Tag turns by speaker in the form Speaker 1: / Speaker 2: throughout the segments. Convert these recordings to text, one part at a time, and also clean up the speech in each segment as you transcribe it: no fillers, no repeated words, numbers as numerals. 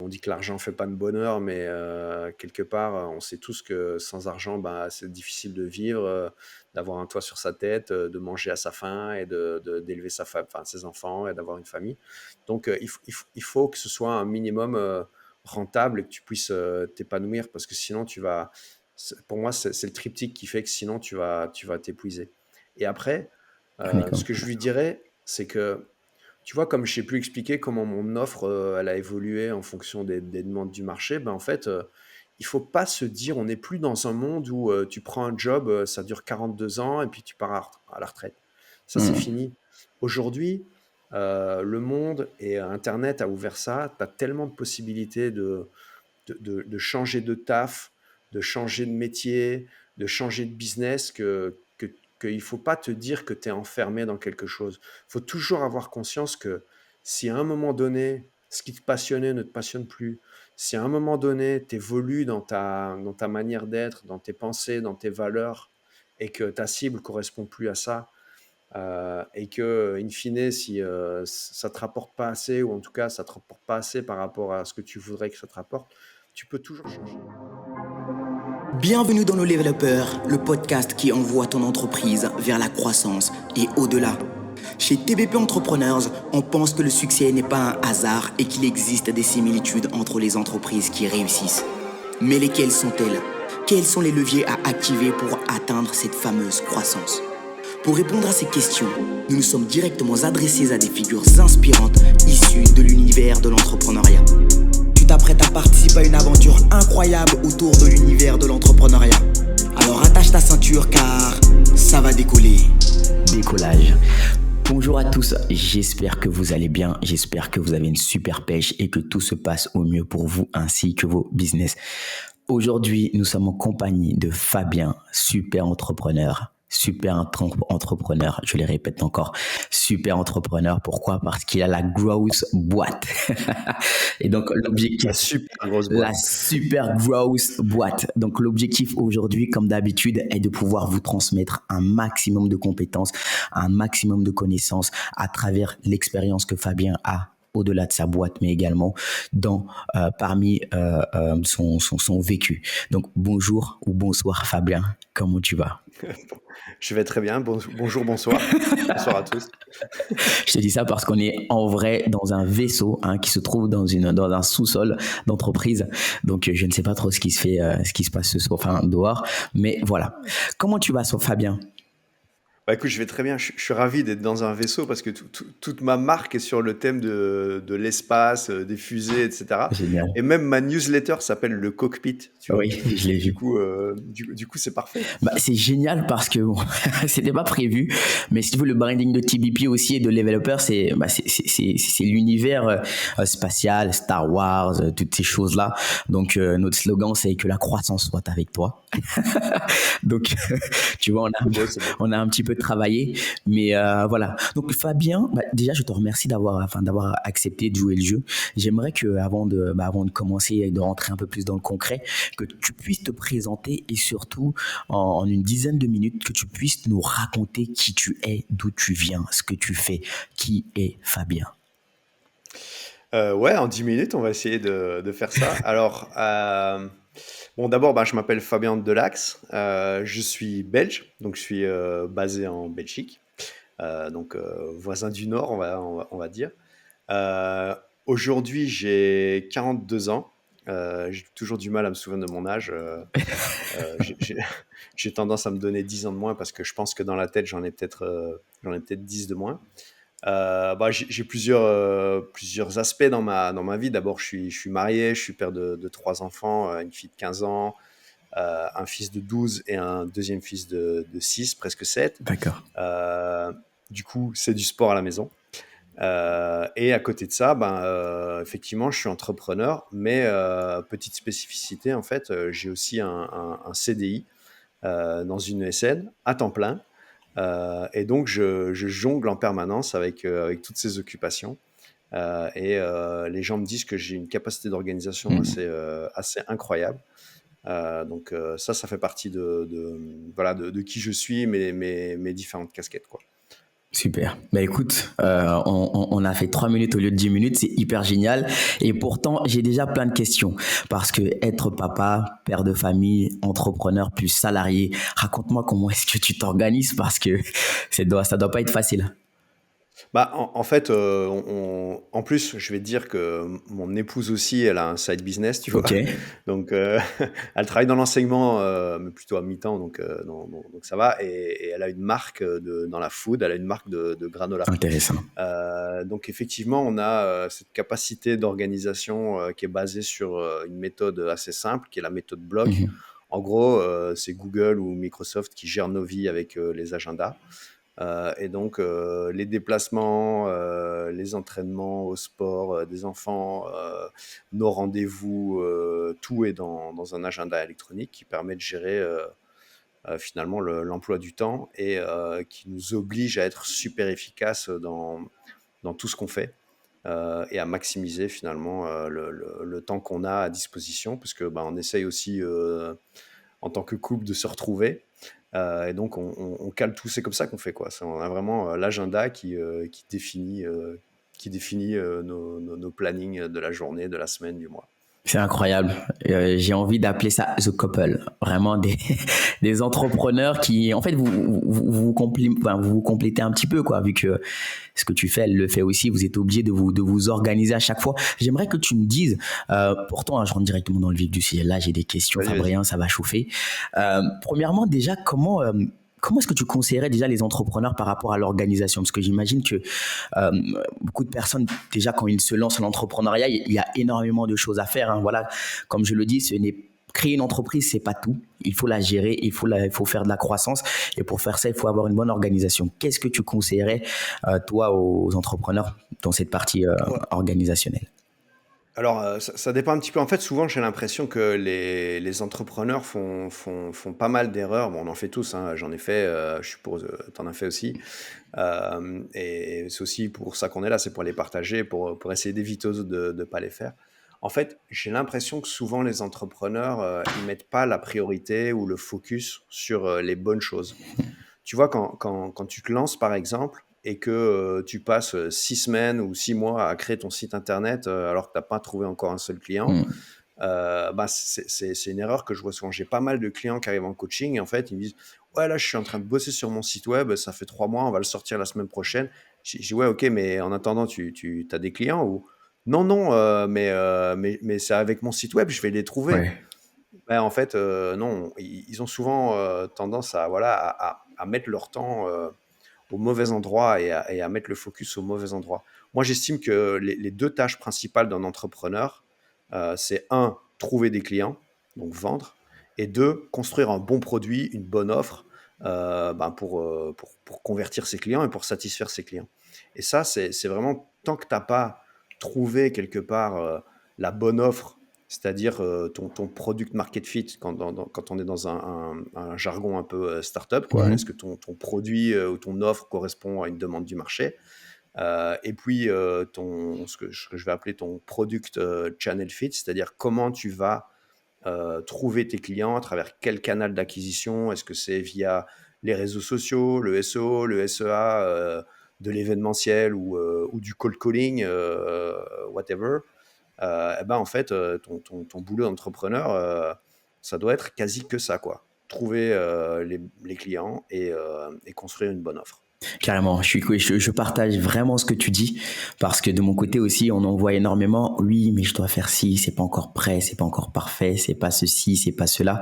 Speaker 1: dit que l'argent fait pas le bonheur, mais quelque part, on sait tous que sans argent, bah, c'est difficile de vivre, d'avoir un toit sur sa tête, de manger à sa faim et d'élever sa femme, enfin, ses enfants et d'avoir une famille. Donc, il faut que ce soit un minimum rentable et que tu puisses t'épanouir parce que sinon, pour moi, c'est le triptyque qui fait que sinon, tu vas t'épuiser. Et après, ce
Speaker 2: D'accord.
Speaker 1: que je lui dirais, c'est que tu vois, comme je sais plus expliquer comment mon offre, elle a évolué en fonction des demandes du marché, ben, en fait, il faut pas se dire on n'est plus dans un monde où, tu prends un job, ça dure 42 ans et puis tu pars à la retraite. Ça, c'est
Speaker 2: Mmh.
Speaker 1: fini. Aujourd'hui, le monde et internet a ouvert ça. Tu as tellement de possibilités de changer de taf, de changer de métier, de changer de business qu'il ne faut pas te dire que tu es enfermé dans quelque chose. Il faut toujours avoir conscience que si à un moment donné, ce qui te passionnait ne te passionne plus, si à un moment donné, tu évolues dans ta manière d'être, dans tes pensées, dans tes valeurs, et que ta cible correspond plus à ça, et que, in fine, si ça te rapporte pas assez, ou en tout cas, ça te rapporte pas assez par rapport à ce que tu voudrais que ça te rapporte, tu peux toujours changer.
Speaker 3: Bienvenue dans nos Level le podcast qui envoie ton entreprise vers la croissance et au-delà. Chez TBP Entrepreneurs, on pense que le succès n'est pas un hasard et qu'il existe des similitudes entre les entreprises qui réussissent. Mais lesquelles sont-elles? Quels sont les leviers à activer pour atteindre cette fameuse croissance? Pour répondre à ces questions, nous nous sommes directement adressés à des figures inspirantes issues de l'univers de l'entrepreneuriat. Tu t'apprêtes à participer à une aventure incroyable autour de l'univers de l'entrepreneuriat. Alors attache ta ceinture car ça va décoller.
Speaker 2: Décollage. Bonjour à tous, j'espère que vous allez bien, j'espère que vous avez une super pêche et que tout se passe au mieux pour vous ainsi que vos business. Aujourd'hui, nous sommes en compagnie de Fabien, super entrepreneur. Je les répète encore, super entrepreneur. Pourquoi? Parce qu'il a la grosse boîte. Et donc,
Speaker 1: La
Speaker 2: l'objectif,
Speaker 1: super grosse
Speaker 2: la
Speaker 1: boîte.
Speaker 2: super grosse boîte. Donc, l'objectif aujourd'hui, comme d'habitude, est de pouvoir vous transmettre un maximum de compétences, un maximum de connaissances à travers l'expérience que Fabien a au-delà de sa boîte, mais également parmi son vécu. Donc, bonjour ou bonsoir Fabien, comment tu vas?
Speaker 1: Je vais très bien. Bonjour, bonsoir. Bonsoir à tous.
Speaker 2: Je te dis ça parce qu'on est en vrai dans un vaisseau qui se trouve dans un sous-sol d'entreprise. Donc, je ne sais pas trop ce qui se fait, ce qui se passe ce soir, enfin dehors. Mais voilà. Comment tu vas, Fabien?
Speaker 1: Bah, écoute, je vais très bien. Je suis ravi d'être dans un vaisseau parce que toute ma marque est sur le thème de l'espace, des fusées, etc.
Speaker 2: Génial.
Speaker 1: Et même ma newsletter s'appelle le cockpit, tu vois.
Speaker 2: Oui, je l'ai
Speaker 1: Du
Speaker 2: vu.
Speaker 1: coup, du coup, c'est parfait.
Speaker 2: Bah, c'est génial parce que bon, c'était pas prévu, mais si tu veux le branding de TBP aussi et de Level c'est l'univers spatial, Star Wars, toutes ces choses-là. Donc notre slogan c'est que la croissance soit avec toi. Donc tu vois
Speaker 1: C'est beau, c'est beau.
Speaker 2: on a un petit peu travaillé, mais voilà. Donc Fabien, déjà je te remercie d'avoir accepté de jouer le jeu. J'aimerais que avant de commencer et de rentrer un peu plus dans le concret, que tu puisses te présenter et surtout en une dizaine de minutes que tu puisses nous raconter qui tu es, d'où tu viens, ce que tu fais, qui est Fabien.
Speaker 1: Ouais, en 10 minutes, on va essayer de faire ça. Alors, bon, d'abord, bah, je m'appelle Fabien Delax. Je suis belge, donc je suis basé en Belgique. Donc, voisin du Nord, on va dire. Euh, Aujourd'hui, j'ai 42 ans. J'ai toujours du mal à me souvenir de mon âge. Euh, j'ai j'ai- j'ai tendance à me donner 10 ans de moins parce que je pense que dans la tête, j'en ai peut-être 10 de moins. Bah, j'ai plusieurs aspects dans ma vie. D'abord, je suis marié, je suis père de trois enfants, une fille de 15 ans, un fils de 12 et un deuxième fils de 6, presque 7.
Speaker 2: D'accord.
Speaker 1: Euh, du coup, c'est du sport à la maison. Et à côté de ça, ben, effectivement, je suis entrepreneur, mais petite spécificité, en fait, j'ai aussi un CDI dans une ESN à temps plein. Et donc, je jongle en permanence avec toutes ces occupations. Les gens me disent que j'ai une capacité d'organisation
Speaker 2: Mhm.
Speaker 1: assez incroyable. Donc, ça fait partie voilà, de qui je suis, mes différentes casquettes, quoi.
Speaker 2: Super. Bah écoute, on a fait 3 minutes au lieu de 10 minutes, c'est hyper génial. Et pourtant, j'ai déjà plein de questions. Parce que être papa, père de famille, entrepreneur plus salarié, raconte-moi comment est-ce que tu t'organises parce que ça doit pas être facile.
Speaker 1: Bah, en fait, en plus, je vais te dire que mon épouse aussi, elle a un side business, tu vois?
Speaker 2: Ok,
Speaker 1: Donc, elle travaille dans l'enseignement, mais plutôt à mi-temps, donc ça va et elle a une marque, dans la food, elle a une marque de granola.
Speaker 2: intéressant.
Speaker 1: Donc effectivement, on a, cette capacité d'organisation, qui est basée sur, une méthode assez simple, qui est la méthode bloc.
Speaker 2: Mhm.
Speaker 1: En gros, c'est Google ou Microsoft qui gèrent nos vies avec, les agendas. Et donc, les déplacements, les entraînements au sport, des enfants, nos rendez-vous, tout est dans un agenda électronique qui permet de gérer, finalement l'emploi du temps et qui nous oblige à être super efficace dans tout ce qu'on fait, et à maximiser finalement, le temps qu'on a à disposition parce que, bah, on essaye aussi, en tant que couple de se retrouver. Et donc on cale tout, c'est comme ça qu'on fait quoi. On a vraiment l'agenda qui définit nos plannings de la journée, de la semaine, du mois.
Speaker 2: C'est incroyable. J'ai envie d'appeler ça The Couple. Vraiment des, des entrepreneurs qui, en fait, vous vous complétez un petit peu, quoi, vu que ce que tu fais, elle le fait aussi. Vous êtes obligé de vous organiser à chaque fois. J'aimerais que tu me dises, pourtant, hein, je rentre directement dans le vif du sujet. Là, j'ai des questions,
Speaker 1: Vas-y, vas-y.
Speaker 2: Fabien, ça va chauffer. Premièrement, déjà, comment est-ce que tu conseillerais déjà les entrepreneurs par rapport à l'organisation? Parce que j'imagine que euh, beaucoup de personnes, déjà, quand ils se lancent en entrepreneuriat, il y a énormément de choses à faire, hein. Voilà, comme je le dis, créer une entreprise, c'est pas tout. Il faut la gérer, il faut faire de la croissance. Et pour faire ça, il faut avoir une bonne organisation. Qu'est-ce que tu conseillerais, toi, aux entrepreneurs dans cette partie
Speaker 1: Ouais.
Speaker 2: organisationnelle?
Speaker 1: Alors, ça dépend un petit peu. En fait, souvent, j'ai l'impression que les entrepreneurs font pas mal d'erreurs. Bon, on en fait tous, hein. J'en ai fait, je suppose, tu en as fait aussi. Et c'est aussi pour ça qu'on est là, c'est pour les partager, pour essayer d'éviter aux autres de ne pas les faire. En fait, j'ai l'impression que souvent les entrepreneurs, ils mettent pas la priorité ou le focus sur les bonnes choses. Tu vois, quand tu te lances, par exemple, et que tu passes 6 semaines ou 6 mois à créer ton site internet alors que tu n'as pas trouvé encore un seul client,
Speaker 2: Hmm.
Speaker 1: bah, c'est une erreur que je vois souvent. J'ai pas mal de clients qui arrivent en coaching et en fait, ils me disent: «Ouais, là, je suis en train de bosser sur mon site web, ça fait 3 mois, on va le sortir la semaine prochaine». Je dis: «Ouais, ok, mais en attendant, tu as des clients ou...» «Non, non, mais c'est avec mon site web, je vais les trouver».
Speaker 2: Ouais,
Speaker 1: Ben, en fait, non, ils ont souvent tendance à, voilà, à mettre leur temps au mauvais endroit et à mettre le focus au mauvais endroit. Moi, j'estime que les deux tâches principales d'un entrepreneur, c'est un, trouver des clients, donc vendre, et deux, construire un bon produit, une bonne offre ben, pour convertir ses clients et pour satisfaire ses clients. Et ça, c'est vraiment, tant que tu n'as pas trouvé quelque part la bonne offre, c'est-à-dire ton product market fit, quand on est dans un jargon un peu startup, quoi. Est-ce que
Speaker 2: mhm,
Speaker 1: ton produit ou ton offre correspond à une demande du marché? Et puis, ce que je vais appeler ton product channel fit, c'est-à-dire comment tu vas trouver tes clients, à travers quel canal d'acquisition. Est-ce que c'est via les réseaux sociaux, le SEO, le SEA, de l'événementiel ou du cold calling, whatever. Eh ben, en fait, ton boulot d'entrepreneur, ça doit être quasi que ça, quoi. Trouver les clients et construire une bonne offre.
Speaker 2: carrément. Je partage vraiment ce que tu dis parce que de mon côté aussi, on en voit énormément. Oui, mais je dois faire ci, c'est pas encore prêt, c'est pas encore parfait, c'est pas ceci, c'est pas cela.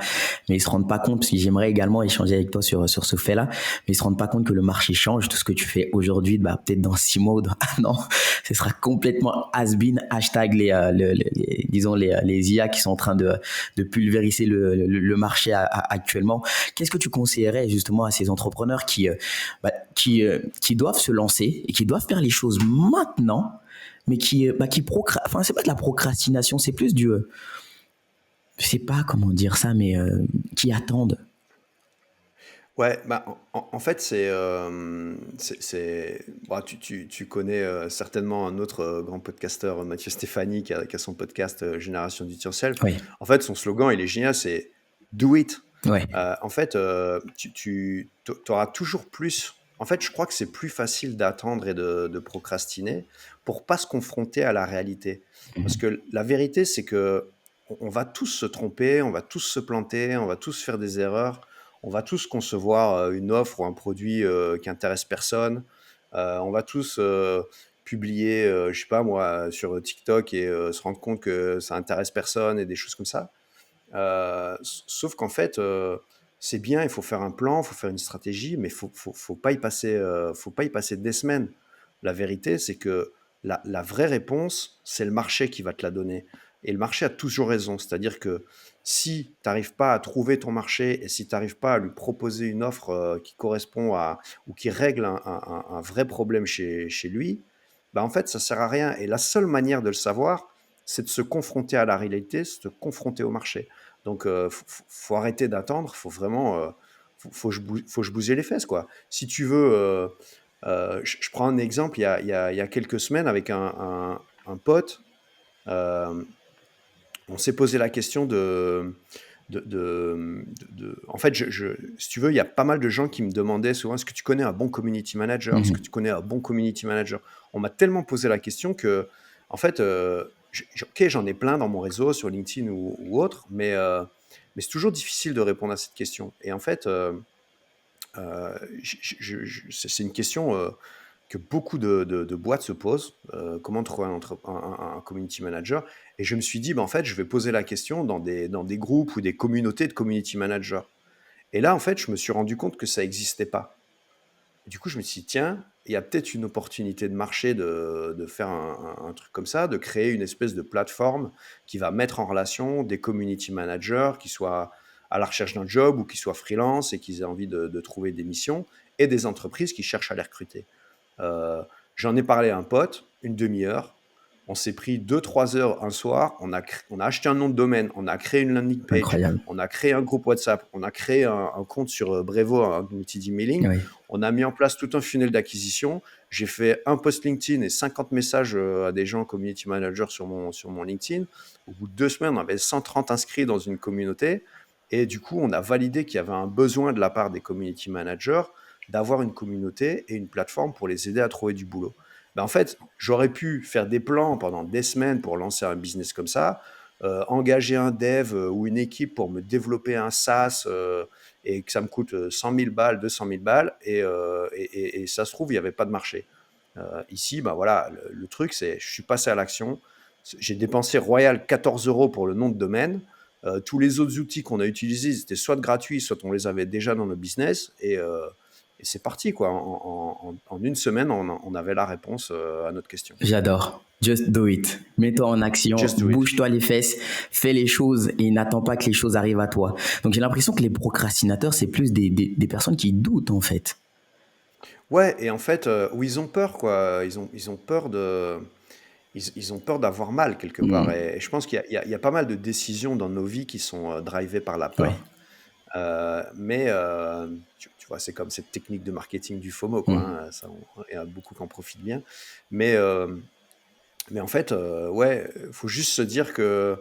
Speaker 2: Mais ils se rendent pas compte, parce que j'aimerais également échanger avec toi sur ce fait-là. Mais ils se rendent pas compte que le marché change. Tout ce que tu fais aujourd'hui, bah, peut-être dans 6 mois ou dans un an, ce sera complètement has-been. Hashtag disons les IA qui sont en train de pulvériser le marché actuellement. Qu'est-ce que tu conseillerais justement à ces entrepreneurs qui doivent se lancer et qui doivent faire les choses maintenant, mais enfin, c'est pas de la procrastination, c'est plus je sais pas comment dire ça, mais qui attendent.
Speaker 1: Ouais, bah, en fait, bah, tu connais certainement un autre grand podcasteur, Mathieu Stéphanie, qui a son podcast Génération Do It Yourself.
Speaker 2: Oui,
Speaker 1: En fait, son slogan, il est génial, c'est Do it.
Speaker 2: ouais,
Speaker 1: En fait, tu auras toujours plus en fait, je crois que c'est plus facile d'attendre et de procrastiner pour pas se confronter à la réalité. Parce
Speaker 2: Mhm.
Speaker 1: que la vérité, c'est que on va tous se tromper, on va tous se planter, on va tous faire des erreurs, on va tous concevoir une offre ou un produit qui intéresse personne. On va tous publier, je sais pas moi, sur TikTok et se rendre compte que ça intéresse personne et des choses comme ça. Sauf qu'en fait, c'est bien, il faut faire un plan, il faut faire une stratégie, mais faut pas y passer, faut pas y passer des semaines. La vérité, c'est que la vraie réponse, c'est le marché qui va te la donner. Et le marché a toujours raison. C'est-à-dire que si tu n'arrives pas à trouver ton marché et si tu n'arrives pas à lui proposer une offre qui correspond à ou qui règle un vrai problème chez lui, bah en fait, ça sert à rien. Et la seule manière de le savoir, c'est de se confronter à la réalité, c'est de se confronter au marché. Donc, faut arrêter d'attendre. Faut vraiment, faut se bouger les fesses, quoi. Si tu veux, je prends un exemple. Il y a quelques semaines, avec un pote, euh, on s'est posé la question en fait, si tu veux, il y a pas mal de gens qui me demandaient souvent, est-ce que tu connais un bon community manager? Est-ce que
Speaker 2: Mhm.
Speaker 1: tu connais un bon community manager? On m'a tellement posé la question que, en fait, ok, j'en ai plein dans mon réseau, sur LinkedIn ou autre, mais c'est toujours difficile de répondre à cette question. Et en fait, c'est une question que beaucoup de boîtes se posent. Comment trouver un community manager? Et je me suis dit, bah, en fait, je vais poser la question dans des groupes ou des communautés de community managers. Et là, en fait, je me suis rendu compte que ça n'existait pas. Et du coup, je me suis dit, tiens, il y a peut-être une opportunité de marché de faire un truc comme ça, de créer une espèce de plateforme qui va mettre en relation des community managers qui soient à la recherche d'un job ou qui soient freelance et qui aient envie de trouver des missions et des entreprises qui cherchent à les recruter. Euh, J'en ai parlé à un pote, une demi-heure. On s'est pris 2 3 heures un soir. On a acheté un nom de domaine. On a créé une landing page.
Speaker 2: Incroyable.
Speaker 1: On a créé un groupe WhatsApp. On a créé un compte sur Brevo, un outil d'emailing.
Speaker 2: Oui.
Speaker 1: On a mis en place tout un funnel d'acquisition. J'ai fait un post LinkedIn et 50 messages à des gens community managers sur mon LinkedIn. Au bout de 2 semaines, on avait 130 inscrits dans une communauté. Et du coup, on a validé qu'il y avait un besoin de la part des community managers d'avoir une communauté et une plateforme pour les aider à trouver du boulot. Ben en fait, j'aurais pu faire des plans pendant des semaines pour lancer un business comme ça, engager un dev ou une équipe pour me développer un SaaS et que ça me coûte 100 000 balles, 200 000 balles, et ça se trouve, il n'y avait pas de marché. Ici, ben voilà, le truc, c'est je suis passé à l'action. J'ai dépensé Royal 14 euros pour le nom de domaine. Tous les autres outils qu'on a utilisés, ils étaient soit gratuits, soit on les avait déjà dans nos business. Et c'est parti, quoi. En une semaine, on avait la réponse à notre question.
Speaker 2: J'adore. Just do it. Mets-toi en action,
Speaker 1: Just do it.
Speaker 2: bouge-toi les fesses, fais les choses et n'attends pas que les choses arrivent à toi. Donc j'ai l'impression que les procrastinateurs, c'est plus des personnes qui doutent en fait.
Speaker 1: Ouais, et en fait, où ils ont peur, quoi. Ils ont peur ils ont peur d'avoir mal quelque part.
Speaker 2: Hmm.
Speaker 1: Et je pense qu'il y a pas mal de décisions dans nos vies qui sont drivées par la
Speaker 2: Ouais.
Speaker 1: peur. Tu vois, c'est comme cette technique de marketing du FOMO, quoi,
Speaker 2: Hmm.
Speaker 1: hein. Ça, il y a beaucoup qui en profitent bien. Mais, euh, mais en fait, ouais, faut juste se dire que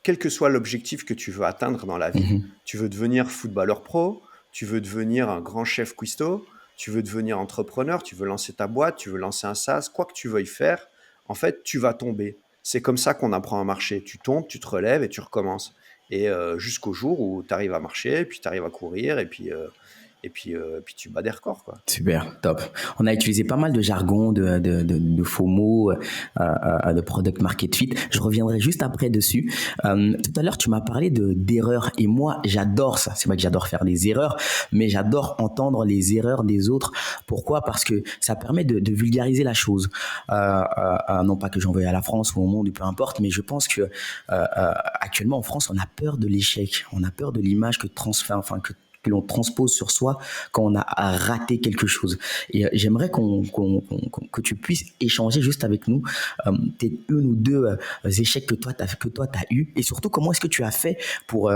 Speaker 1: quel que soit l'objectif que tu veux atteindre dans la vie,
Speaker 2: Mhm.
Speaker 1: tu veux devenir footballeur pro, tu veux devenir un grand chef cuistot, tu veux devenir entrepreneur, tu veux lancer ta boîte, tu veux lancer un SaaS, quoi que tu veuilles faire, en fait, tu vas tomber. C'est comme ça qu'on apprend à marcher. Tu tombes, tu te relèves et tu recommences. Et jusqu'au jour où tu arrives à marcher, puis tu arrives à courir, puis tu bats des records, quoi.
Speaker 2: Super, top. On a utilisé pas mal de jargon, de faux mots, de product market fit. Je reviendrai juste après dessus. Tout à l'heure, tu m'as parlé d'erreurs et moi, j'adore ça. C'est vrai que j'adore faire des erreurs, mais j'adore entendre les erreurs des autres. Pourquoi? Parce que ça permet de vulgariser la chose. Non pas que j'en veuille à la France ou au monde, peu importe, mais je pense que actuellement en France, on a peur de l'échec. On a peur de l'image que l'on transpose sur soi quand on a raté quelque chose. Et j'aimerais que tu puisses échanger juste avec nous peut-être une ou deux échecs que toi t'as eu, et surtout comment est-ce que tu as fait pour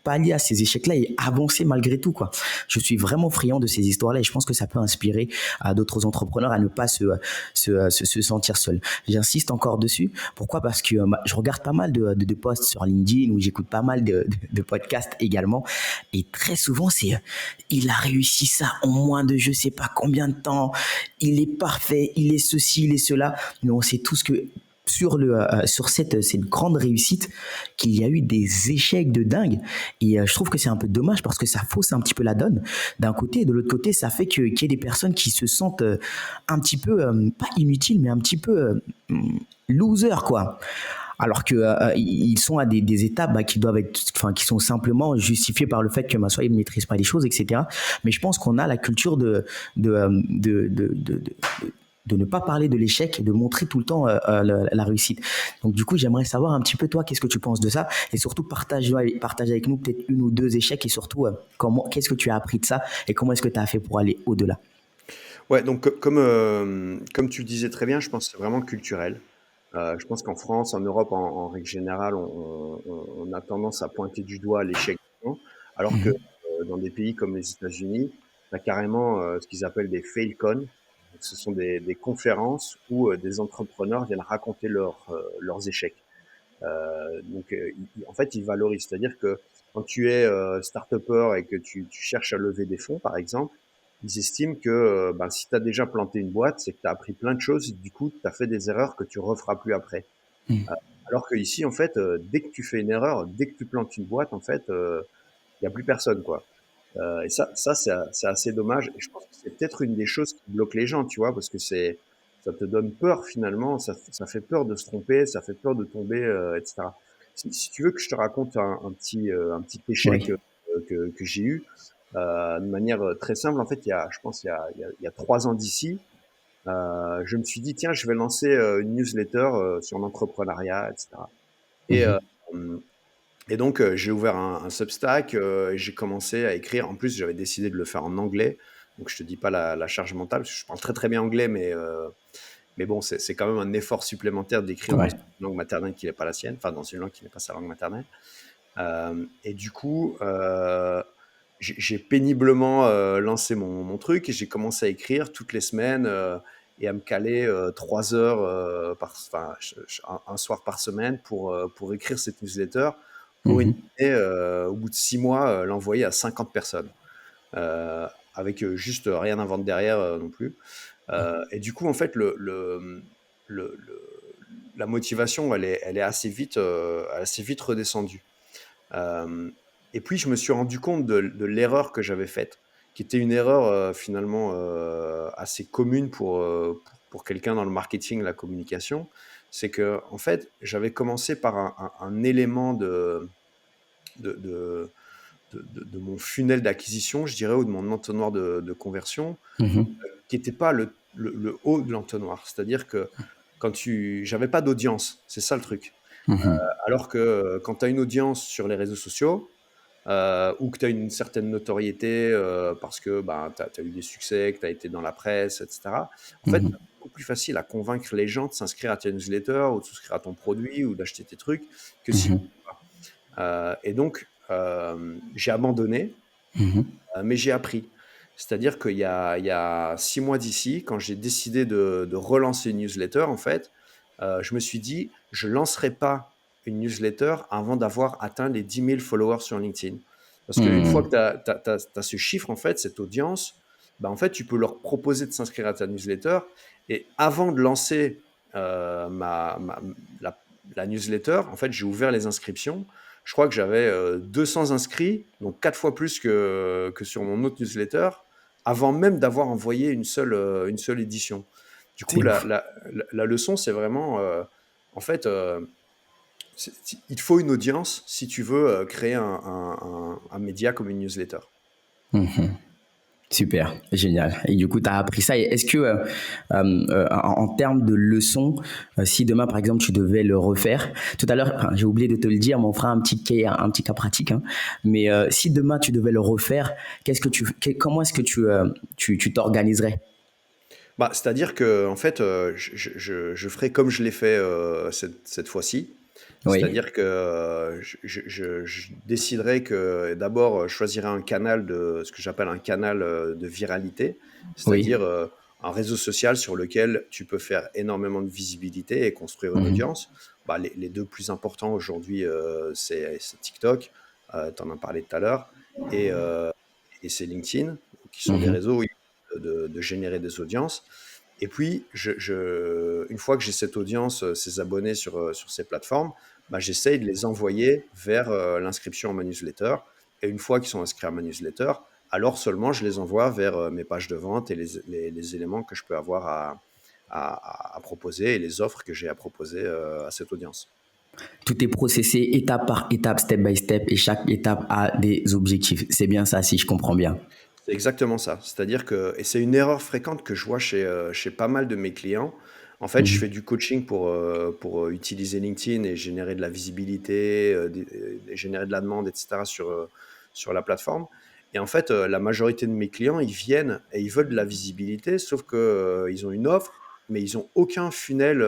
Speaker 2: pallier à ces échecs-là et avancer malgré tout, quoi. Je suis vraiment friand de ces histoires-là et je pense que ça peut inspirer à d'autres entrepreneurs à ne pas se sentir seuls. J'insiste encore dessus. Pourquoi? Parce que je regarde pas mal de posts sur LinkedIn, où j'écoute pas mal de podcasts également, et très souvent, c'est il a réussi ça en moins de je sais pas combien de temps, il est parfait, il est ceci, il est cela. Mais on sait tous que sur cette grande réussite, qu'il y a eu des échecs de dingue. Et je trouve que c'est un peu dommage parce que ça fausse un petit peu la donne d'un côté. Et de l'autre côté, ça fait qu'il y ait des personnes qui se sentent un petit peu, pas inutiles, mais un petit peu losers, quoi. Alors que ils sont à des étapes qui doivent être, enfin, qui sont simplement justifiées par le fait que soit ils ne maîtrisent pas les choses, etc. Mais je pense qu'on a la culture de ne pas parler de l'échec et de montrer tout le temps la réussite. Donc du coup, j'aimerais savoir un petit peu toi, qu'est-ce que tu penses de ça, et surtout partage avec nous peut-être une ou deux échecs, et surtout qu'est-ce que tu as appris de ça et comment est-ce que tu as fait pour aller au-delà.
Speaker 1: Ouais, donc comme tu disais très bien, je pense que c'est vraiment culturel. Je pense qu'en France, en Europe, en règle générale, on a tendance à pointer du doigt l'échec des gens, alors que dans des pays comme les États-Unis, tu as carrément ce qu'ils appellent des failcon. Donc, ce sont des conférences où des entrepreneurs viennent raconter leurs échecs. En fait, ils valorisent. C'est-à-dire que quand tu es start-upper et que tu cherches à lever des fonds, par exemple, ils estiment que si tu as déjà planté une boîte, c'est que tu as appris plein de choses, et du coup, tu as fait des erreurs que tu referas plus après. Euh, Alors que ici, en fait, dès que tu fais une erreur, dès que tu plantes une boîte, en fait, il y a plus personne, quoi. Et ça c'est assez dommage. Et je pense que c'est peut-être une des choses qui bloque les gens, tu vois, parce que ça te donne peur finalement, ça fait peur de se tromper, ça fait peur de tomber, etc. Si tu veux que je te raconte un petit échec
Speaker 2: Oui.
Speaker 1: que j'ai eu, de manière très simple, en fait, je pense, il y a 3 ans d'ici, je me suis dit, tiens, je vais lancer une newsletter sur l'entrepreneuriat, etc. Et,
Speaker 2: Mhm.
Speaker 1: euh, et donc, j'ai ouvert un Substack et j'ai commencé à écrire. En plus, j'avais décidé de le faire en anglais. Donc, je te dis pas la charge mentale, parce que je parle très très bien anglais, mais bon, c'est quand même un effort supplémentaire d'écrire dans
Speaker 2: Ouais.
Speaker 1: une langue maternelle qui n'est pas la sienne, enfin dans une langue qui n'est pas sa langue maternelle. Et du coup, j'ai péniblement lancé mon truc et j'ai commencé à écrire toutes les semaines et à me caler 3 heures un soir par semaine pour écrire cette newsletter pour
Speaker 2: Mhm.
Speaker 1: au bout de 6 mois, l'envoyer à 50 personnes avec juste rien à vendre derrière non plus. Et du coup, en fait, la motivation, elle est assez vite redescendue. Euh, et puis, je me suis rendu compte de l'erreur que j'avais faite, qui était une erreur finalement assez commune pour quelqu'un dans le marketing, la communication. C'est que, en fait, j'avais commencé par un élément de, de, de mon funnel d'acquisition, je dirais, ou de mon entonnoir de conversion,
Speaker 2: Mhm.
Speaker 1: qui n'était pas le haut de l'entonnoir. C'est-à-dire que j'avais pas d'audience, c'est ça le truc.
Speaker 2: Mhm.
Speaker 1: Alors que quand tu as une audience sur les réseaux sociaux, ou que tu as une certaine notoriété parce que tu as eu des succès, que tu as été dans la presse, etc. En fait, c'est
Speaker 2: Mhm.
Speaker 1: beaucoup plus facile à convaincre les gens de s'inscrire à ta newsletter ou de souscrire à ton produit ou d'acheter tes trucs que si.
Speaker 2: Mhm.
Speaker 1: Et donc, j'ai abandonné,
Speaker 2: Mhm.
Speaker 1: mais j'ai appris. C'est-à-dire qu'il y a 6 mois d'ici, quand j'ai décidé de relancer une newsletter, en fait, je me suis dit, je ne lancerai pas une newsletter avant d'avoir atteint les 10 000 followers sur LinkedIn. Parce qu'une fois que
Speaker 2: Mhm.
Speaker 1: tu as ce chiffre, en fait, cette audience, en fait, tu peux leur proposer de s'inscrire à ta newsletter. Et avant de lancer euh, ma, ma- la, la newsletter, en fait, j'ai ouvert les inscriptions. Je crois que j'avais 200 inscrits, donc 4 fois plus que sur mon autre newsletter, avant même d'avoir envoyé une seule édition. Du coup,
Speaker 2: C'est ouf.
Speaker 1: la leçon, c'est vraiment, en fait, il te faut une audience si tu veux créer un média comme une newsletter.
Speaker 2: Mhm. Super, génial. Et du coup, tu as appris ça. Et est-ce que, en termes de leçons, si demain, par exemple, tu devais le refaire, tout à l'heure, enfin, j'ai oublié de te le dire, mais on fera un petit cas pratique, hein. Mais si demain, tu devais le refaire, comment est-ce que tu t'organiserais?
Speaker 1: C'est-à-dire que en fait, je ferai comme je l'ai fait cette fois-ci.
Speaker 2: Oui.
Speaker 1: C'est-à-dire que je déciderai que d'abord, je choisirai un canal ce que j'appelle un canal de viralité,
Speaker 2: Oui.
Speaker 1: c'est-à-dire un réseau social sur lequel tu peux faire énormément de visibilité et construire une
Speaker 2: Mhm.
Speaker 1: audience. Les deux plus importants aujourd'hui, c'est TikTok, tu en as parlé tout à l'heure, et, euh, et c'est LinkedIn, qui sont des
Speaker 2: Mhm.
Speaker 1: réseaux où il faut de générer des audiences. Et puis, une fois que j'ai cette audience, ces abonnés sur ces plateformes, bah, j'essaye de les envoyer vers l'inscription à ma newsletter. Et une fois qu'ils sont inscrits à ma newsletter, alors seulement je les envoie vers mes pages de vente et les éléments que je peux avoir à proposer et les offres que j'ai à proposer à cette audience.
Speaker 2: Tout est processé étape par étape, step by step, et chaque étape a des objectifs. C'est bien ça, si je comprends bien.
Speaker 1: C'est exactement ça. C'est-à-dire que, et c'est une erreur fréquente que je vois chez pas mal de mes clients. En fait, je
Speaker 2: Mhm.
Speaker 1: fais du coaching pour utiliser LinkedIn et générer de la visibilité, générer de la demande, etc. sur la plateforme. Et en fait, la majorité de mes clients, ils viennent et ils veulent de la visibilité, sauf que, ils ont une offre, mais ils n'ont aucun funnel,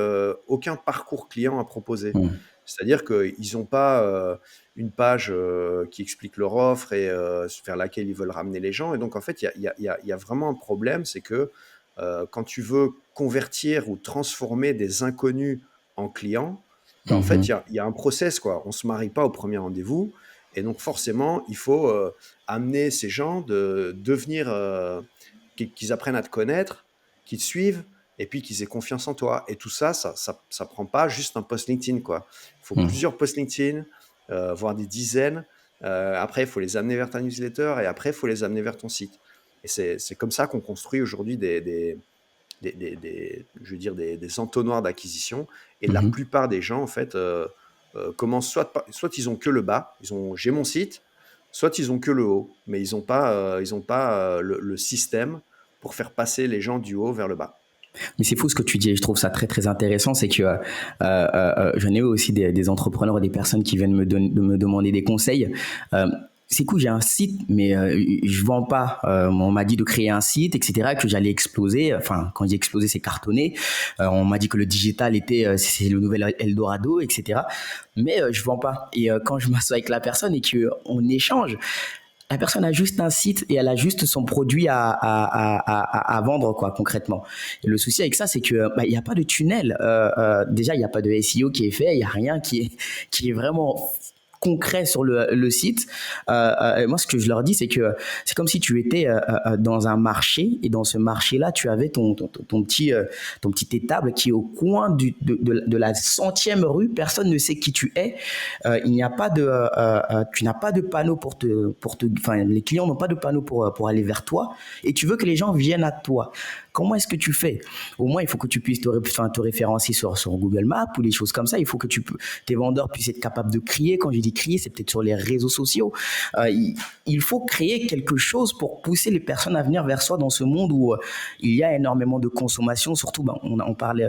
Speaker 1: aucun parcours client à proposer.
Speaker 2: Mhm.
Speaker 1: C'est-à-dire qu'ils n'ont pas une page qui explique leur offre et vers laquelle ils veulent ramener les gens. Et donc, en fait, il y a vraiment un problème, c'est que quand tu veux convertir ou transformer des inconnus en clients, ben, en fait,
Speaker 2: Mhm.
Speaker 1: il y a un process, quoi. On ne se marie pas au premier rendez-vous. Et donc, forcément, il faut amener ces gens de devenir, qu'ils apprennent à te connaître, qu'ils te suivent, et puis qu'ils aient confiance en toi. Et tout ça, ça prend pas juste un post LinkedIn, quoi. Il faut
Speaker 2: Mhm.
Speaker 1: plusieurs posts LinkedIn, voire des dizaines. Après, il faut les amener vers ta newsletter et après, il faut les amener vers ton site. Et c'est comme ça qu'on construit aujourd'hui je veux dire des entonnoirs d'acquisition. Et la
Speaker 2: Mhm.
Speaker 1: plupart des gens, en fait, commencent soit ils ont que le bas, j'ai mon site, soit ils ont que le haut, mais ils ont pas le système pour faire passer les gens du haut vers le bas.
Speaker 2: Mais c'est fou ce que tu dis et je trouve ça très très intéressant. C'est que j'en ai eu aussi des entrepreneurs, des personnes qui viennent de me demander des conseils. C'est cool, j'ai un site, mais je vends pas. On m'a dit de créer un site, etc., que j'allais exploser. Enfin, quand j'ai explosé, c'est cartonné. On m'a dit que le digital était, c'est le nouvel Eldorado, etc. Mais je vends pas. Et quand je m'assois avec la personne et qu'on échange, la personne a juste un site et elle a juste son produit à vendre, quoi, concrètement. Et le souci avec ça, c'est que il y a pas de tunnel. Déjà, il n'y a pas de SEO qui est fait, il y a rien qui est vraiment concret sur le site. Moi, ce que je leur dis, c'est que c'est comme si tu étais dans un marché et dans ce marché-là, tu avais ton petit étable qui est au coin de la centième rue. Personne ne sait qui tu es. Il n'y a pas de, tu n'as pas de panneau enfin, les clients n'ont pas de panneau pour aller vers toi et tu veux que les gens viennent à toi. Comment est-ce que tu fais? Au moins, il faut que tu puisses te référencier sur Google Maps ou des choses comme ça. Il faut que tes vendeurs puissent être capables de crier. Quand je dis crier, c'est peut-être sur les réseaux sociaux. Il faut créer quelque chose pour pousser les personnes à venir vers soi dans ce monde où il y a énormément de consommation. Surtout, on parlait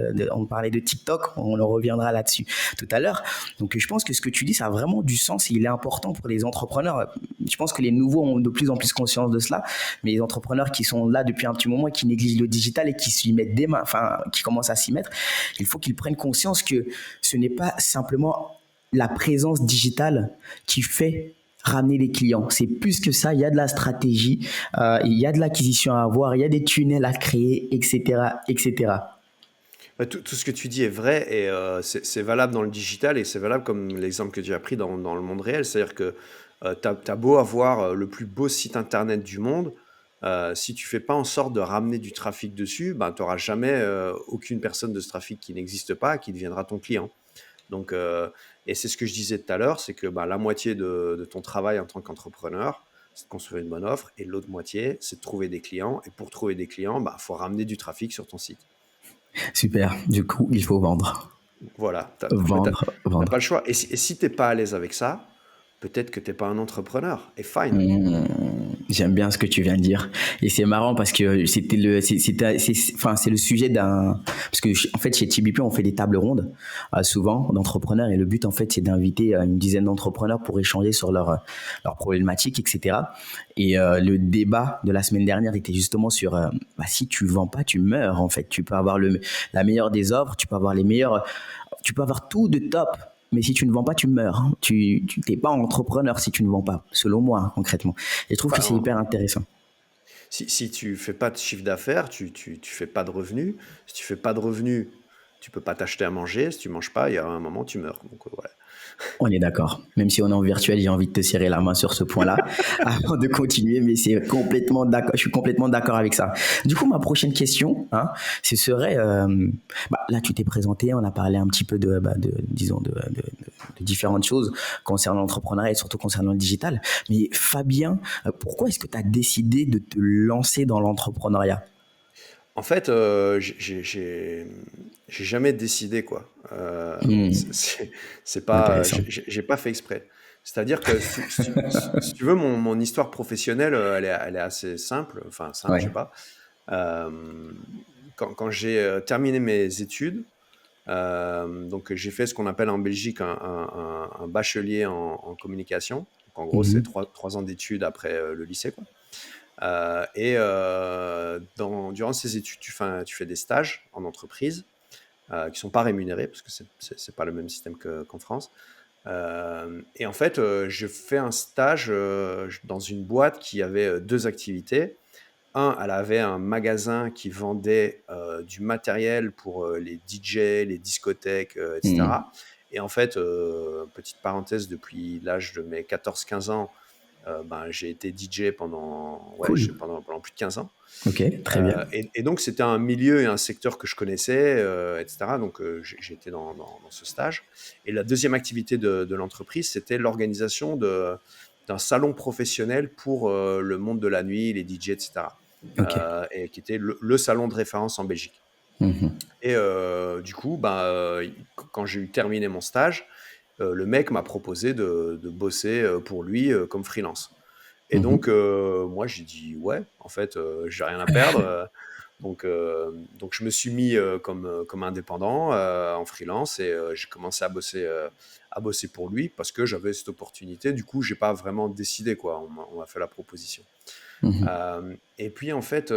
Speaker 2: de TikTok, on en reviendra là-dessus tout à l'heure. Donc, je pense que ce que tu dis, ça a vraiment du sens et il est important pour les entrepreneurs. Je pense que les nouveaux ont de plus en plus conscience de cela, mais les entrepreneurs qui sont là depuis un petit moment et qui négligent le digital et qui s'y mettent des mains, enfin, qui commencent à s'y mettre, il faut qu'ils prennent conscience que ce n'est pas simplement la présence digitale qui fait ramener les clients. C'est plus que ça, il y a de la stratégie, il y a de l'acquisition à avoir, il y a des tunnels à créer, etc., etc.
Speaker 1: Bah, tout ce que tu dis est vrai et c'est valable dans le digital et c'est valable comme l'exemple que tu as pris dans le monde réel. C'est-à-dire que tu as beau avoir le plus beau site internet du monde, si tu fais pas en sorte de ramener du trafic dessus, ben, tu n'auras jamais aucune personne de ce trafic qui n'existe pas qui deviendra ton client. Donc, et c'est ce que je disais tout à l'heure, c'est que ben, la moitié de ton travail en tant qu'entrepreneur, c'est de construire une bonne offre et l'autre moitié, c'est de trouver des clients. Et pour trouver des clients, il faut ramener du trafic sur ton site.
Speaker 2: Super, du coup, il faut vendre.
Speaker 1: Voilà, mais
Speaker 2: Vendre,
Speaker 1: t'as pas
Speaker 2: vendre.
Speaker 1: le choix. Et si t'es pas à l'aise avec ça, peut-être que t'es pas un entrepreneur. Et fine.
Speaker 2: Mmh, j'aime bien ce que tu viens de dire et c'est marrant parce que enfin c'est le sujet d'un parce que en fait chez TBP on fait des tables rondes souvent d'entrepreneurs et le but en fait c'est d'inviter une dizaine d'entrepreneurs pour échanger sur leurs problématiques, etc. Et le débat de la semaine dernière était justement sur si tu vends pas tu meurs. En fait tu peux avoir la meilleure des offres, tu peux avoir tout de top. Mais si tu ne vends pas, tu meurs. Tu n'es pas entrepreneur si tu ne vends pas, selon moi, concrètement. Et je trouve que c'est
Speaker 1: Enfin,
Speaker 2: hyper intéressant.
Speaker 1: si tu fais pas de chiffre d'affaires, tu fais pas de revenus. Si tu fais pas de revenus, tu peux pas t'acheter à manger. Si tu manges pas, il y a un moment, tu meurs. Donc, voilà.
Speaker 2: On est d'accord. Même si on est en virtuel, j'ai envie de te serrer la main sur ce point-là avant de continuer, mais c'est complètement d'accord. Je suis complètement d'accord avec ça. Du coup, ma prochaine question, hein, ce serait, là, tu t'es présenté, on a parlé un petit peu disons, de différentes choses concernant l'entrepreneuriat et surtout concernant le digital. Mais Fabien, pourquoi est-ce que tu as décidé de te lancer dans l'entrepreneuriat?
Speaker 1: En fait, j'ai jamais décidé, quoi. C'est pas,
Speaker 2: Intéressant.
Speaker 1: j'ai pas fait exprès. C'est-à-dire que si tu veux, mon histoire professionnelle, elle est assez simple. Enfin, simple, je sais
Speaker 2: Ouais.
Speaker 1: pas. Euh, quand j'ai terminé mes études, donc j'ai fait ce qu'on appelle en Belgique un bachelier en communication. Donc, en gros, c'est
Speaker 2: Mhm.
Speaker 1: trois ans d'études après le lycée, quoi. Durant ces études, tu fais des stages en entreprise qui sont pas rémunérés parce que c'est pas le même système qu'en France. Et en fait, je fais un stage dans une boîte qui avait deux activités. Elle avait un magasin qui vendait du matériel pour les DJ, les discothèques,
Speaker 2: Mhm.
Speaker 1: etc. Et en fait, petite parenthèse, depuis l'âge de mes 14-15 ans, j'ai été DJ
Speaker 2: Cool.
Speaker 1: pendant plus de 15 ans.
Speaker 2: Ok, très bien.
Speaker 1: Et donc, c'était un milieu et un secteur que je connaissais, etc. Donc, j'ai été dans ce stage. Et la deuxième activité de l'entreprise, c'était l'organisation d'un salon professionnel pour le monde de la nuit, les DJ, etc.
Speaker 2: Ok.
Speaker 1: Et qui était le salon de référence en Belgique.
Speaker 2: Mhm.
Speaker 1: Et du coup, quand j'ai eu terminé mon stage, le mec m'a proposé de bosser pour lui comme freelance. Et donc,
Speaker 2: Mhm.
Speaker 1: moi, j'ai dit ouais, en fait, j'ai rien à perdre. Donc, je me suis mis comme indépendant en freelance et j'ai commencé à bosser pour lui parce que j'avais cette opportunité. Du coup, j'ai pas vraiment décidé, quoi. On m'a fait la proposition.
Speaker 2: Mhm.
Speaker 1: Et puis, en fait,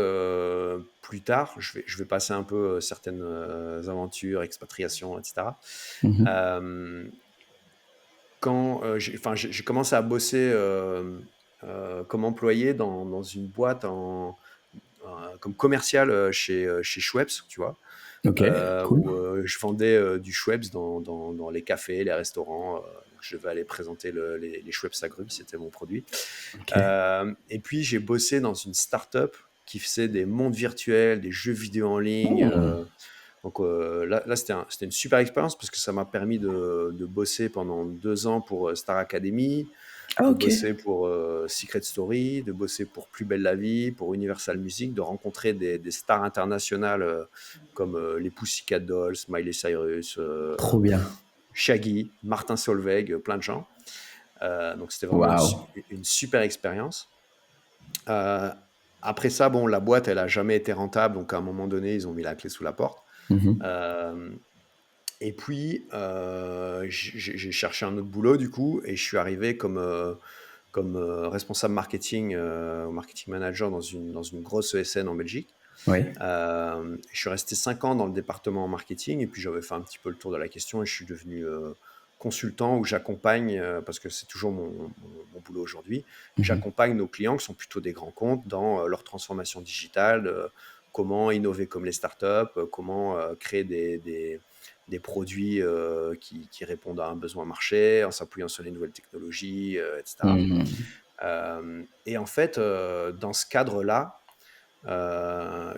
Speaker 1: plus tard, je vais passer un peu certaines aventures, expatriation, etc.
Speaker 2: Mhm.
Speaker 1: Euh, Quand j'ai commencé à bosser comme employé dans une boîte comme commercial chez Schweppes, tu vois,
Speaker 2: Ok, cool.
Speaker 1: où je vendais du Schweppes dans les cafés, les restaurants. Donc je devais aller présenter les Schweppes agrumes, c'était mon produit.
Speaker 2: Ok.
Speaker 1: Et puis j'ai bossé dans une start-up qui faisait des mondes virtuels, des jeux vidéo en ligne.
Speaker 2: Hmm.
Speaker 1: Donc là c'était une super expérience parce que ça m'a permis de bosser pendant 2 ans pour Star Academy,
Speaker 2: Ah,
Speaker 1: de
Speaker 2: ok.
Speaker 1: bosser pour Secret Story, de bosser pour Plus belle la vie, pour Universal Music, de rencontrer des stars internationales comme les Pussycat Dolls, Miley Cyrus,
Speaker 2: Trop bien.
Speaker 1: Shaggy, Martin Solveig, plein de gens. Donc c'était vraiment
Speaker 2: Waouh.
Speaker 1: une super expérience. Euh, Après ça, bon, la boîte, elle a jamais été rentable, donc à un moment donné, ils ont mis la clé sous la porte.
Speaker 2: Mhm.
Speaker 1: Euh, et puis, j'ai cherché un autre boulot, du coup, et je suis arrivé comme responsable marketing, marketing manager dans une grosse ESN en Belgique.
Speaker 2: Oui.
Speaker 1: Je suis resté 5 ans dans le département marketing, et puis j'avais fait un petit peu le tour de la question, et je suis devenu consultant où j'accompagne, parce que c'est toujours mon boulot aujourd'hui,
Speaker 2: Mhm.
Speaker 1: j'accompagne nos clients qui sont plutôt des grands comptes dans leur transformation digitale, comment innover comme les startups, comment créer des produits qui répondent à un besoin marché en s'appuyant sur les nouvelles technologies, etc.
Speaker 2: Mhm.
Speaker 1: Et en fait, dans ce cadre-là,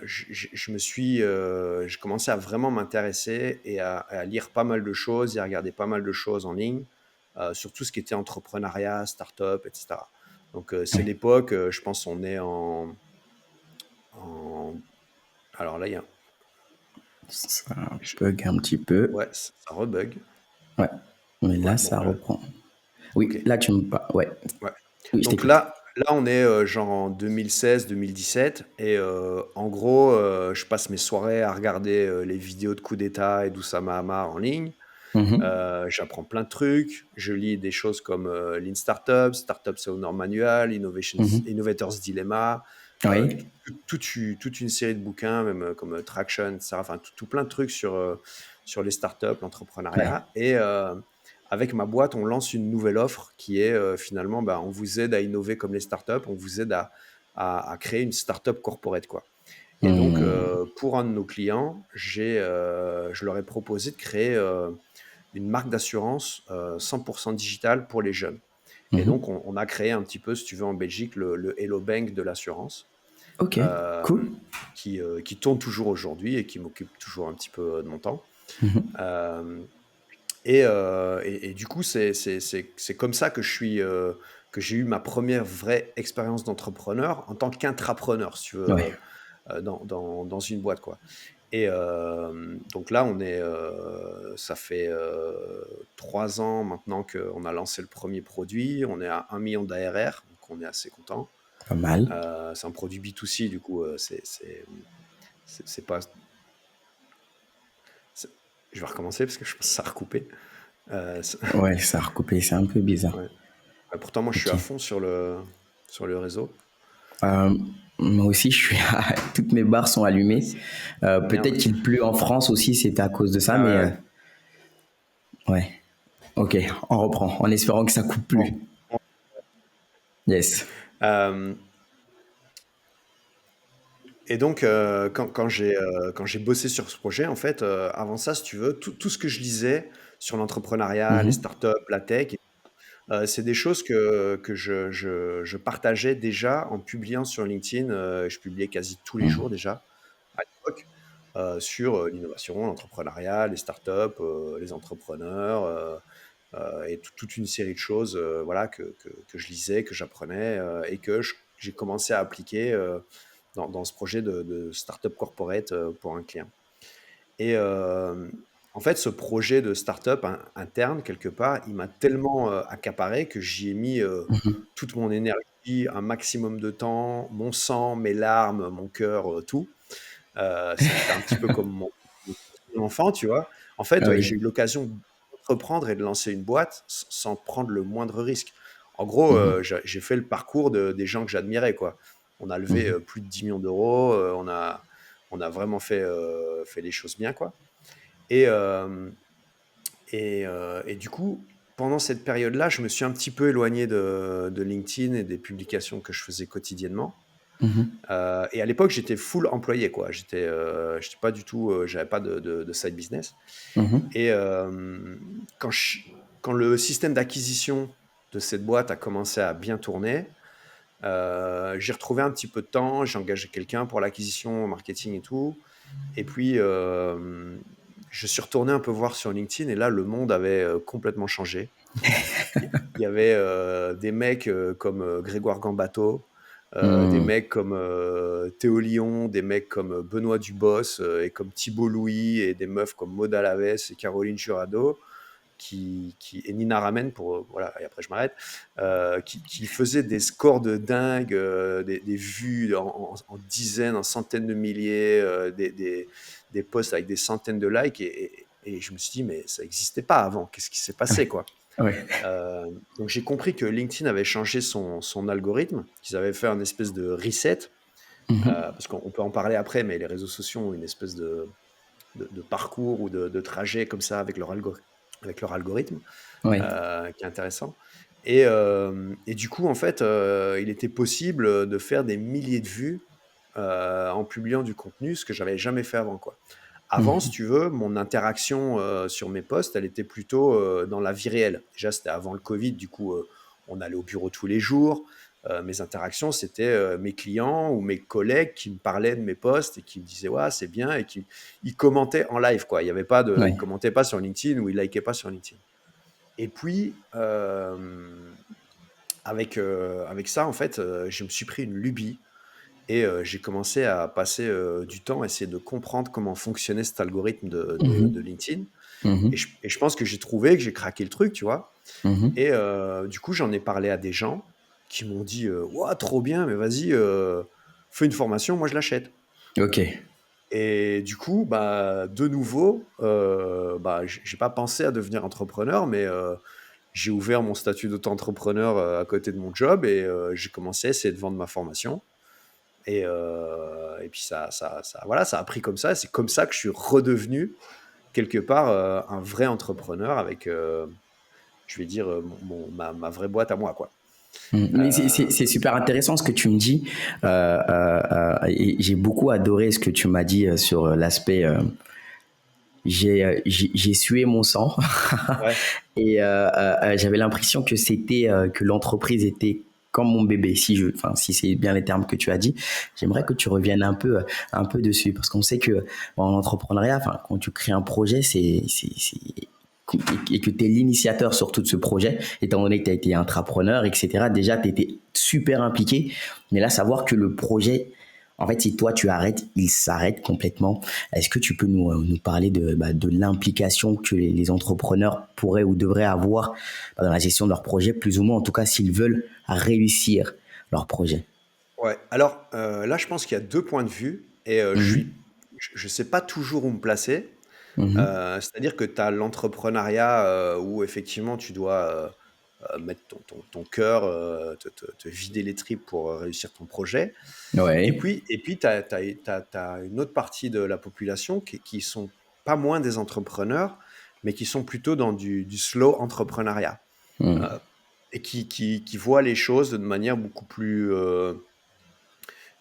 Speaker 1: j'ai commencé à vraiment m'intéresser et à lire pas mal de choses et à regarder pas mal de choses en ligne, sur tout ce qui était entrepreneuriat, start-up, etc. Donc, c'est
Speaker 2: Oui.
Speaker 1: l'époque, je pense, on est en. Alors là,
Speaker 2: Ça
Speaker 1: je-
Speaker 2: bug un petit peu.
Speaker 1: ouais, ça rebug.
Speaker 2: Ouais. Mais
Speaker 1: Ouais,
Speaker 2: là,
Speaker 1: bon,
Speaker 2: ça reprend.
Speaker 1: ok.
Speaker 2: Oui, là, tu me parles. Ouais.
Speaker 1: Ouais.
Speaker 2: Oui, je
Speaker 1: Donc
Speaker 2: t'écoute.
Speaker 1: là, on est genre en 2016-2017 et en gros, je passe mes soirées à regarder les vidéos de coups d'État et d'Oussama Hamar en ligne.
Speaker 2: Mhm.
Speaker 1: J'apprends plein de trucs. Je lis des choses comme Lean Startup, Startup Owner Manual,
Speaker 2: Mhm.
Speaker 1: Innovator's Dilemma, euh,
Speaker 2: Oui.
Speaker 1: toute une série de bouquins, même comme Traction, etc. Enfin, tout plein de trucs sur les startups,
Speaker 2: Ouais.
Speaker 1: l'entrepreneuriat. Et avec ma boîte, on lance une nouvelle offre qui est finalement, on vous aide à innover comme les startups, on vous aide à créer une startup corporate, quoi. Et donc,
Speaker 2: Hmm.
Speaker 1: pour un de nos clients, je leur ai proposé de créer une marque d'assurance 100% digitale pour les jeunes. Et
Speaker 2: Mhm.
Speaker 1: donc, on a créé un petit peu, si tu veux, en Belgique, le Hello Bank de l'assurance,
Speaker 2: Ok,
Speaker 1: euh,
Speaker 2: cool.
Speaker 1: qui tourne toujours aujourd'hui et qui m'occupe toujours un petit peu de mon temps.
Speaker 2: Mhm.
Speaker 1: Euh, et du coup, c'est comme ça que j'ai eu ma première vraie expérience d'entrepreneur en tant qu'intrapreneur, si tu veux,
Speaker 2: Ouais,
Speaker 1: dans une boîte, quoi. Et donc là, ça fait 3 ans maintenant qu'on a lancé le premier produit. On est à 1 million d'ARR, donc on est assez content.
Speaker 2: pas mal.
Speaker 1: C'est un produit B2C, du coup, c'est pas. c'est- Je vais recommencer parce que je pense que ça a recoupé. Euh, c'est-
Speaker 2: Ouais, ça a recoupé, c'est un peu bizarre.
Speaker 1: ouais. Pourtant, moi, je suis
Speaker 2: Ok.
Speaker 1: à fond sur le réseau.
Speaker 2: Euh, Moi aussi, toutes mes barres sont
Speaker 1: Ouais,
Speaker 2: allumées.
Speaker 1: c'est
Speaker 2: Peut-être
Speaker 1: merde.
Speaker 2: qu'il pleut en France aussi, c'était à cause de ça,
Speaker 1: Ah
Speaker 2: mais
Speaker 1: ouais, ouais.
Speaker 2: ouais. Ok, on reprend, en espérant que ça coupe plus.
Speaker 1: Bon. Bon.
Speaker 2: Yes.
Speaker 1: Euh, Et donc, quand j'ai bossé sur ce projet, en fait, avant ça, si tu veux, tout ce que je lisais sur l'entrepreneuriat, les
Speaker 2: Mhm.
Speaker 1: startups, la tech, c'est des choses que je partageais déjà en publiant sur LinkedIn. Je publiais quasi tous les jours
Speaker 2: Mhm.
Speaker 1: déjà à l'époque sur l'innovation, l'entrepreneuriat, les startups, les entrepreneurs et toute une série de choses, voilà, que je lisais, que j'apprenais et que j'ai commencé à appliquer dans ce projet de startup corporate pour un client. Et en fait, ce projet de startup interne, quelque part, il m'a tellement accaparé que j'y ai mis
Speaker 2: Mhm.
Speaker 1: toute mon énergie, un maximum de temps, mon sang, mes larmes, mon cœur, tout. C'était un petit peu comme mon enfant, tu vois. En
Speaker 2: Ah
Speaker 1: fait,
Speaker 2: oui.
Speaker 1: j'ai eu l'occasion d'entreprendre et de lancer une boîte sans prendre le moindre risque. En gros,
Speaker 2: Mhm.
Speaker 1: j'ai fait le parcours des gens que j'admirais, quoi. On a levé
Speaker 2: Mhm.
Speaker 1: plus de 10 millions d'euros, on a vraiment fait les choses bien, quoi. Et, et du coup, pendant cette période-là, je me suis un petit peu éloigné de LinkedIn et des publications que je faisais quotidiennement.
Speaker 2: Mhm.
Speaker 1: Et à l'époque, j'étais full employé, quoi. J'étais pas du tout, j'avais pas de side business.
Speaker 2: Mhm.
Speaker 1: Et quand le système d'acquisition de cette boîte a commencé à bien tourner, j'ai retrouvé un petit peu de temps, j'ai engagé quelqu'un pour l'acquisition, marketing et tout. Et puis, je suis retourné un peu voir sur LinkedIn et là, le monde avait complètement changé. Il y avait des mecs comme Grégoire Gambato, des
Speaker 2: Mhm.
Speaker 1: mecs comme Théo Lyon, des mecs comme Benoît Dubos et comme Thibault Louis et des meufs comme Maud Alaves et Caroline Jurado et Nina Ramen voilà, et après je m'arrête, qui faisaient des scores de dingue, des vues en dizaines, en centaines de milliers, des posts avec des centaines de likes et je me suis dit mais ça n'existait pas avant, qu'est-ce qui s'est passé,
Speaker 2: Ouais.
Speaker 1: quoi.
Speaker 2: Ouais.
Speaker 1: Donc j'ai compris que LinkedIn avait changé son algorithme, qu'ils avaient fait un espèce de reset,
Speaker 2: Mhm.
Speaker 1: parce qu'on peut en parler après, mais les réseaux sociaux ont une espèce de parcours ou de trajet comme ça avec leur algorithme,
Speaker 2: Ouais.
Speaker 1: qui est intéressant. Et du coup, en fait, il était possible de faire des milliers de vues en publiant du contenu, ce que j'avais jamais fait avant, quoi. Avant, si
Speaker 2: Mhm.
Speaker 1: tu veux, mon interaction sur mes posts, elle était plutôt dans la vie réelle. Déjà, c'était avant le Covid, du coup, on allait au bureau tous les jours. Mes interactions, c'était mes clients ou mes collègues qui me parlaient de mes posts et qui me disaient ouais, c'est bien et qui ils commentaient en live, quoi. Il y avait pas ils
Speaker 2: Ouais.
Speaker 1: commentaient pas sur LinkedIn ou ils likaient pas sur LinkedIn. Et puis avec ça, en fait, je me suis pris une lubie et j'ai commencé à passer du temps à essayer de comprendre comment fonctionnait cet algorithme de
Speaker 2: Mhm.
Speaker 1: LinkedIn.
Speaker 2: Mhm.
Speaker 1: Et je pense que j'ai craqué le truc, tu vois.
Speaker 2: Mhm.
Speaker 1: Et du coup, j'en ai parlé à des gens qui m'ont dit ouah, trop bien, mais vas-y, fais une formation, moi je l'achète.
Speaker 2: Ok.
Speaker 1: Et du coup, bah, de nouveau, bah, j'ai pas pensé à devenir entrepreneur, mais j'ai ouvert mon statut d'auto-entrepreneur à côté de mon job et j'ai commencé à essayer de vendre ma formation. Et puis voilà, ça a pris comme ça. C'est comme ça que je suis redevenu quelque part un vrai entrepreneur avec, je vais dire, ma vraie boîte à moi, quoi.
Speaker 2: Mais c'est super intéressant ce que tu me dis. Et j'ai beaucoup adoré ce que tu m'as dit sur l'aspect. J'ai sué mon sang
Speaker 1: Ouais,
Speaker 2: et j'avais l'impression que c'était que l'entreprise était comme mon bébé. Enfin, si c'est bien les termes que tu as dit, j'aimerais que tu reviennes un peu dessus parce qu'on sait que en entrepreneuriat, enfin, quand tu crées un projet, et que tu es l'initiateur surtout de ce projet, étant donné que tu as été intrapreneur, etc. Déjà, tu étais super impliqué. Mais là, savoir que le projet, en fait, si toi tu arrêtes, il s'arrête complètement. Est-ce que tu peux nous parler de l'implication que les entrepreneurs pourraient ou devraient avoir dans la gestion de leur projet, plus ou moins, en tout cas, s'ils veulent réussir leur projet?
Speaker 1: ouais. Alors là, je pense qu'il y a deux points de vue et
Speaker 2: Mhm,
Speaker 1: je sais pas toujours où me placer.
Speaker 2: mhm.
Speaker 1: C'est-à-dire que tu as l'entrepreneuriat où effectivement tu dois mettre ton cœur, te vider les tripes pour réussir ton projet.
Speaker 2: Ouais.
Speaker 1: Et puis tu as une autre partie de la population qui sont pas moins des entrepreneurs, mais qui sont plutôt dans du slow entrepreneuriat
Speaker 2: Mhm,
Speaker 1: euh, et qui voient les choses de manière beaucoup plus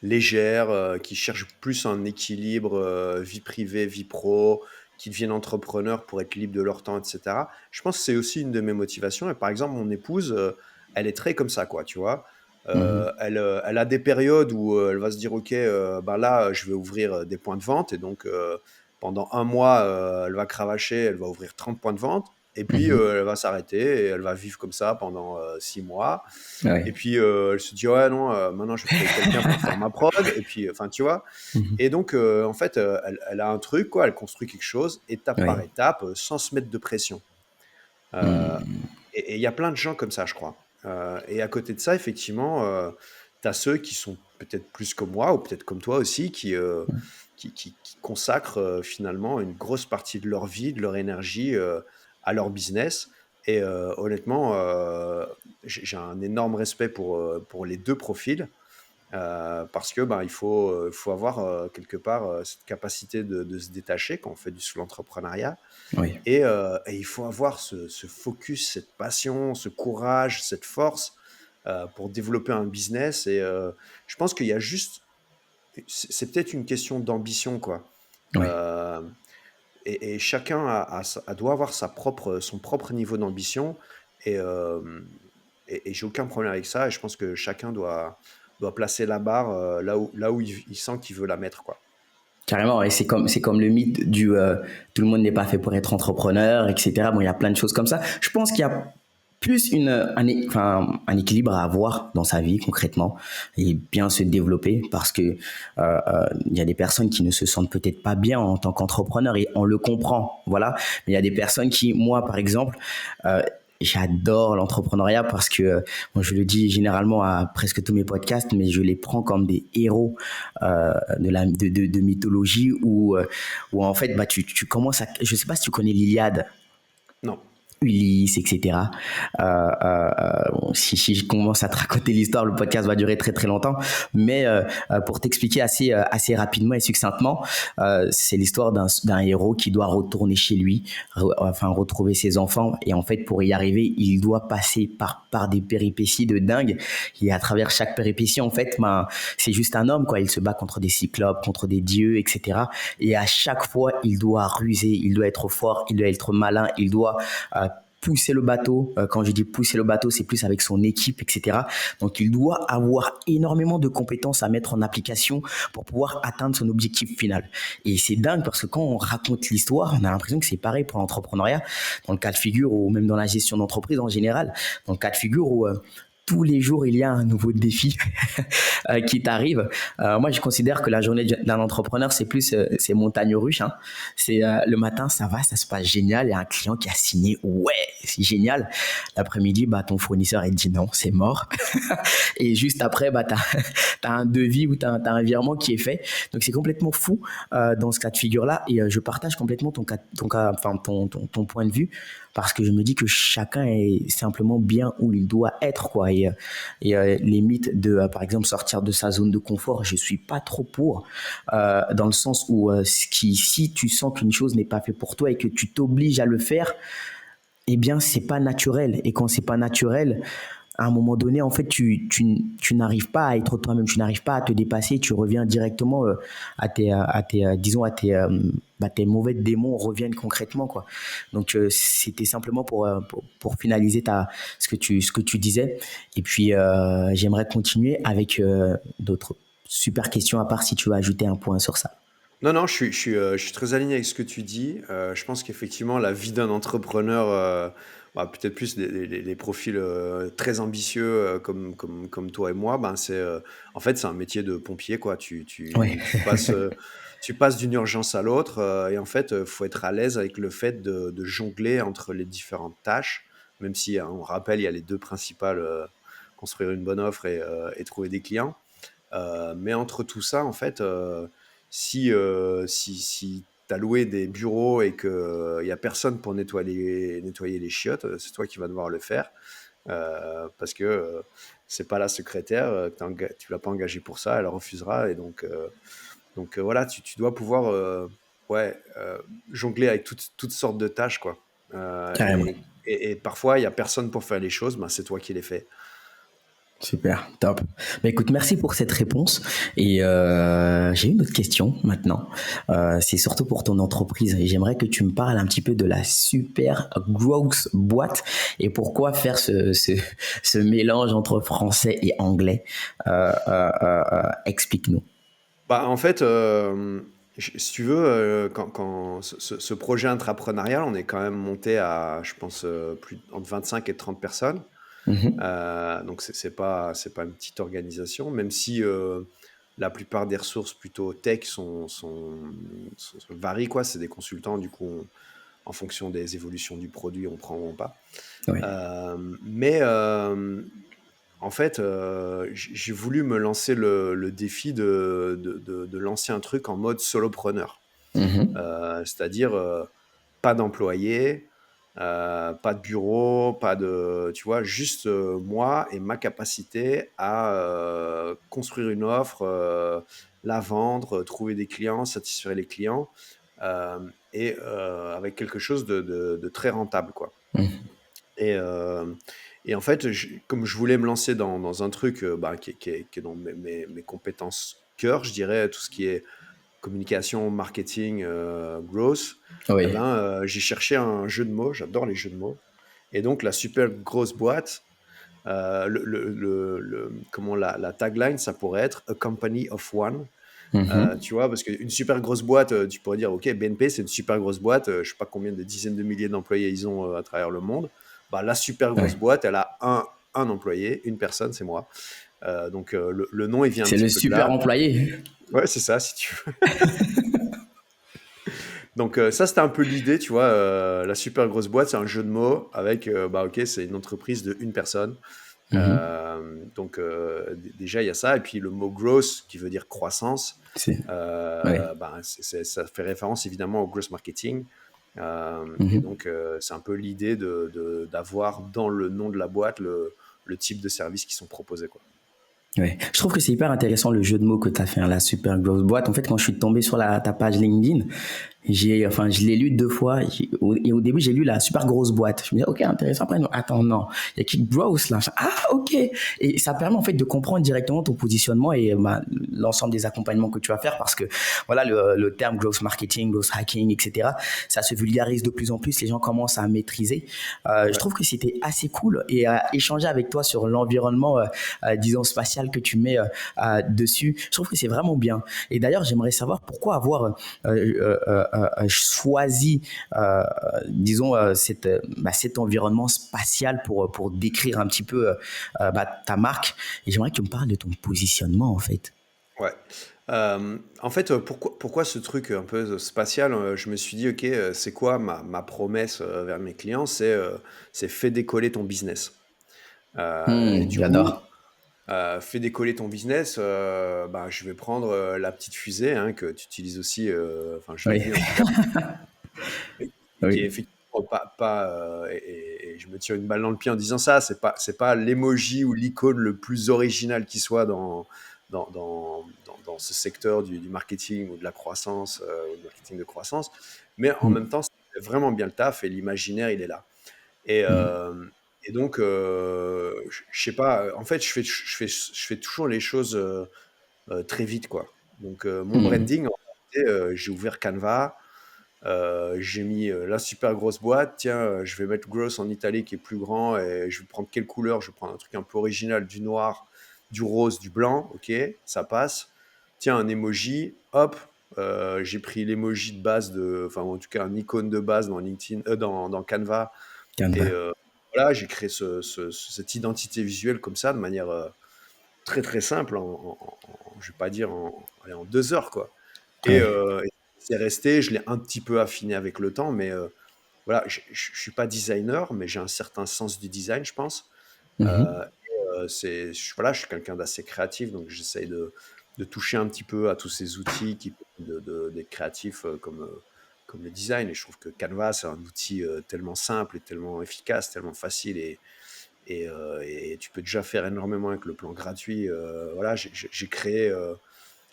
Speaker 1: légère, qui cherchent plus un équilibre vie privée, vie pro, qui deviennent entrepreneurs pour être libres de leur temps, etc. Je pense que c'est aussi une de mes motivations. Et par exemple, mon épouse, elle est très comme ça, quoi, tu vois.
Speaker 2: mhm,
Speaker 1: Elle a des périodes où elle va se dire, OK, ben là, je vais ouvrir des points de vente. Et donc, pendant un mois, elle va cravacher, elle va ouvrir 30 points de vente. Et puis,
Speaker 2: mhm.
Speaker 1: elle va s'arrêter et elle va vivre comme ça pendant 6 mois. Et
Speaker 2: Ouais.
Speaker 1: puis, elle se dit: «Ouais, non, maintenant je vais trouver quelqu'un pour faire ma prod» et puis, enfin, tu vois?
Speaker 2: Mhm.
Speaker 1: Et donc, en fait, elle a un truc, quoi, elle construit quelque chose étape par
Speaker 2: Ouais.
Speaker 1: étape, sans se mettre de pression. Heu
Speaker 2: Mhm.
Speaker 1: et il y a plein de gens comme ça, je crois. Et à côté de ça, effectivement, tu as ceux qui sont peut-être plus comme moi ou peut-être comme toi aussi qui consacrent, finalement une grosse partie de leur vie, de leur énergie, à leur business et honnêtement, j'ai un énorme respect pour les 2 profils, parce que, ben, il faut avoir, quelque part, cette capacité de se détacher quand on fait du solo entrepreneuriat
Speaker 2: Oui.
Speaker 1: et il faut avoir ce focus, cette passion, ce courage, cette force, pour développer un business et je pense qu'il y a juste c'est peut-être une question d'ambition, quoi.
Speaker 2: Oui.
Speaker 1: Hem et chacun doit avoir son propre niveau d'ambition et et j'ai aucun problème avec ça et je pense que chacun doit placer la barre, là où il sent qu'il veut la mettre, quoi.
Speaker 2: Carrément, et c'est comme le mythe du tout le monde n'est pas fait pour être entrepreneur, etc. Bon, il y a plein de choses comme ça. Je pense qu'il y a plus enfin, un équilibre à avoir dans sa vie concrètement et bien se développer parce que il y a des personnes qui ne se sentent peut-être pas bien en tant qu'entrepreneur et on le comprend, voilà. Mais il y a des personnes qui, moi par exemple, euh, j'adore l'entrepreneuriat parce que, moi, je le dis généralement à presque tous mes podcasts, mais je les prends comme des héros de mythologie où en fait, bah, tu commences à... Je sais pas si tu connais l'Iliade.
Speaker 1: Non.
Speaker 2: Ulysse, etc. Bon, si je commence à te raconter l'histoire, le podcast va durer très très longtemps. Mais pour t'expliquer assez rapidement et succinctement, c'est l'histoire d'un héros qui doit retourner chez lui, enfin retrouver ses enfants. Et en fait, pour y arriver, il doit passer par des péripéties de dingue. Et à travers chaque péripétie, en fait, ben, c'est juste un homme, quoi. Il se bat contre des cyclopes, contre des dieux, etc. Et à chaque fois, il doit ruser, il doit être fort, il doit être malin, il doit pousser le bateau. Quand je dis pousser le bateau, c'est plus avec son équipe, etc. Donc, il doit avoir énormément de compétences à mettre en application pour pouvoir atteindre son objectif final. Et c'est dingue parce que quand on raconte l'histoire, on a l'impression que c'est pareil pour l'entrepreneuriat, dans le cas de figure ou même dans la gestion d'entreprise en général, dans le cas de figure où tous les jours, il y a un nouveau défi qui t'arrive. Moi, je considère que la journée d'un entrepreneur, c'est plus c'est montagne russe. Hein. C'est le matin, ça va, ça se passe génial. Il y a un client qui a signé, ouais, c'est génial. L'après-midi, bah, ton fournisseur il dit non, c'est mort. Et juste après, bah, t'as un devis ou t'as un virement qui est fait. Donc c'est complètement fou dans ce cas de figure-là. Et je partage complètement enfin, ton point de vue parce que je me dis que chacun est simplement bien où il doit être, quoi. Les mythes de, par exemple, sortir de sa zone de confort, je suis pas trop pour, dans le sens où si tu sens qu'une chose n'est pas fait pour toi et que tu t'obliges à le faire, eh bien, c'est pas naturel. Et quand c'est pas naturel, à un moment donné, en fait, tu n'arrives pas à être toi-même, tu n'arrives pas à te dépasser, tu reviens directement disons, tes mauvais démons reviennent concrètement, quoi. Donc, c'était simplement pour finaliser ce que tu disais. Et puis, j'aimerais continuer avec d'autres super questions, à part si tu veux ajouter un point sur ça.
Speaker 1: Non, non, je suis très aligné avec ce que tu dis. Je pense qu'effectivement, la vie d'un entrepreneur, peut-être plus les profils très ambitieux comme toi et moi, ben en fait, c'est un métier de pompier, quoi.
Speaker 2: Ouais.
Speaker 1: Tu passes d'une urgence à l'autre, et en fait, faut être à l'aise avec le fait de jongler entre les différentes tâches, même si, hein, on rappelle, il y a les deux principales, construire une bonne offre et trouver des clients. Mais entre tout ça, en fait, si tu as loué des bureaux et qu'il n'y a personne pour nettoyer les chiottes, c'est toi qui vas devoir le faire. Parce que c'est pas la secrétaire, tu l'as pas engagée pour ça, elle refusera. Et donc voilà, tu dois pouvoir ouais, jongler avec toutes sortes de tâches, quoi.
Speaker 2: Carrément.
Speaker 1: Et parfois, il n'y a personne pour faire les choses, ben, c'est toi qui les fais.
Speaker 2: Super, top. Bah, écoute, merci pour cette réponse. Et j'ai une autre question maintenant. C'est surtout pour ton entreprise. Et j'aimerais que tu me parles un petit peu de la Super Growth Boîte et pourquoi faire ce mélange entre français et anglais. Explique-nous.
Speaker 1: Bah, en fait, si tu veux, quand ce projet intrapreneurial, on est quand même monté à, je pense, entre 25 et 30 personnes.
Speaker 2: Mhm.
Speaker 1: Donc c'est pas une petite organisation, même si la plupart des ressources plutôt tech varient, quoi. C'est des consultants, du coup, en fonction des évolutions du produit, on prend ou pas.
Speaker 2: Oui.
Speaker 1: Mais en fait, j'ai voulu me lancer le défi de lancer un truc en mode solopreneur.
Speaker 2: Mhm.
Speaker 1: C'est-à-dire pas d'employés, pas de bureau, pas de, tu vois, juste moi et ma capacité à construire une offre, la vendre, trouver des clients, satisfaire les clients, et avec quelque chose de très rentable, quoi.
Speaker 2: Mhm.
Speaker 1: Et, euh, et en fait, comme je voulais me lancer dans un truc qui est dans mes compétences cœur, je dirais, tout ce qui est communication, marketing, growth, eh
Speaker 2: Oui.
Speaker 1: ben, j'ai cherché un jeu de mots, j'adore les jeux de mots. Et donc, la super grosse boîte, comment la tagline, ça pourrait être A Company of One.
Speaker 2: Mhm.
Speaker 1: Tu vois, parce qu'une super grosse boîte, tu pourrais dire, OK, BNP, c'est une super grosse boîte, je sais pas combien de dizaines de milliers d'employés ils ont à travers le monde. Bah, la super
Speaker 2: Oui.
Speaker 1: grosse boîte, elle a un employé, une personne, c'est moi. Donc, le nom, il vient un
Speaker 2: C'est
Speaker 1: petit
Speaker 2: le
Speaker 1: peu de
Speaker 2: super
Speaker 1: là.
Speaker 2: employé.
Speaker 1: Ouais, c'est ça, si tu veux. Donc, ça, c'était un peu l'idée, tu vois. La super grosse boîte, c'est un jeu de mots avec, OK, c'est une entreprise de une personne.
Speaker 2: Mhm.
Speaker 1: Donc, déjà, il y a ça. Et puis, le mot growth, qui veut dire croissance,
Speaker 2: C'est. Oui.
Speaker 1: ça fait référence évidemment au growth marketing. Et
Speaker 2: Mhm.
Speaker 1: donc, c'est un peu l'idée d'avoir dans le nom de la boîte le type de services qui sont proposés, quoi.
Speaker 2: Ouais. Je trouve que c'est hyper intéressant le jeu de mots que tu as fait, hein, la super grosse boîte. En fait, quand je suis tombé sur ta page LinkedIn, je l'ai lu 2 fois. Et au début, j'ai lu la super grosse boîte. Je me disais, ok, intéressant. Après, non, attends, non, il y a qui gross là. Ah, ok. Et ça permet en fait de comprendre directement ton positionnement et l'ensemble des accompagnements que tu vas faire parce que voilà, le terme growth marketing, growth hacking, etc. Ça se vulgarise de plus en plus. Les gens commencent à maîtriser. Je
Speaker 1: Ouais.
Speaker 2: trouve que c'était assez cool et échanger avec toi sur l'environnement, disons spatial que tu mets dessus. Je trouve que c'est vraiment bien. Et d'ailleurs, j'aimerais savoir pourquoi avoir choisi, disons, cet environnement spatial pour décrire un petit peu ta marque. Et j'aimerais que tu me parles de ton positionnement, en fait.
Speaker 1: Ouais. En fait, pourquoi ce truc un peu spatial? Je me suis dit, OK, c'est quoi ma promesse vers mes clients? C'est fais décoller ton business. Et du coup,
Speaker 2: J'adore.
Speaker 1: fais décoller ton business, je vais prendre la petite fusée, hein, que tu utilises aussi, enfin, je l'ai
Speaker 2: Oui,
Speaker 1: vu en tout cas, et qui est
Speaker 2: oui.
Speaker 1: effectivement pas, et je me tire une balle dans le pied en disant ça, c'est pas l'emoji ou l'icône le plus original qui soit dans ce secteur du marketing ou de la croissance, ou du marketing de croissance, mais en même
Speaker 2: Mm,
Speaker 1: temps, ça fait vraiment bien le taf et l'imaginaire, il est là. Et,
Speaker 2: mm,
Speaker 1: Et donc, je sais pas, en fait, je fais toujours les choses très vite, quoi. Donc, mon
Speaker 2: Mhm.
Speaker 1: branding, en réalité, j'ai ouvert Canva, j'ai mis la super grosse boîte. Tiens, je vais mettre gross en italique qui est plus grand et je vais prendre quelle couleur? Je vais prendre un truc un peu original, du noir, du rose, du blanc. Ok, ça passe. Tiens, un emoji, hop. J'ai pris l'emoji de base enfin en tout cas un icône de base dans LinkedIn, dans Canva et
Speaker 2: Canva.
Speaker 1: voilà, j'ai créé cette identité visuelle comme ça de manière très très simple je vais pas dire allez, en 2 heures quoi.
Speaker 2: Ouais.
Speaker 1: Et c'est resté, je l'ai un petit peu affiné avec le temps, mais voilà, je suis pas designer, mais j'ai un certain sens du design, je pense.
Speaker 2: Mhm.
Speaker 1: Voilà, je suis quelqu'un d'assez créatif, donc j'essaye de toucher un petit peu à tous ces outils qui permettent d'être créatif comme le design. Et je trouve que Canva, c'est un outil tellement simple et tellement efficace, tellement facile et tu peux déjà faire énormément avec le plan gratuit. Voilà, j'ai créé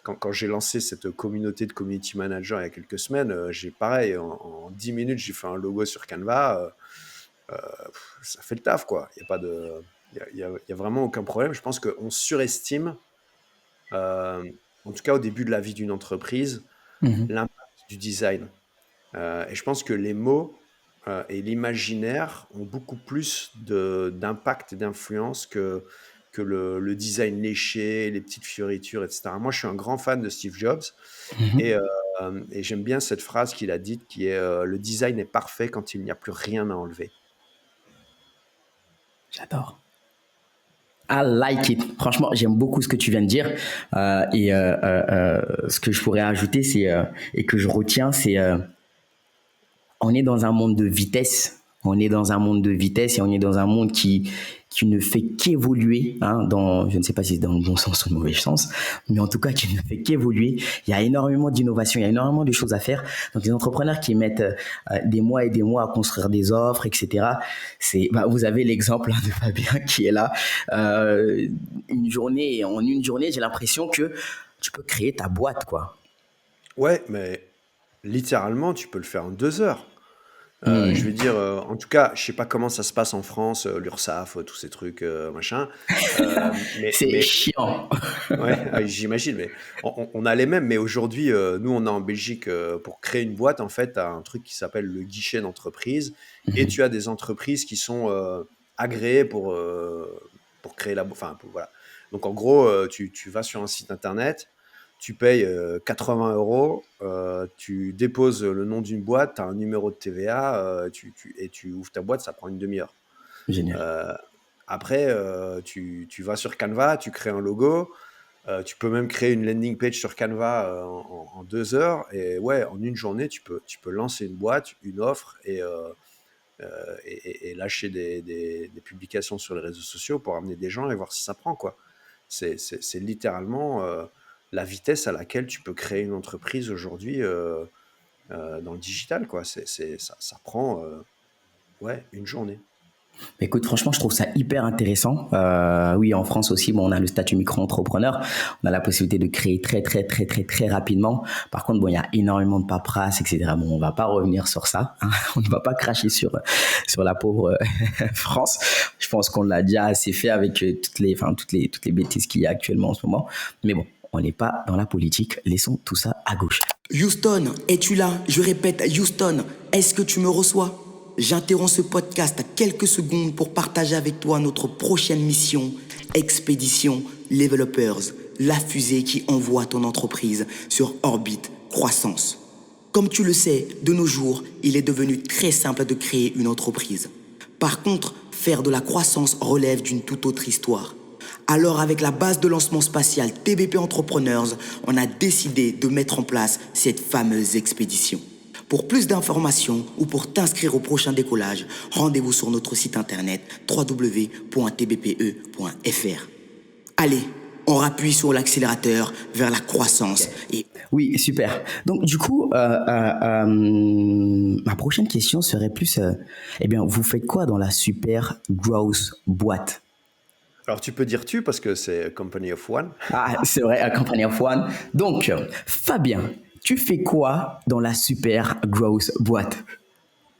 Speaker 1: quand j'ai lancé cette communauté de community managers il y a quelques semaines, j'ai pareil, en 10 minutes, j'ai fait un logo sur Canva. Ça fait le taf, quoi. Il n'y a pas de. Il y a vraiment aucun problème. Je pense qu'on surestime, euh, en tout cas au début de la vie d'une entreprise,
Speaker 2: Mhm.
Speaker 1: l'impact du design. Et je pense que les mots et l'imaginaire ont beaucoup plus d'impact et d'influence que le design léché, les petites fioritures, etc. Moi, je suis un grand fan de Steve Jobs et,
Speaker 2: Mhm.
Speaker 1: euh, et j'aime bien cette phrase qu'il a dite qui est le design est parfait quand il n'y a plus rien à enlever.
Speaker 2: J'adore. I like it. Franchement, j'aime beaucoup ce que tu viens de dire. Ce que je pourrais ajouter, et que je retiens, on est dans un monde de vitesse. On est dans un monde de vitesse et on est dans un monde qui ne fait qu'évoluer, hein, je ne sais pas si c'est dans le bon sens ou le mauvais sens, mais en tout cas qui ne fait qu'évoluer. Il y a énormément d'innovation, il y a énormément de choses à faire. Donc les entrepreneurs qui mettent des mois et des mois à construire des offres, etc. Vous avez l'exemple, hein, de Fabien qui est là. En une journée, j'ai l'impression que tu peux créer ta boîte, quoi.
Speaker 1: Ouais, mais littéralement, tu peux le faire en 2 heures. Je
Speaker 2: Hmm.
Speaker 1: veux dire, en tout cas, je sais pas comment ça se passe en France, l'URSSAF, tous ces trucs, machin.
Speaker 2: C'est
Speaker 1: Mais
Speaker 2: chiant.
Speaker 1: ouais, j'imagine, mais on a les mêmes. Mais aujourd'hui, nous, on a en Belgique, pour créer une boîte, en fait, tu as un truc qui s'appelle le guichet d'entreprise. Et tu as des entreprises qui sont agréées pour créer enfin, voilà. Donc, en gros, tu vas sur un site internet, tu payes 80 euros, tu déposes le nom d'une boîte, tu as un numéro de TVA, et tu ouvres ta boîte, ça prend une demi-heure.
Speaker 2: Génial.
Speaker 1: Euh, Après, tu vas sur Canva, tu crées un logo, tu peux même créer une landing page sur Canva en 2 heures. Et ouais, en une journée, tu peux lancer une boîte, une offre et lâcher des publications sur les réseaux sociaux pour amener des gens et voir si ça prend, quoi. C'est littéralement la vitesse à laquelle tu peux créer une entreprise aujourd'hui dans le digital, quoi. Ça prend ouais, une journée.
Speaker 2: Écoute, franchement, je trouve ça hyper intéressant. Oui, en France aussi, bon, on a le statut micro-entrepreneur. On a la possibilité de créer très, très, très, très, très rapidement. Par contre, bon, il y a énormément de paperasse, etc. Bon, on va pas revenir sur ça, hein. On ne va pas cracher sur la pauvre France. Je pense qu'on l'a déjà assez fait avec toutes les bêtises qu'il y a actuellement en ce moment. Mais bon, on n'est pas dans la politique. Laissons tout ça à gauche.
Speaker 3: Houston, es-tu là? Je répète, Houston, est-ce que tu me reçois? J'interromps ce podcast à quelques secondes pour partager avec toi notre prochaine mission, Expédition Developers, la fusée qui envoie ton entreprise sur orbite croissance. Comme tu le sais, de nos jours, il est devenu très simple de créer une entreprise. Par contre, faire de la croissance relève d'une toute autre histoire. Alors avec la base de lancement spatial TBP Entrepreneurs, on a décidé de mettre en place cette fameuse expédition. Pour plus d'informations ou pour t'inscrire au prochain décollage, rendez-vous sur notre site internet www.tbpe.fr. Allez, on rappuie sur l'accélérateur vers la croissance et...
Speaker 2: Oui, super. Donc, du coup, ma prochaine question serait plus, eh bien, vous faites quoi dans la super growth boîte?
Speaker 1: Alors, tu peux dire tu parce que c'est Company of One.
Speaker 2: Ah, c'est vrai, à Company of One. Donc, Fabien, tu fais quoi dans la super growth boîte?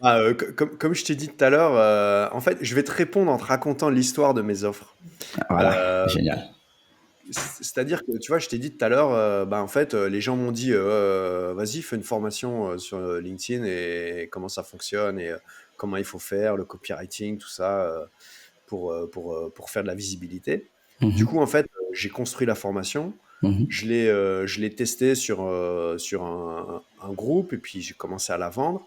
Speaker 1: Comme je t'ai dit tout à l'heure, en fait, je vais te répondre en te racontant l'histoire de mes offres.
Speaker 2: Voilà,
Speaker 1: Euh,
Speaker 2: génial.
Speaker 1: C'est-à-dire que, tu vois, je t'ai dit tout à l'heure, bah, en fait, les gens m'ont dit, vas-y, fais une formation sur LinkedIn et comment ça fonctionne et comment il faut faire, le copywriting, tout ça, pour faire de la visibilité. Du
Speaker 2: Mhm,
Speaker 1: coup, en fait, j'ai construit la formation,
Speaker 2: mhm,
Speaker 1: je l'ai testée sur un groupe et puis j'ai commencé à la vendre.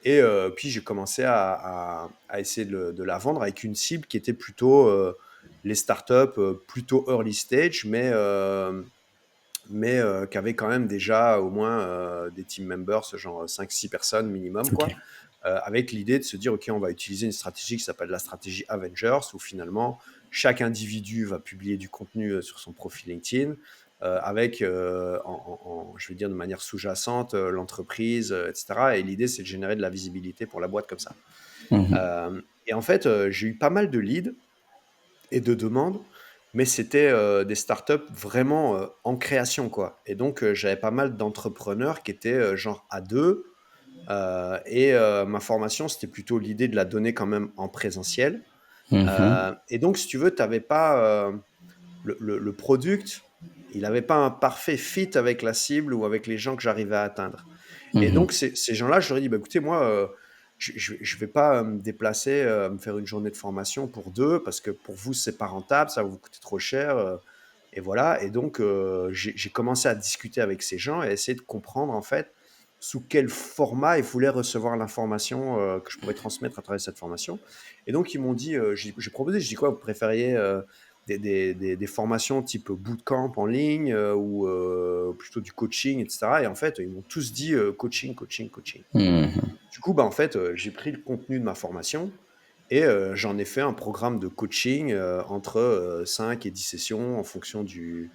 Speaker 1: Et puis j'ai commencé à essayer de la vendre avec une cible qui était plutôt les startups plutôt early stage, mais qui avaient quand même déjà au moins des team members, genre 5 6 personnes minimum,
Speaker 2: ok.
Speaker 1: quoi, avec l'idée de se dire, OK, on va utiliser une stratégie qui s'appelle la stratégie Avengers, où finalement, chaque individu va publier du contenu sur son profil LinkedIn, avec, je vais dire de manière sous-jacente, l'entreprise, etc. Et l'idée, c'est de générer de la visibilité pour la boîte comme ça.
Speaker 2: Mhm,
Speaker 1: Et en fait, j'ai eu pas mal de leads et de demandes, mais c'était des startups vraiment en création, quoi. Et donc, j'avais pas mal d'entrepreneurs qui étaient genre à deux. Et ma formation, c'était plutôt l'idée de la donner quand même en présentiel.
Speaker 2: mhm,
Speaker 1: Et donc, si tu veux, tu n'avais pas le product, il n'avait pas un parfait fit avec la cible ou avec les gens que j'arrivais à atteindre. Et donc,
Speaker 2: mhm,
Speaker 1: ces gens-là, je leur ai dit, bah, écoutez, moi, je vais pas me déplacer, me faire une journée de formation pour deux, parce que pour vous, c'est pas rentable, ça va vous coûter trop cher. Et voilà. Et donc, j'ai commencé à discuter avec ces gens et à essayer de comprendre, en fait, sous quel format ils voulaient recevoir l'information que je pourrais transmettre à travers cette formation. Et donc, ils m'ont dit, j'ai proposé, je dis quoi, vous préfériez des formations type bootcamp en ligne ou plutôt du coaching, etc. Et en fait, ils m'ont tous dit coaching, coaching, coaching.
Speaker 2: mhm,
Speaker 1: Du coup, bah, en fait, j'ai pris le contenu de ma formation et j'en ai fait un programme de coaching entre 5 et 10 sessions en fonction de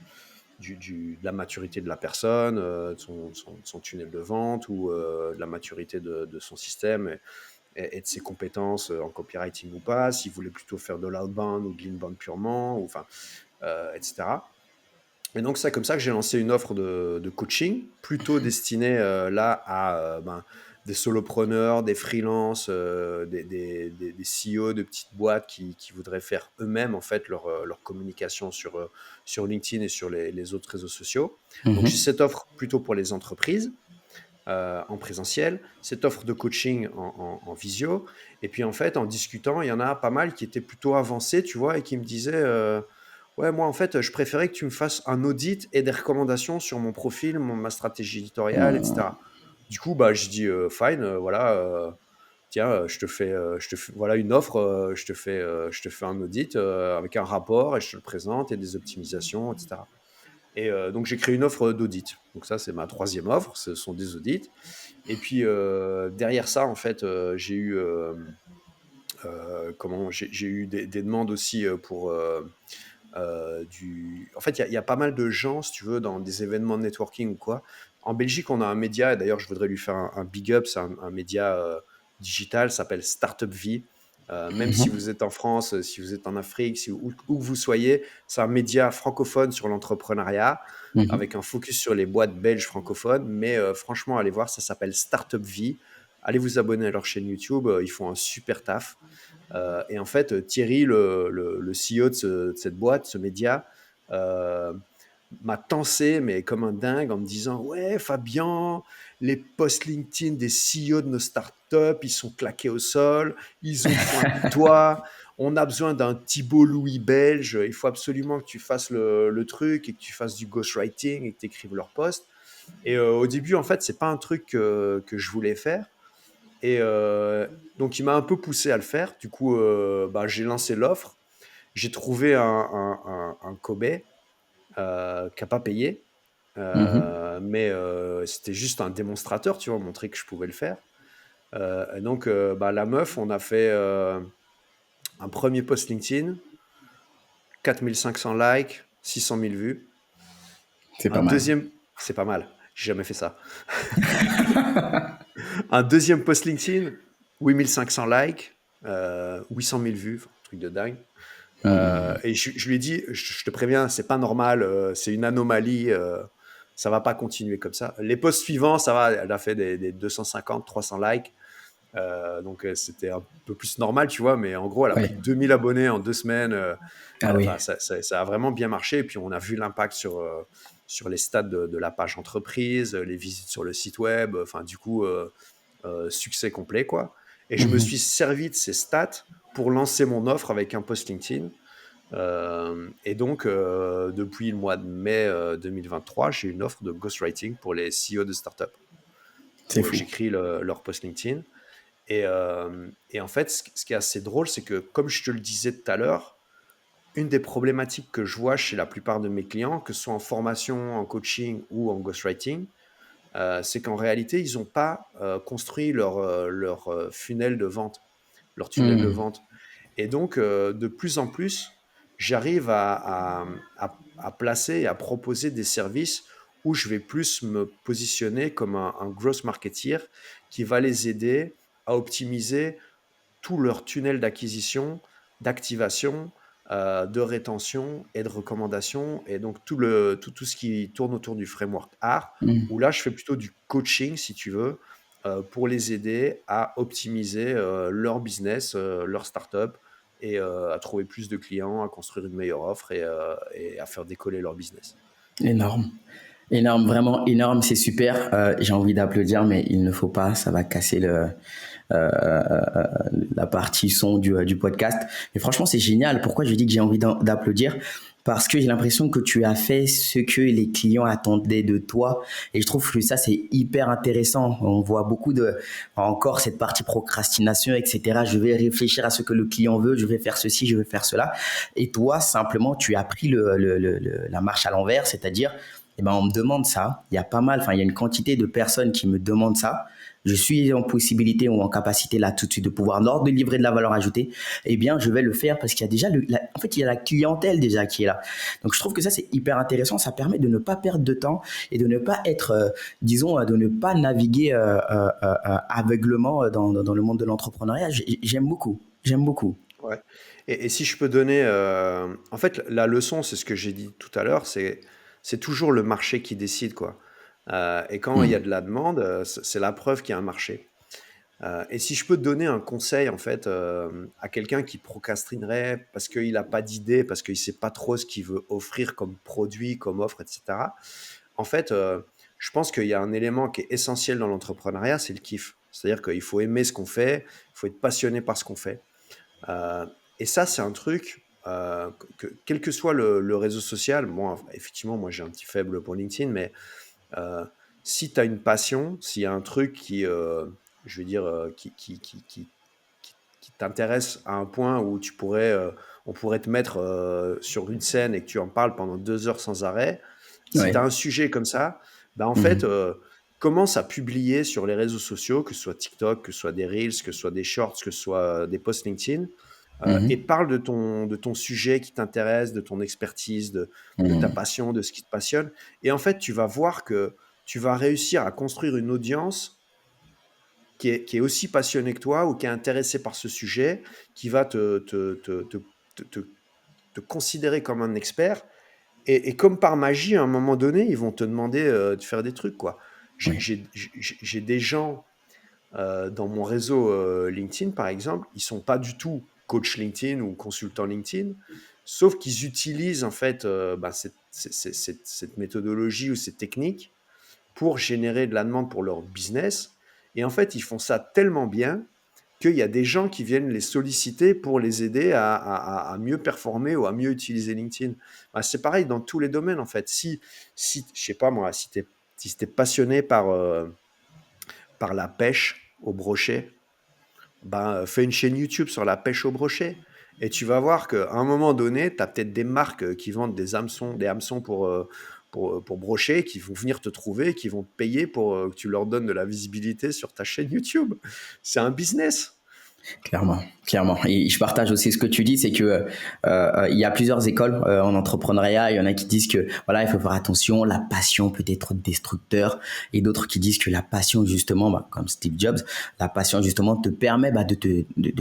Speaker 1: la maturité de la personne, de son tunnel de vente ou de la maturité de son système et de ses compétences en copywriting ou pas, s'il voulait plutôt faire de l'outbound ou de l'inbound purement, ou, enfin, etc. Et donc, c'est comme ça que j'ai lancé une offre de coaching, plutôt destinée là à des solopreneurs, des freelances, des CEO de petites boîtes qui voudraient faire eux-mêmes en fait leur communication sur LinkedIn et sur les autres réseaux sociaux. Donc, j'ai
Speaker 2: mhm.
Speaker 1: cette offre plutôt pour les entreprises en présentiel, cette offre de coaching en visio. Et puis en fait, en discutant, il y en a pas mal qui étaient plutôt avancés, tu vois, et qui me disaient, ouais, moi en fait, je préférais que tu me fasses un audit et des recommandations sur mon profil, ma stratégie éditoriale, etc. Du coup, bah, je dis, fine, voilà, tiens, voilà une offre, je te fais un audit avec un rapport et je te le présente et des optimisations, etc. Et donc, j'ai créé une offre d'audit. Donc, ça, c'est ma troisième offre. Ce sont des audits. Et puis, derrière ça, en fait, j'ai eu, j'ai eu des demandes aussi pour En fait, il y a pas mal de gens, si tu veux, dans des événements de networking ou quoi. En Belgique, on a un média, et d'ailleurs, je voudrais lui faire un big up. C'est un média digital, ça s'appelle Startup Vie. Même si vous êtes en France, si vous êtes en Afrique, où que vous soyez, c'est un média francophone sur l'entrepreneuriat, avec un focus sur les boîtes belges francophones. Mais franchement, allez voir, ça s'appelle Startup Vie. Allez vous abonner à leur chaîne YouTube, ils font un super taf. Et en fait, Thierry, le CEO de cette boîte, ce média, euh, m'a tensé, mais comme un dingue, en me disant, ouais, Fabien, les posts LinkedIn des CEO de nos startups, ils sont claqués au sol, ils ont besoin de toi, on a besoin d'un Thibault Louis belge, il faut absolument que tu fasses le truc et que tu fasses du ghostwriting et que tu écrives leurs posts. Et au début, en fait, c'est pas un truc que je voulais faire. Et donc, il m'a un peu poussé à le faire. Du coup, bah, j'ai lancé l'offre. J'ai trouvé un Kobe qui n'a pas payé. Mais c'était juste un démonstrateur, tu vois, montrer que je pouvais le faire. Et donc, bah, la meuf, on a fait un premier post LinkedIn, 4 500 likes, 600 000 vues.
Speaker 2: C'est pas
Speaker 1: Un
Speaker 2: mal.
Speaker 1: deuxième, c'est pas mal, j'ai jamais fait ça. Un deuxième post LinkedIn, 8 500 likes, 800 000 vues, enfin, truc de dingue. Et je lui ai dit, je te préviens, c'est pas normal, c'est une anomalie, ça va pas continuer comme ça. Les posts suivants, ça va, elle a fait des 250, 300 likes. Donc c'était un peu plus normal, tu vois, mais en gros, elle a pris
Speaker 2: Ouais.
Speaker 1: 2000 abonnés en 2 semaines.
Speaker 2: Ah oui.
Speaker 1: Enfin, ça a vraiment bien marché. Et puis, on a vu l'impact sur les stats de la page entreprise, les visites sur le site web. Enfin, du coup, succès complet, quoi. Et je me
Speaker 2: Mhm.
Speaker 1: suis servi de ces stats pour lancer mon offre avec un post LinkedIn. Et donc, depuis le mois de mai 2023, j'ai une offre de ghostwriting pour les CEO de startup,
Speaker 2: C'est
Speaker 1: où
Speaker 2: fou.
Speaker 1: j'écris leur post LinkedIn. Et en fait, ce qui est assez drôle, c'est que, comme je te le disais tout à l'heure, une des problématiques que je vois chez la plupart de mes clients, que ce soit en formation, en coaching ou en ghostwriting, c'est qu'en réalité, ils n'ont pas construit leur funnel de vente, leur tunnel de
Speaker 2: Mhm.
Speaker 1: vente. Et donc, de plus en plus, j'arrive à placer et à proposer des services où je vais plus me positionner comme un growth marketeer qui va les aider à optimiser tout leur tunnel d'acquisition, d'activation, de rétention et de recommandation, et donc tout ce qui tourne autour du framework art, où
Speaker 2: Mhm.
Speaker 1: là, je fais plutôt du coaching, si tu veux, pour les aider à optimiser leur business, leur startup, et à trouver plus de clients, à construire une meilleure offre et à faire décoller leur business.
Speaker 2: Énorme. Énorme, vraiment énorme, c'est super. J'ai envie d'applaudir, mais il ne faut pas, ça va casser la partie son du podcast. Mais franchement, c'est génial. Pourquoi je dis que j'ai envie d'applaudir? Parce que j'ai l'impression que tu as fait ce que les clients attendaient de toi. Et je trouve que ça, c'est hyper intéressant. On voit beaucoup encore cette partie procrastination, etc. Je vais réfléchir à ce que le client veut, je vais faire ceci, je vais faire cela. Et toi, simplement, tu as pris la marche à l'envers, c'est-à-dire, eh ben, on me demande ça. Il y a pas mal, enfin, il y a une quantité de personnes qui me demandent ça. Je suis en possibilité ou en capacité là tout de suite de pouvoir, lors de livrer de la valeur ajoutée, eh bien, je vais le faire parce qu'il y a déjà, en fait, il y a la clientèle déjà qui est là. Donc, je trouve que ça, c'est hyper intéressant. Ça permet de ne pas perdre de temps et de ne pas être, disons, de ne pas naviguer aveuglement dans le monde de l'entrepreneuriat. J'aime beaucoup. J'aime beaucoup.
Speaker 1: Ouais. Et si je peux donner, en fait, la leçon, c'est ce que j'ai dit tout à l'heure, c'est toujours le marché qui décide, quoi. Et quand il y a
Speaker 2: Mm.
Speaker 1: de la demande, c'est la preuve qu'il y a un marché. Et si je peux te donner un conseil, en fait, à quelqu'un qui procrastinerait parce qu'il n'a pas d'idée, parce qu'il ne sait pas trop ce qu'il veut offrir comme produit, comme offre, etc. En fait, je pense qu'il y a un élément qui est essentiel dans l'entrepreneuriat, c'est le kiff. C'est-à-dire qu'il faut aimer ce qu'on fait, il faut être passionné par ce qu'on fait. Euh, et ça, c'est un truc quel que soit le réseau social, moi, effectivement, moi j'ai un petit faible pour LinkedIn, mais euh, si tu as une passion, s'il y a un truc qui, je veux dire, qui t'intéresse à un point où on pourrait te mettre sur une scène et que tu en parles pendant 2 heures sans arrêt, si tu as
Speaker 2: Ouais.
Speaker 1: un sujet comme ça, bah en fait,
Speaker 2: Mhm.
Speaker 1: commence à publier sur les réseaux sociaux, que ce soit TikTok, que ce soit des Reels, que ce soit des Shorts, que ce soit des posts LinkedIn, et
Speaker 2: Mhm.
Speaker 1: parle de ton sujet qui t'intéresse, de ton expertise, de ta
Speaker 2: Mhm.
Speaker 1: passion, de ce qui te passionne. Et en fait, tu vas voir que tu vas réussir à construire une audience qui est aussi passionnée que toi ou qui est intéressée par ce sujet, qui va te considérer comme un expert. Et comme par magie, à un moment donné, ils vont te demander de faire des trucs, quoi. J'ai
Speaker 2: Oui.
Speaker 1: j'ai- j'ai des gens dans mon réseau LinkedIn, par exemple, ils sont pas du tout coach LinkedIn ou consultant LinkedIn, sauf qu'ils utilisent en fait cette méthodologie ou ces techniques pour générer de la demande pour leur business. Et en fait, ils font ça tellement bien qu'il y a des gens qui viennent les solliciter pour les aider à mieux performer ou à mieux utiliser LinkedIn. Bah, c'est pareil dans tous les domaines, en fait. Si je sais pas moi, si t'es passionné par la pêche au brochet, ben, fais une chaîne YouTube sur la pêche au brochet. Et tu vas voir qu'à un moment donné, tu as peut-être des marques qui vendent des hameçons pour brocher, qui vont venir te trouver, qui vont te payer pour que tu leur donnes de la visibilité sur ta chaîne YouTube. C'est un business.
Speaker 2: Clairement, clairement. Et je partage aussi ce que tu dis, c'est que il y a plusieurs écoles en entrepreneuriat. Il y en a qui disent que voilà, il faut faire attention, la passion peut être destructeur, et d'autres qui disent que la passion justement, bah, comme Steve Jobs, la passion justement te permet de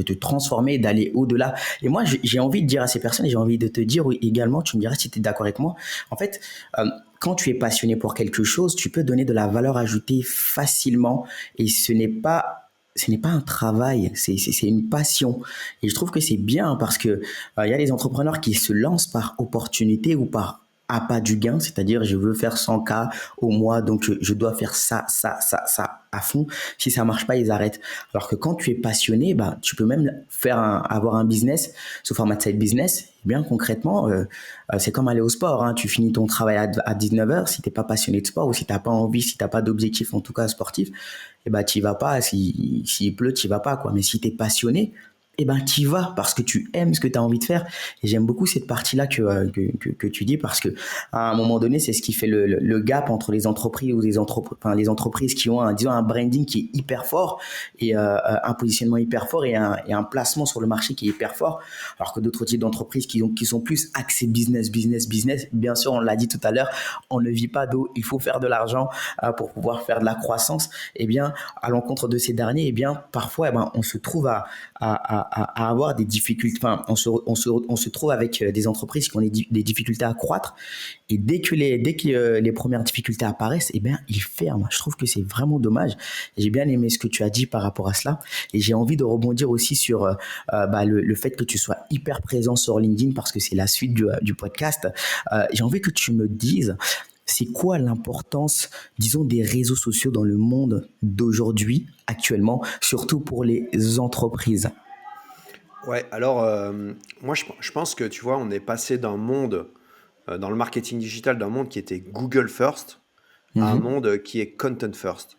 Speaker 2: te transformer, d'aller au-delà. Et moi, j'ai envie de dire à ces personnes, et j'ai envie de te dire également, tu me diras si tu es d'accord avec moi. En fait, quand tu es passionné pour quelque chose, tu peux donner de la valeur ajoutée facilement, et ce n'est pas ce n'est pas un travail, c'est une passion. Et je trouve que c'est bien parce que il y a des entrepreneurs qui se lancent par opportunité ou par appât du gain, c'est-à-dire je veux faire 100K au mois, donc je dois faire ça à fond. Si ça marche pas, ils arrêtent. Alors que quand tu es passionné, bah, tu peux même avoir un business sous format de side business. Eh bien, concrètement, c'est comme aller au sport, hein. Tu finis ton travail à 19h. Si t'es pas passionné de sport ou si t'as pas envie, si t'as pas d'objectif, en tout cas sportif, eh ben, t'y vas pas. S'il pleut, t'y vas pas, quoi. Mais si t'es passionné, eh ben, t'y vas parce que tu aimes ce que tu as envie de faire. Et j'aime beaucoup cette partie-là que tu dis parce que à un moment donné, c'est ce qui fait le gap entre les entreprises ou les entreprises qui ont disons, un branding qui est hyper fort et un positionnement hyper fort et un placement sur le marché qui est hyper fort. Alors que d'autres types d'entreprises qui sont plus axées business. Bien sûr, on l'a dit tout à l'heure, on ne vit pas d'eau. Il faut faire de l'argent pour pouvoir faire de la croissance. Eh bien, à l'encontre de ces derniers, eh bien, parfois, eh ben, on se trouve à avoir des difficultés. Enfin, on se trouve avec des entreprises qui ont des difficultés à croître. Et dès que les premières difficultés apparaissent, eh bien, ils ferment. Je trouve que c'est vraiment dommage. J'ai bien aimé ce que tu as dit par rapport à cela. Et j'ai envie de rebondir aussi sur le fait que tu sois hyper présent sur LinkedIn parce que c'est la suite du podcast. J'ai envie que tu me dises, c'est quoi l'importance, disons, des réseaux sociaux dans le monde d'aujourd'hui, actuellement, surtout pour les entreprises?
Speaker 1: Ouais, alors moi je pense que tu vois, on est passé d'un monde dans le marketing digital, d'un monde qui était Google first à un
Speaker 2: Mhm,
Speaker 1: monde qui est content first.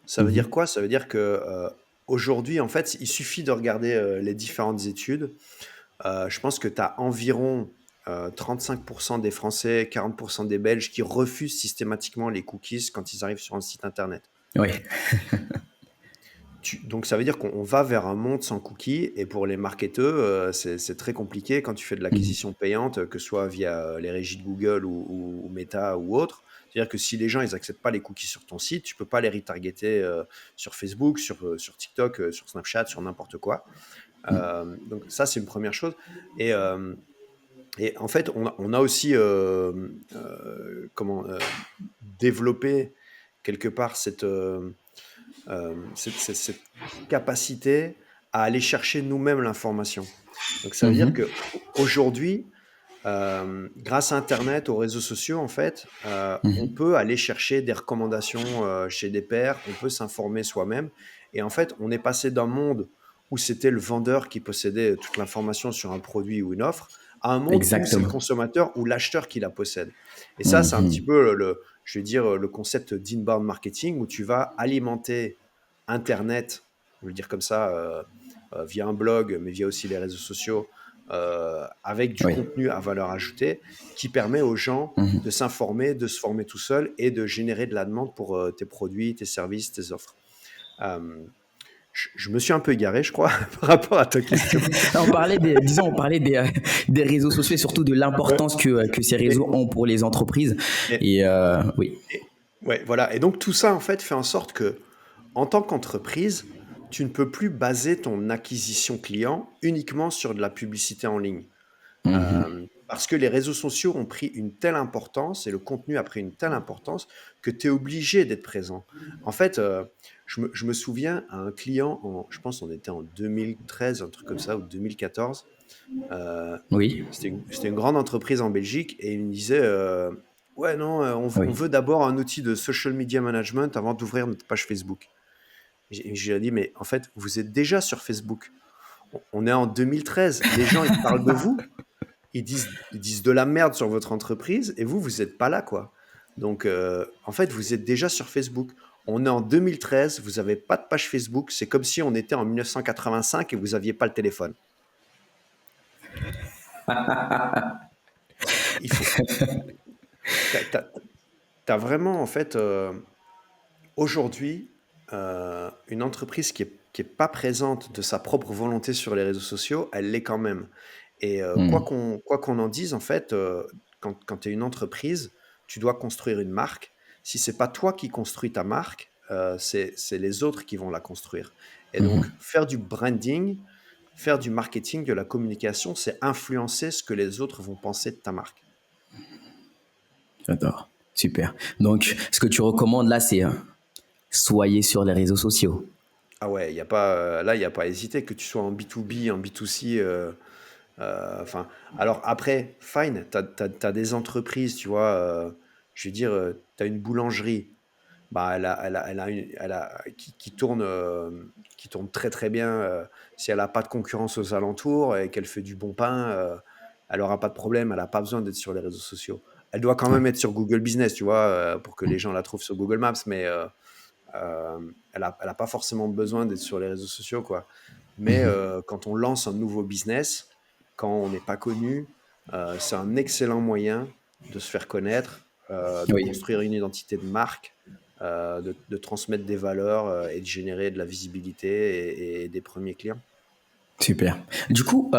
Speaker 1: Ça veut dire
Speaker 2: mhm,
Speaker 1: quoi? Ça veut dire que aujourd'hui, en fait, il suffit de regarder les différentes études. Je pense que tu as environ 35% des Français, 40% des Belges qui refusent systématiquement les cookies quand ils arrivent sur un site internet.
Speaker 2: oui.
Speaker 1: Donc ça veut dire qu'on va vers un monde sans cookies et pour les marketeurs, c'est très compliqué quand tu fais de
Speaker 2: Mhm,
Speaker 1: l'acquisition payante, que ce soit via les régies de Google ou Meta ou autre. C'est-à-dire que si les gens ils acceptent pas les cookies sur ton site, tu peux pas les retargeter sur Facebook, sur TikTok, sur Snapchat, sur n'importe quoi. Donc ça c'est une première chose. Et, euh, et en fait on a aussi développé quelque part cette capacité à aller chercher nous-mêmes l'information. Donc ça veut dire
Speaker 2: mhm,
Speaker 1: que aujourd'hui, grâce à Internet, aux réseaux sociaux, en fait, on
Speaker 2: mhm,
Speaker 1: peut aller chercher des recommandations chez des pairs, on peut s'informer soi-même. Et en fait, on est passé d'un monde où c'était le vendeur qui possédait toute l'information sur un produit ou une offre, à un monde où c'est le
Speaker 2: exactement.
Speaker 1: consommateur ou l'acheteur qui la possède. Et ça, c'est un petit
Speaker 2: Mhm,
Speaker 1: peu je vais dire, le concept d'inbound marketing où tu vas alimenter Internet, je veux dire comme ça, via un blog, mais via aussi les réseaux sociaux, avec du
Speaker 2: oui.
Speaker 1: contenu à valeur ajoutée qui permet aux gens
Speaker 2: Mhm.
Speaker 1: de s'informer, de se former tout seul et de générer de la demande pour tes produits, tes services, tes offres. Euh, je me suis un peu égaré, je crois, par rapport à ta question.
Speaker 2: On parlait des réseaux sociaux et surtout de
Speaker 1: Ouais.
Speaker 2: l'importance que ces réseaux
Speaker 1: Et,
Speaker 2: ont pour les entreprises.
Speaker 1: et-
Speaker 2: Et oui.
Speaker 1: ouais, voilà. Et donc tout ça, en fait, fait en sorte que, en tant qu'entreprise, tu ne peux plus baser ton acquisition client uniquement sur de la publicité en ligne.
Speaker 2: Mhm.
Speaker 1: Parce que les réseaux sociaux ont pris une telle importance et le contenu a pris une telle importance que tu es obligé d'être présent. En fait, je me souviens à un client, je pense on était en 2013, un truc comme ça, ou 2014. euh,
Speaker 2: Oui.
Speaker 1: c'était une grande entreprise en Belgique et il me disait ouais, non, on
Speaker 2: Oui.
Speaker 1: veut d'abord un outil de social media management avant d'ouvrir notre page Facebook. J'ai dit, mais en fait, vous êtes déjà sur Facebook. On est en 2013. Les gens, ils parlent de vous. Ils disent de la merde sur votre entreprise et vous n'êtes pas là, quoi. Donc, en fait, vous êtes déjà sur Facebook. On est en 2013, vous n'avez pas de page Facebook. C'est comme si on était en 1985 et vous n'aviez pas le téléphone. Il faut. T'as vraiment, en fait, aujourd'hui, une entreprise qui est pas présente de sa propre volonté sur les réseaux sociaux, elle l'est quand même. Et
Speaker 2: Mhm.
Speaker 1: quoi qu'on en dise, en fait, quand tu es une entreprise, tu dois construire une marque. Si c'est pas toi qui construis ta marque, c'est les autres qui vont la construire. Et donc,
Speaker 2: Mhm.
Speaker 1: faire du branding, faire du marketing, de la communication, c'est influencer ce que les autres vont penser de ta marque.
Speaker 2: J'adore. Super. Donc, ce que tu recommandes là, c'est soyez sur les réseaux sociaux.
Speaker 1: Ah ouais, il y a pas, là, il y a pas à hésiter, que tu sois en B2B, en B2C. Enfin, alors après, fine, t'as des entreprises, tu vois. Je veux dire, tu as une boulangerie, bah, qui tourne très très bien. Si elle n'a pas de concurrence aux alentours et qu'elle fait du bon pain, elle n'aura pas de problème. Elle n'a pas besoin d'être sur les réseaux sociaux. Elle doit quand
Speaker 2: Ouais.
Speaker 1: même être sur Google Business, tu vois, pour que les gens la trouvent sur Google Maps, mais elle a pas forcément besoin d'être sur les réseaux sociaux, quoi. Mais
Speaker 2: Mhm.
Speaker 1: quand on lance un nouveau business, quand on n'est pas connu, c'est un excellent moyen de se faire connaître, de
Speaker 2: Oui.
Speaker 1: construire une identité de marque, de transmettre des valeurs et de générer de la visibilité et des premiers clients.
Speaker 2: Super. Du coup,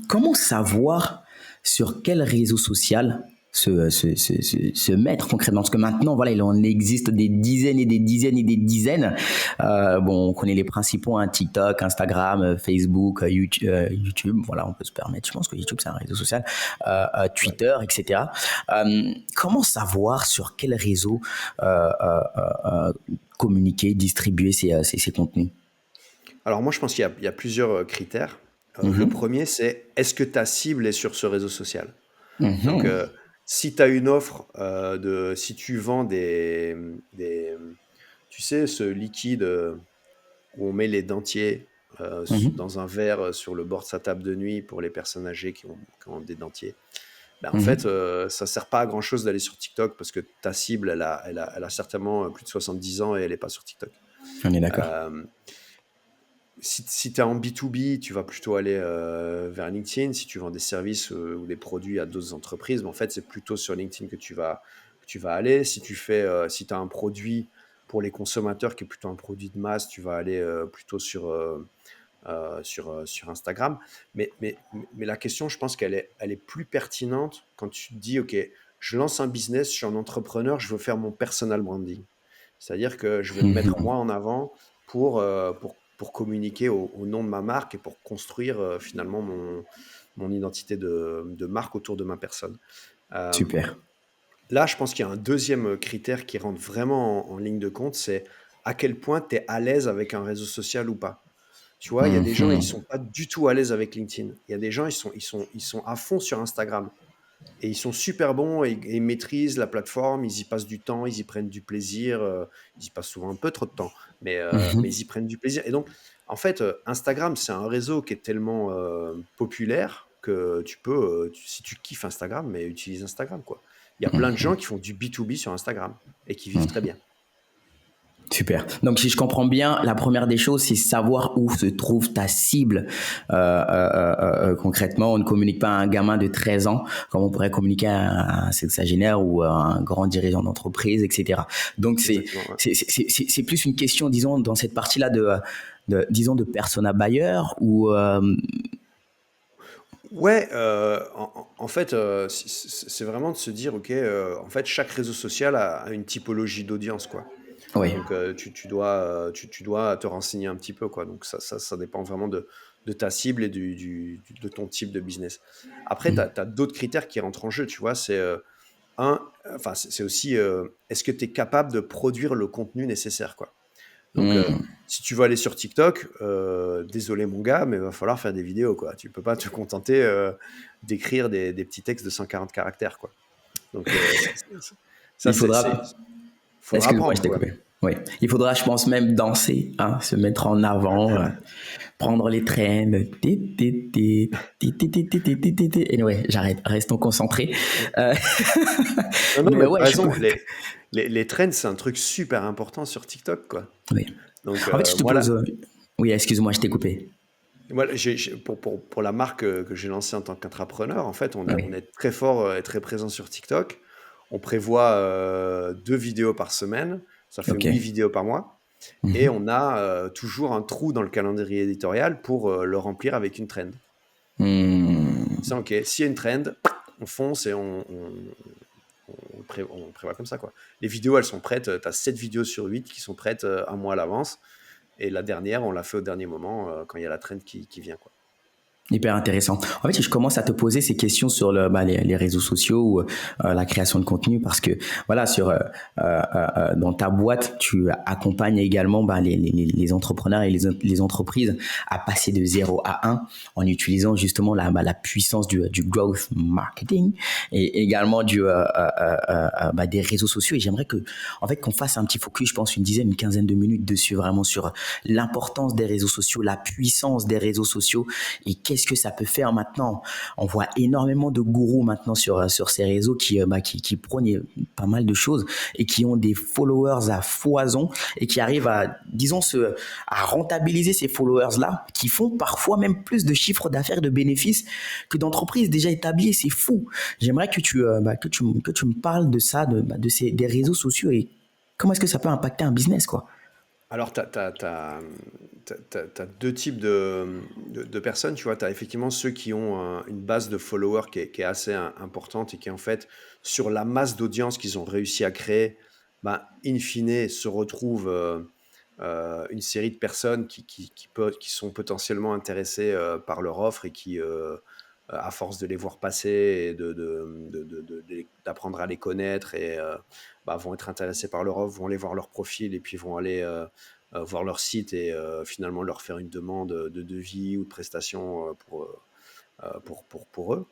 Speaker 2: comment savoir sur quel réseau social se mettre concrètement? Parce que maintenant, voilà, il en existe des dizaines et des dizaines et des dizaines. Bon, on connaît les principaux, hein, TikTok, Instagram, Facebook, YouTube. Voilà, on peut se permettre. Je pense que YouTube, c'est un réseau social.
Speaker 1: Ouais.
Speaker 2: Twitter, etc. Comment savoir sur quel réseau communiquer, distribuer ces contenus?
Speaker 1: Alors moi, je pense qu'il y a plusieurs critères. Le
Speaker 2: Mhm.
Speaker 1: premier, c'est est-ce que ta cible est sur ce réseau social? Donc,
Speaker 2: Mhm.
Speaker 1: si tu as une offre si tu vends tu sais, ce liquide où on met les dentiers
Speaker 2: Mhm.
Speaker 1: dans un verre sur le bord de sa table de nuit pour les personnes âgées qui ont des dentiers, ben, en fait,
Speaker 2: Mhm.
Speaker 1: ça sert pas à grand chose d'aller sur TikTok parce que ta cible, elle a certainement plus de 70 ans et elle n'est pas sur TikTok.
Speaker 2: On est d'accord.
Speaker 1: Euh, si tu es en B2B, tu vas plutôt aller vers LinkedIn. Si tu vends des services ou des produits à d'autres entreprises, mais en fait, c'est plutôt sur LinkedIn que tu vas aller. Si tu as un produit pour les consommateurs qui est plutôt un produit de masse, tu vas aller plutôt sur Instagram. Mais la question, je pense qu'elle est plus pertinente quand tu te dis, OK, je lance un business, je suis un entrepreneur, je veux faire mon personal branding. C'est-à-dire que je vais me mettre moi en avant pour communiquer au nom de ma marque et pour construire finalement mon identité de marque autour de ma personne. Euh,
Speaker 2: Super.
Speaker 1: Là, je pense qu'il y a un deuxième critère qui rentre vraiment en ligne de compte, c'est à quel point tu es à l'aise avec un réseau social ou pas. Tu vois, il y a des gens, ils
Speaker 2: Mhm.
Speaker 1: sont pas du tout à l'aise avec LinkedIn. Il y a des gens, ils sont à fond sur Instagram. Et ils sont super bons et ils maîtrisent la plateforme, ils y passent du temps, ils y prennent du plaisir. Ils y passent souvent un peu trop de temps, mais ils
Speaker 2: Mhm.
Speaker 1: y prennent du plaisir. Et donc, en fait, Instagram, c'est un réseau qui est tellement populaire que si tu kiffes Instagram, mais utilise Instagram, quoi. Il y a plein de gens qui font du B2B sur Instagram et qui vivent très bien.
Speaker 2: Super. Donc, si je comprends bien, la première des choses, c'est savoir où se trouve ta cible. Concrètement, on ne communique pas à un gamin de 13 ans comme on pourrait communiquer à un sexagénaire ou à un grand dirigeant d'entreprise, etc. Donc,
Speaker 1: Exactement. Ouais.
Speaker 2: c'est plus une question, disons, dans cette partie-là disons, de persona buyer ou...
Speaker 1: Ouais, en fait, c'est vraiment de se dire, OK, en fait, chaque réseau social a une typologie d'audience, quoi.
Speaker 2: oui.
Speaker 1: Donc, tu dois te renseigner un petit peu, quoi. Donc ça dépend vraiment de ta cible et de ton type de business. Après, tu as d'autres critères qui rentrent en jeu, tu vois? Enfin, c'est aussi, est-ce que tu es capable de produire le contenu nécessaire, quoi? Donc,
Speaker 2: Mhm.
Speaker 1: si tu veux aller sur TikTok, désolé mon gars, mais il va falloir faire des vidéos, quoi. Tu peux pas te contenter d'écrire des petits textes de 140 caractères, quoi. Donc, ça,
Speaker 2: Il
Speaker 1: c'est
Speaker 2: faudra...
Speaker 1: faudra
Speaker 2: Excuse-moi,
Speaker 1: apprendre,
Speaker 2: je t'ai
Speaker 1: quoi.
Speaker 2: coupé. Oui. Il faudra, je pense, même danser, hein, se mettre en avant, prendre les trends. Anyway, j'arrête. Restons concentrés. Euh,
Speaker 1: Non, non,
Speaker 2: mais
Speaker 1: mais
Speaker 2: ouais,
Speaker 1: t'as raison. Les trends, c'est un truc super important sur TikTok, quoi.
Speaker 2: oui.
Speaker 1: Donc,
Speaker 2: En fait, je te
Speaker 1: moi,
Speaker 2: pose.
Speaker 1: là,
Speaker 2: Oui, excuse-moi, je t'ai coupé.
Speaker 1: pour la marque que j'ai lancée en tant qu'entrepreneur, en fait, on
Speaker 2: Oui.
Speaker 1: est très fort et très présent sur TikTok. On prévoit 2 vidéos par semaine. Ça fait
Speaker 2: Ok.
Speaker 1: 8 vidéos par mois. Et
Speaker 2: Mhm.
Speaker 1: on a toujours un trou dans le calendrier éditorial pour le remplir avec une trend. C'est
Speaker 2: Hmm.
Speaker 1: OK. S'il y a une trend, on fonce et on prévoit comme ça, quoi. Les vidéos, elles sont prêtes. Tu as 7 vidéos sur 8 qui sont prêtes un mois à l'avance. Et la dernière, on l'a fait au dernier moment quand il y a la trend qui vient, quoi.
Speaker 2: Hyper intéressant. En fait, je commence à te poser ces questions sur les réseaux sociaux ou la création de contenu parce que voilà, dans ta boîte, tu accompagnes également les entrepreneurs et les entreprises à passer de 0 à 1 en utilisant justement la puissance du growth marketing et également des réseaux sociaux. Et j'aimerais en fait, qu'on fasse un petit focus, je pense, une quinzaine de minutes dessus, vraiment sur l'importance des réseaux sociaux, la puissance des réseaux sociaux et qu'est-ce que ça peut faire maintenant. On voit énormément de gourous maintenant sur ces réseaux qui prônent pas mal de choses et qui ont des followers à foison et qui arrivent à rentabiliser ces followers-là, qui font parfois même plus de chiffres d'affaires, de bénéfices que d'entreprises déjà établies. C'est fou. J'aimerais que tu me parles de ça, des réseaux sociaux et comment est-ce que ça peut impacter un business, quoi.
Speaker 1: Alors, tu as deux types de personnes, tu vois. Tu as effectivement ceux qui ont une base de followers qui est assez importante et qui, en fait, sur la masse d'audience qu'ils ont réussi à créer, in fine, se retrouvent une série de personnes qui sont potentiellement intéressées par leur offre et qui, à force de les voir passer et d'apprendre à les connaître et vont être intéressés par leur offre, vont aller voir leur profil et puis vont aller voir leur site et finalement leur faire une demande de devis ou de prestation pour eux.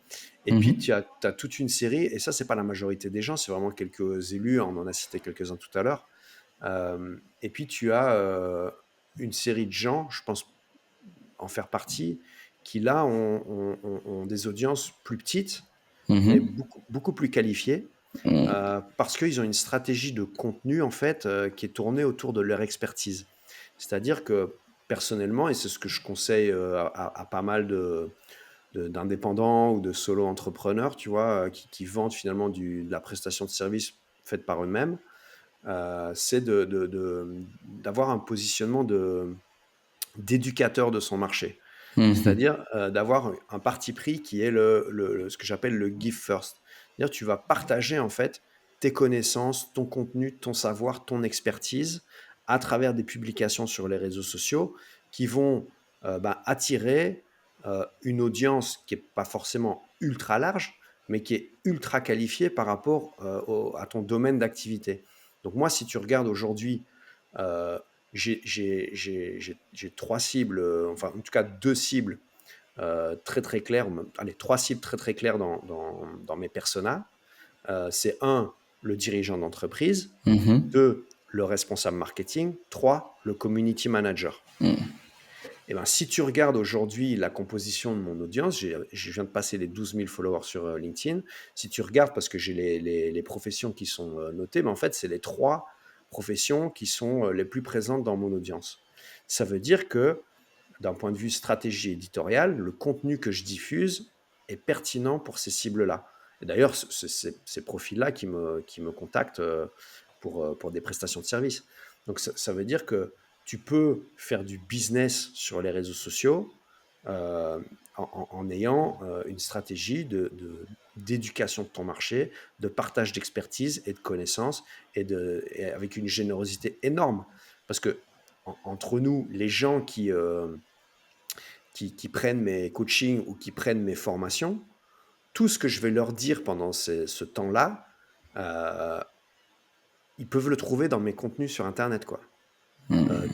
Speaker 1: Et puis, tu as toute une série, et ça, c'est pas la majorité des gens, c'est vraiment quelques élus, on en a cité quelques-uns tout à l'heure. Et puis, tu as une série de gens, je pense en faire partie, qui là ont des audiences plus petites, mais beaucoup, beaucoup plus qualifiées, parce qu'ils ont une stratégie de contenu, en fait, qui est tournée autour de leur expertise. C'est-à-dire que, personnellement, et c'est ce que je conseille à pas mal d'indépendants ou de solo-entrepreneurs, tu vois, qui vendent finalement de la prestation de service faite par eux-mêmes, c'est d'avoir un positionnement d'éducateur de son marché. C'est-à-dire d'avoir un parti pris qui est ce que j'appelle le give first. C'est-à-dire tu vas partager en fait tes connaissances, ton contenu, ton savoir, ton expertise à travers des publications sur les réseaux sociaux qui vont attirer une audience qui n'est pas forcément ultra large, mais qui est ultra qualifiée par rapport à ton domaine d'activité. Donc moi, si tu regardes aujourd'hui, j'ai 3 cibles, enfin en tout cas 2 cibles très très claires, allez, 3 cibles très très claires dans mes personas. C'est 1, le dirigeant d'entreprise, 2, le responsable marketing, 3, le community manager. Et si tu regardes aujourd'hui la composition de mon audience, je viens de passer les 12 000 followers sur LinkedIn. Si tu regardes, parce que j'ai les professions qui sont notées, mais en fait, c'est les 3 professions qui sont les plus présentes dans mon audience. Ça veut dire que, d'un point de vue stratégie éditoriale, le contenu que je diffuse est pertinent pour ces cibles-là. Et d'ailleurs, c'est ces profils-là qui me contactent pour des prestations de services. Donc, ça veut dire que tu peux faire du business sur les réseaux sociaux en ayant une stratégie d'éducation de ton marché, de partage d'expertise et de connaissances et avec une générosité énorme. Parce que entre nous, les gens qui prennent mes coachings ou qui prennent mes formations, tout ce que je vais leur dire pendant ce temps-là, ils peuvent le trouver dans mes contenus sur Internet, quoi.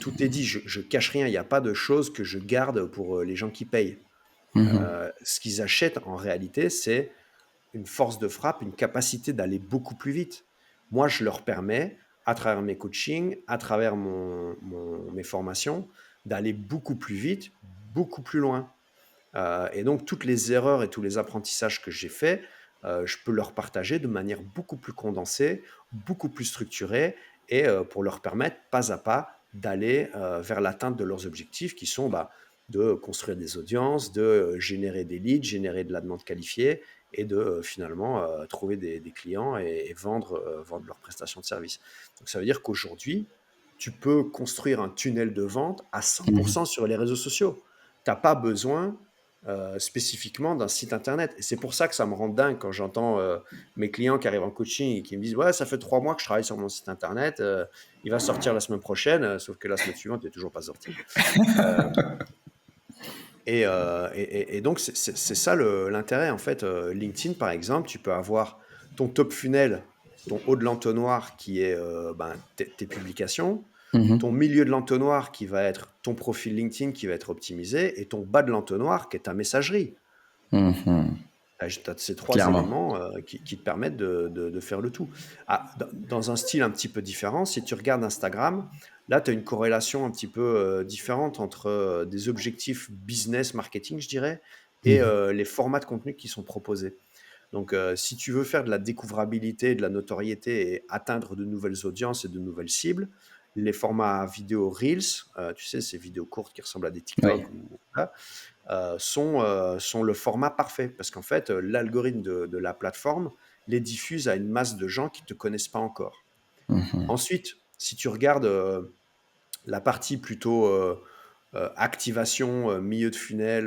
Speaker 1: Tout est dit, je cache rien, il n'y a pas de choses que je garde pour les gens qui payent. Ce qu'ils achètent en réalité, c'est une force de frappe, une capacité d'aller beaucoup plus vite. Moi, je leur permets, à travers mes coachings, à travers mes formations, d'aller beaucoup plus vite, beaucoup plus loin. Et donc, toutes les erreurs et tous les apprentissages que j'ai faits, je peux leur partager de manière beaucoup plus condensée, beaucoup plus structurée, et pour leur permettre, pas à pas, d'aller vers l'atteinte de leurs objectifs qui sont de construire des audiences, de générer des leads, générer de la demande qualifiée et de finalement trouver des clients et vendre leurs prestations de service. Donc ça veut dire qu'aujourd'hui, tu peux construire un tunnel de vente à 100% sur les réseaux sociaux. Tu n'as pas besoin spécifiquement d'un site internet. Et c'est pour ça que ça me rend dingue quand j'entends mes clients qui arrivent en coaching et qui me disent « Ouais, ça fait 3 mois que je travaille sur mon site internet, il va sortir la semaine prochaine, sauf que la semaine suivante, il n'est toujours pas sorti. » Et donc, c'est ça l'intérêt. En fait, LinkedIn, par exemple, tu peux avoir ton top funnel, ton haut de l'entonnoir qui est tes publications, ton
Speaker 2: Mhm.
Speaker 1: milieu de l'entonnoir qui va être ton profil LinkedIn qui va être optimisé, et ton bas de l'entonnoir qui est ta messagerie.
Speaker 2: Mhm.
Speaker 1: Tu as ces trois
Speaker 2: Clairement.
Speaker 1: éléments qui te permettent de faire le tout. Dans un style un petit peu différent, si tu regardes Instagram, là, tu as une corrélation un petit peu différente entre des objectifs business marketing, je dirais, et
Speaker 2: Mhm.
Speaker 1: les formats de contenu qui sont proposés. Donc, si tu veux faire de la découvrabilité, de la notoriété et atteindre de nouvelles audiences et de nouvelles cibles, les formats vidéo Reels, tu sais, ces vidéos courtes qui ressemblent à des
Speaker 2: Oui.
Speaker 1: TikTok ou voilà, sont le format parfait. Parce qu'en fait, l'algorithme de la plateforme les diffuse à une masse de gens qui ne te connaissent pas encore.
Speaker 2: Mhm.
Speaker 1: Ensuite, si tu regardes la partie plutôt activation, milieu de funnel,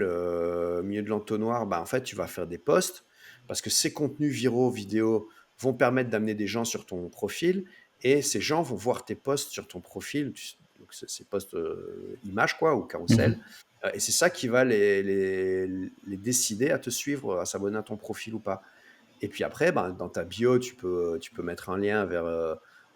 Speaker 1: milieu de l'entonnoir, bah, en fait, tu vas faire des posts parce que ces contenus viraux vidéo vont permettre d'amener des gens sur ton profil, et ces gens vont voir tes posts sur ton profil, donc ces posts images quoi, ou carousel,
Speaker 2: Mhm.
Speaker 1: et c'est ça qui va les décider à te suivre, à s'abonner à ton profil ou pas. Et puis après, ben, dans ta bio, tu peux mettre un lien vers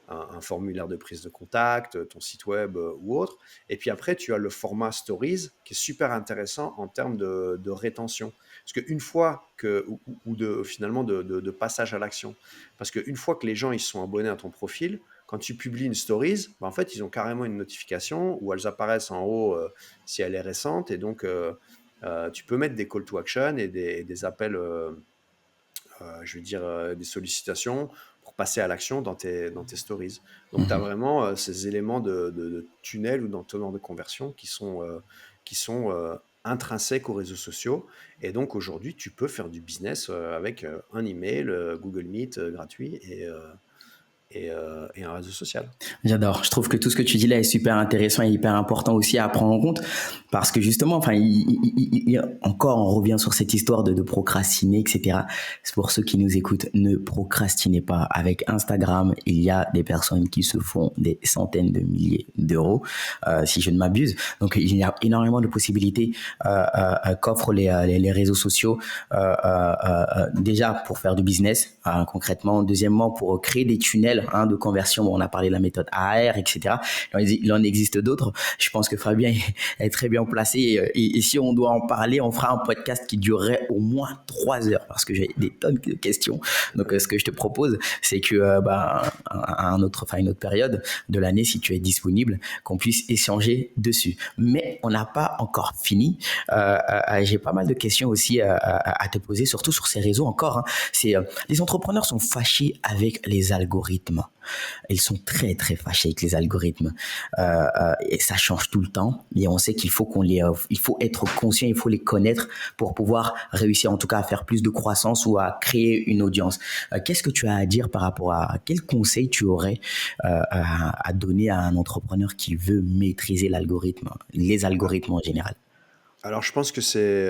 Speaker 1: un formulaire de prise de contact, ton site web ou autre. Et puis après, tu as le format Stories qui est super intéressant en termes de rétention. Parce qu'une fois que, ou finalement de passage à l'action. Parce qu'une fois que les gens ils sont abonnés à ton profil, quand tu publies une Stories, ben, en fait, ils ont carrément une notification où elles apparaissent en haut si elle est récente. Et donc, tu peux mettre des call to action et des appels. Je vais dire, des sollicitations pour passer à l'action dans tes stories. Donc, tu as
Speaker 2: Mhm.
Speaker 1: vraiment ces éléments de tunnel ou d'entonnoir de conversion qui sont intrinsèques aux réseaux sociaux. Et donc, aujourd'hui, tu peux faire du business avec un email, Google Meet gratuit et un réseau social.
Speaker 2: J'adore. Je trouve que tout ce que tu dis là est super intéressant et hyper important aussi à prendre en compte parce que justement, enfin, encore, on revient sur cette histoire de procrastiner, etc. C'est pour ceux qui nous écoutent, ne procrastinez pas. Avec Instagram, il y a des personnes qui se font des centaines de milliers d'euros, si je ne m'abuse. Donc, il y a énormément de possibilités qu'offrent les réseaux sociaux. Déjà pour faire du business concrètement. Deuxièmement, pour créer des tunnels de conversion. Bon, on a parlé de la méthode AR, etc. Il en existe d'autres. Je pense que Fabien est très bien placé. Et si on doit en parler, on fera un podcast qui durerait au moins 3 heures parce que j'ai des tonnes de questions. Donc, ce que je te propose, c'est que une autre période de l'année, si tu es disponible, qu'on puisse échanger dessus. Mais on n'a pas encore fini. J'ai pas mal de questions aussi à te poser, surtout sur ces réseaux encore. Les entrepreneurs sont fâchés avec les algorithmes. Ils sont très très fâchés avec les algorithmes et ça change tout le temps. Et on sait qu'il faut il faut être conscient, il faut les connaître pour pouvoir réussir en tout cas à faire plus de croissance ou à créer une audience. Qu'est-ce que tu as à dire par rapport à quel conseil tu aurais à donner à un entrepreneur qui veut maîtriser l'algorithme, les algorithmes en général?
Speaker 1: Alors, je pense que c'est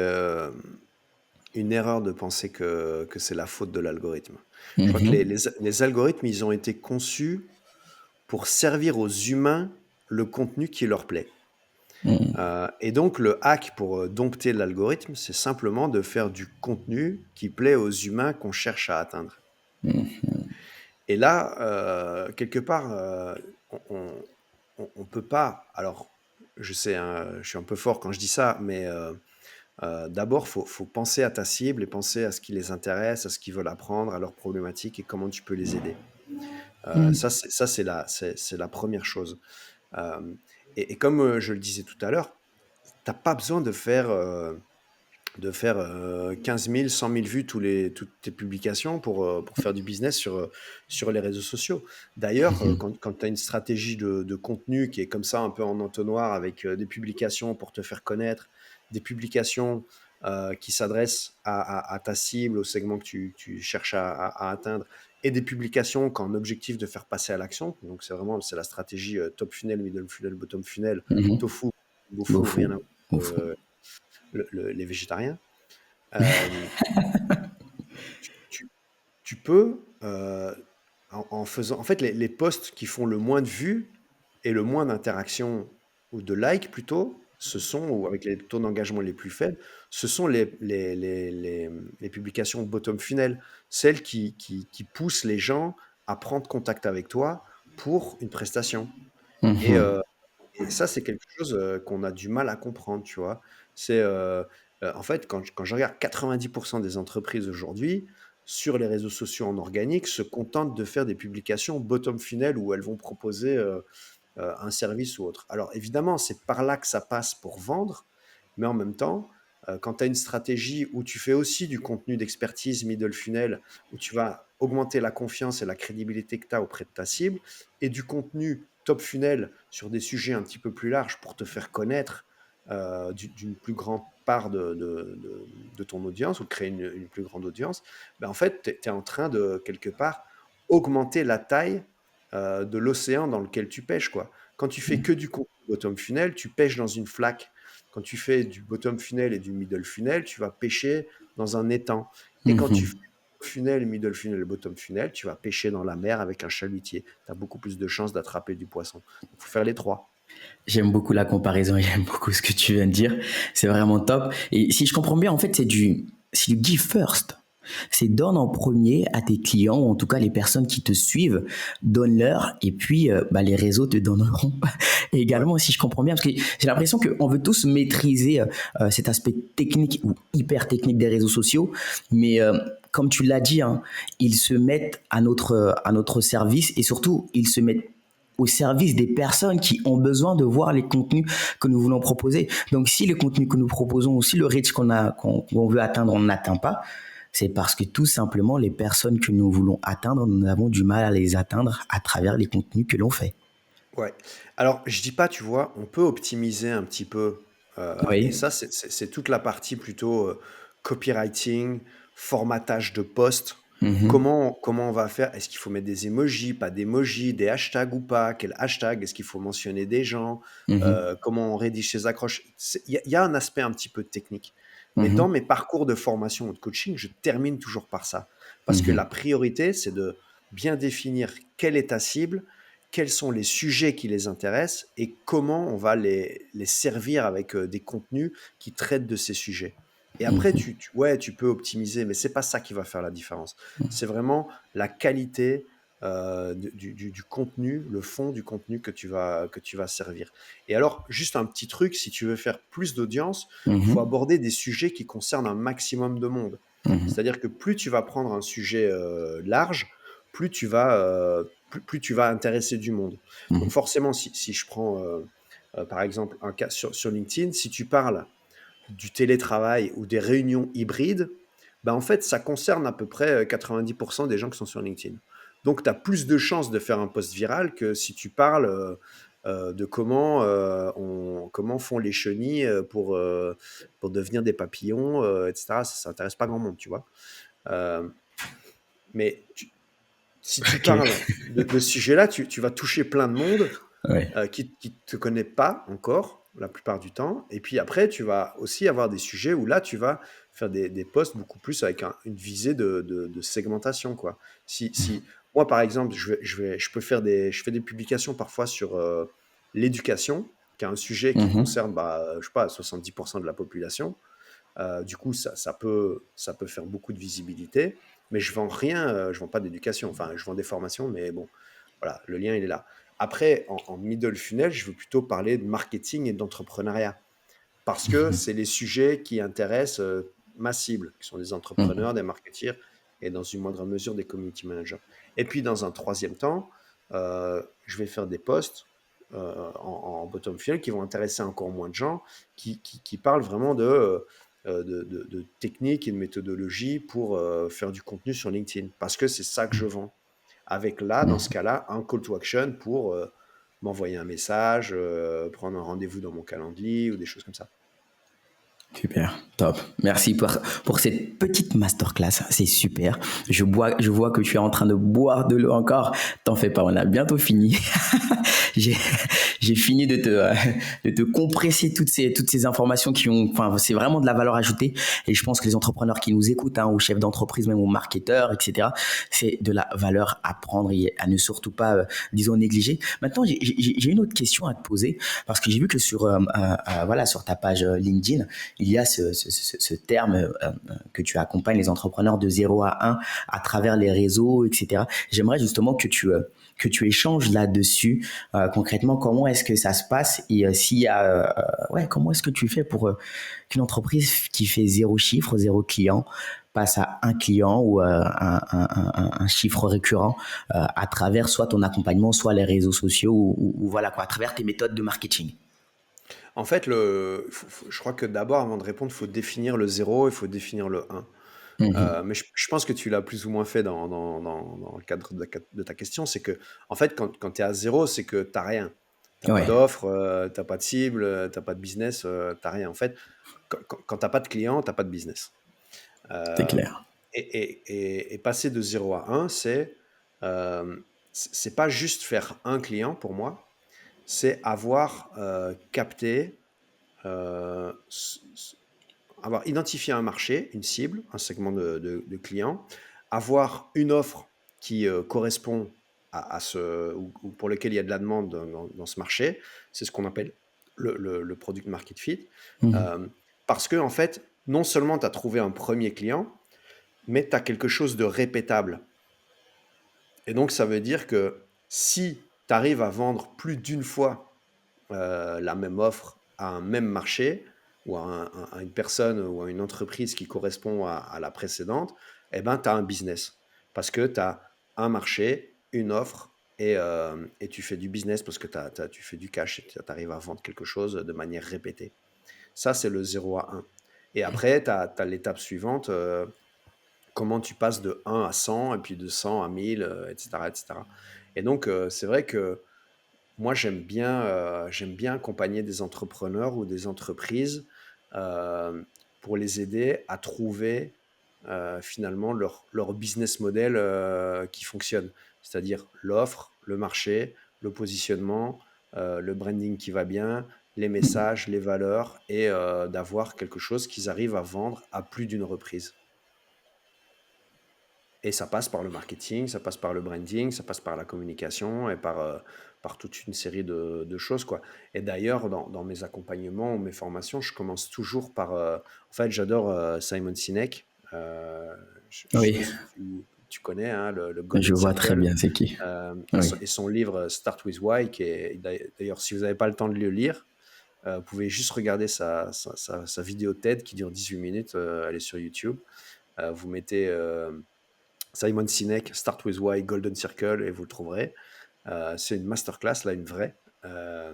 Speaker 1: une erreur de penser que c'est la faute de l'algorithme. Je crois que les,
Speaker 2: Mhm.
Speaker 1: les- les algorithmes, ils ont été conçus pour servir aux humains le contenu qui leur plaît.
Speaker 2: Mhm.
Speaker 1: Et donc, le hack pour dompter l'algorithme, c'est simplement de faire du contenu qui plaît aux humains qu'on cherche à atteindre. Et là, quelque part, on peut pas. Alors, je sais, hein, je suis un peu fort quand je dis ça, mais d'abord, faut penser à ta cible et penser à ce qui les intéresse, à ce qu'ils veulent apprendre, à leurs problématiques et comment tu peux les aider. Ça, c'est la première chose. Euh, et comme je le disais tout à l'heure, t'as pas besoin de faire 15 000, 100 000 vues toutes tes publications pour faire du business sur les réseaux sociaux. D'ailleurs, quand tu as une stratégie de contenu qui est comme ça, un peu en entonnoir, avec des publications pour te faire connaître, des publications qui s'adressent à ta cible, au segment que tu cherches à atteindre, et des publications qui ont un objectif de faire passer à l'action. Donc, c'est la stratégie top funnel, middle funnel, bottom funnel,
Speaker 2: Mhm.
Speaker 1: tofu, bofu,
Speaker 2: Beaufou.
Speaker 1: rien à voir.
Speaker 2: Beaufou.
Speaker 1: euh, les végétariens. Euh, tu, tu peux, en faisant, en fait, les posts qui font le moins de vues et le moins d'interactions ou de likes plutôt ou avec les taux d'engagement les plus faibles, ce sont les publications bottom funnel, celles qui poussent les gens à prendre contact avec toi pour une prestation. Et,
Speaker 2: Mhm.
Speaker 1: euh, et ça, c'est quelque chose qu'on a du mal à comprendre, tu vois. C'est en fait, quand je regarde 90% des entreprises aujourd'hui, sur les réseaux sociaux en organique, se contentent de faire des publications bottom funnel où elles vont proposer un service ou autre. Alors évidemment, c'est par là que ça passe pour vendre, mais en même temps, quand tu as une stratégie où tu fais aussi du contenu d'expertise middle funnel, où tu vas augmenter la confiance et la crédibilité que tu as auprès de ta cible, et du contenu top funnel sur des sujets un petit peu plus larges pour te faire connaître d'une plus grande part de ton audience ou créer une plus grande audience, ben en fait, tu es en train de, quelque part, augmenter la taille de l'océan dans lequel tu pêches, quoi. Quand tu fais que du contenu bottom funnel, tu pêches dans une flaque. Quand tu fais du bottom funnel et du middle funnel, tu vas pêcher dans un étang. Et quand tu
Speaker 2: Mhm.
Speaker 1: fais funnel, middle funnel et bottom funnel, tu vas pêcher dans la mer avec un chalutier. Tu as beaucoup plus de chances d'attraper du poisson. Il faut faire les trois.
Speaker 2: J'aime beaucoup la comparaison, j'aime beaucoup ce que tu viens de dire. C'est vraiment top. Et si je comprends bien, en fait, c'est du give first. C'est donne en premier à tes clients, ou en tout cas les personnes qui te suivent, donne-leur et puis les réseaux te donneront
Speaker 1: Ouais.
Speaker 2: également, si je comprends bien, parce que j'ai l'impression qu'on veut tous maîtriser cet aspect technique ou hyper technique des réseaux sociaux, mais comme tu l'as dit, hein, ils se mettent à notre service et surtout ils se mettent au service des personnes qui ont besoin de voir les contenus que nous voulons proposer. Donc, si les contenus que nous proposons ou si le reach qu'on veut atteindre, on n'atteint pas, c'est parce que tout simplement, les personnes que nous voulons atteindre, nous avons du mal à les atteindre à travers les contenus que l'on fait.
Speaker 1: Ouais. Alors, je dis pas, tu vois, on peut optimiser un petit peu. Et
Speaker 2: Oui.
Speaker 1: ça, c'est toute la partie plutôt copywriting, formatage de posts.
Speaker 2: Mhm.
Speaker 1: Comment on va faire? Est-ce qu'il faut mettre des emojis, pas d'emojis, des hashtags ou pas? Quel hashtag? Est-ce qu'il faut mentionner des gens?
Speaker 2: Mhm.
Speaker 1: Comment on rédige ses accroches? Il y a un aspect un petit peu technique. Mais dans
Speaker 2: Mhm.
Speaker 1: mes parcours de formation ou de coaching, je termine toujours par ça. Parce que la
Speaker 2: Mhm.
Speaker 1: priorité, c'est de bien définir quelle est ta cible, quels sont les sujets qui les intéressent et comment on va les servir avec des contenus qui traitent de ces sujets. Et après,
Speaker 2: Mhm.
Speaker 1: ouais, tu peux optimiser, mais c'est pas ça qui va faire la différence. C'est vraiment la qualité du contenu, le fond du contenu que tu vas servir. Et alors, juste un petit truc, si tu veux faire plus d'audience, il faut
Speaker 2: Mhm.
Speaker 1: aborder des sujets qui concernent un maximum de monde.
Speaker 2: Mhm.
Speaker 1: C'est-à-dire que plus tu vas prendre un sujet large, plus tu vas intéresser du monde. Donc
Speaker 2: Mhm.
Speaker 1: forcément, si je prends par exemple un cas sur LinkedIn, si tu parles du télétravail ou des réunions hybrides, ben en fait, ça concerne à peu près 90% des gens qui sont sur LinkedIn. Donc, tu as plus de chances de faire un post viral que si tu parles de comment font les chenilles pour devenir des papillons, etc. Ça n'intéresse pas grand monde, tu vois. Euh, mais si tu
Speaker 2: Ok.
Speaker 1: parles de ce sujet-là, tu vas toucher plein de monde
Speaker 2: Ouais.
Speaker 1: qui ne te connaît pas encore la plupart du temps. Et puis après, tu vas aussi avoir des sujets où là, tu vas faire des posts beaucoup plus avec une visée de segmentation, quoi. Moi, par exemple, je fais des publications parfois sur l'éducation, qui est un sujet qui
Speaker 2: Mhm.
Speaker 1: concerne, je sais pas, 70% de la population. Du coup, ça peut faire beaucoup de visibilité, mais je vends rien, je vends pas d'éducation. Enfin, je vends des formations, mais bon, voilà, le lien, il est là. Après, en middle funnel, je veux plutôt parler de marketing et d'entrepreneuriat, parce que c'est les sujets qui intéressent ma cible, qui sont des
Speaker 2: Mhm.
Speaker 1: entrepreneurs, des marketeers et dans une moindre mesure des community managers. Et puis, dans un troisième temps, je vais faire des posts en bottom funnel qui vont intéresser encore moins de gens, qui parlent vraiment de techniques et de méthodologies pour faire du contenu sur LinkedIn, parce que c'est ça que je vends. Avec là, dans ce
Speaker 2: Mhm.
Speaker 1: cas-là, un call to action pour m'envoyer un message, prendre un rendez-vous dans mon calendrier ou des choses comme ça.
Speaker 2: Super, top. Merci pour cette petite masterclass. C'est super. Je vois que tu es en train de boire de l'eau encore. T'en fais pas, on a bientôt fini. j'ai j'ai fini de te compresser toutes ces informations qui ont, enfin, c'est vraiment de la valeur ajoutée. Et je pense que les entrepreneurs qui nous écoutent, hein, ou chefs d'entreprise, même aux marketeurs, etc., c'est de la valeur à prendre et à ne surtout pas, disons, négliger. Maintenant, j'ai une autre question à te poser parce que j'ai vu que voilà, sur ta page LinkedIn, il y a ce terme que tu accompagnes les entrepreneurs de 0 à 1 à travers les réseaux, etc. J'aimerais justement que tu échanges là-dessus. Concrètement, comment est-ce que ça se passe et s'il y a, ouais, comment est-ce que tu fais pour qu'une entreprise qui fait 0 chiffre, 0 client, passe à un client ou un chiffre récurrent à travers soit ton accompagnement, soit les réseaux sociaux ou voilà quoi, à travers tes méthodes de marketing.
Speaker 1: En fait, je crois que d'abord, avant de répondre, il faut définir le zéro, il faut définir le un.
Speaker 2: Mhm.
Speaker 1: Mais je pense que tu l'as plus ou moins fait dans le cadre de ta question. C'est que, en fait, quand tu es à zéro, c'est que tu n'as rien. Tu n'as pas
Speaker 2: Ouais,
Speaker 1: d'offre, tu n'as pas de cible, tu n'as pas de business, tu n'as rien. En fait, quand tu n'as pas de client, tu n'as pas de business.
Speaker 2: c'est
Speaker 1: Euh,
Speaker 2: clair.
Speaker 1: et passer de 0 à 1, c'est pas juste faire un client pour moi, c'est avoir capté, euh, s- s- avoir identifié un marché, une cible, un segment de clients, avoir une offre qui correspond à ce, ou pour lequel il y a de la demande dans ce marché. C'est ce qu'on appelle le product market fit.
Speaker 2: Mhm.
Speaker 1: Euh, Parce que, en fait, non seulement tu as trouvé un premier client, mais tu as quelque chose de répétable. Et donc, ça veut dire que si tu arrives à vendre plus d'une fois la même offre à un même marché ou à une personne ou à une entreprise qui correspond à la précédente, eh ben, tu as un business. Parce que tu as un marché, une offre et tu fais du business parce que tu fais du cash et tu arrives à vendre quelque chose de manière répétée. Ça, c'est le 0 à 1. Et après, tu as l'étape suivante. Comment tu passes de 1 à 100 et puis de 100 à 1000, etc., etc. Et donc, c'est vrai que moi, j'aime bien accompagner des entrepreneurs ou des entreprises euh, pour les aider à trouver finalement leur business model qui fonctionne, c'est-à-dire l'offre, le marché, le positionnement, le branding qui va bien, les messages, les valeurs et d'avoir quelque chose qu'ils arrivent à vendre à plus d'une reprise. Et ça passe par le marketing, ça passe par le branding, ça passe par la communication et par toute une série de choses, quoi. Et d'ailleurs, dans mes accompagnements ou mes formations, je commence toujours par... en fait, j'adore Simon Sinek. Je sais
Speaker 2: Oui,
Speaker 1: pas si tu connais, hein, le
Speaker 2: je
Speaker 1: Golden
Speaker 2: vois très
Speaker 1: Circle.
Speaker 2: bien c'est qui.
Speaker 1: Et
Speaker 2: Oui,
Speaker 1: son livre Start with Why, qui est d'ailleurs, si vous n'avez pas le temps de le lire, vous pouvez juste regarder sa vidéo TED qui dure 18 minutes. Elle est sur YouTube. Vous mettez... Simon Sinek, Start with Why, Golden Circle, et vous le trouverez. C'est une masterclass, là, une vraie. Euh,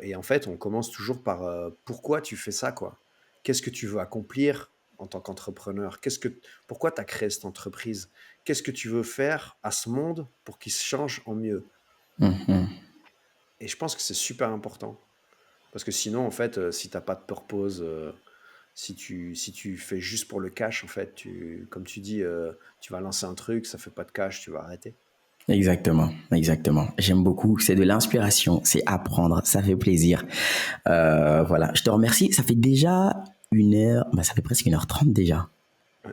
Speaker 1: et en fait, on commence toujours par pourquoi tu fais ça, quoi. Qu'est-ce que tu veux accomplir en tant qu'entrepreneur? Pourquoi tu as créé cette entreprise? Qu'est-ce que tu veux faire à ce monde pour qu'il se change en mieux? Et je pense que c'est super important. Parce que sinon, en fait, si tu n'as pas de purpose, si tu fais juste pour le cash, en fait, comme tu dis, tu vas lancer un truc, ça fait pas de cash, tu vas arrêter.
Speaker 2: exactement, exactement. J'aime beaucoup. C'est de l'inspiration, c'est apprendre, ça fait plaisir. Voilà, je te remercie. Ça fait déjà 1 heure, bah, ça fait presque 1h30 déjà.
Speaker 1: Ouais,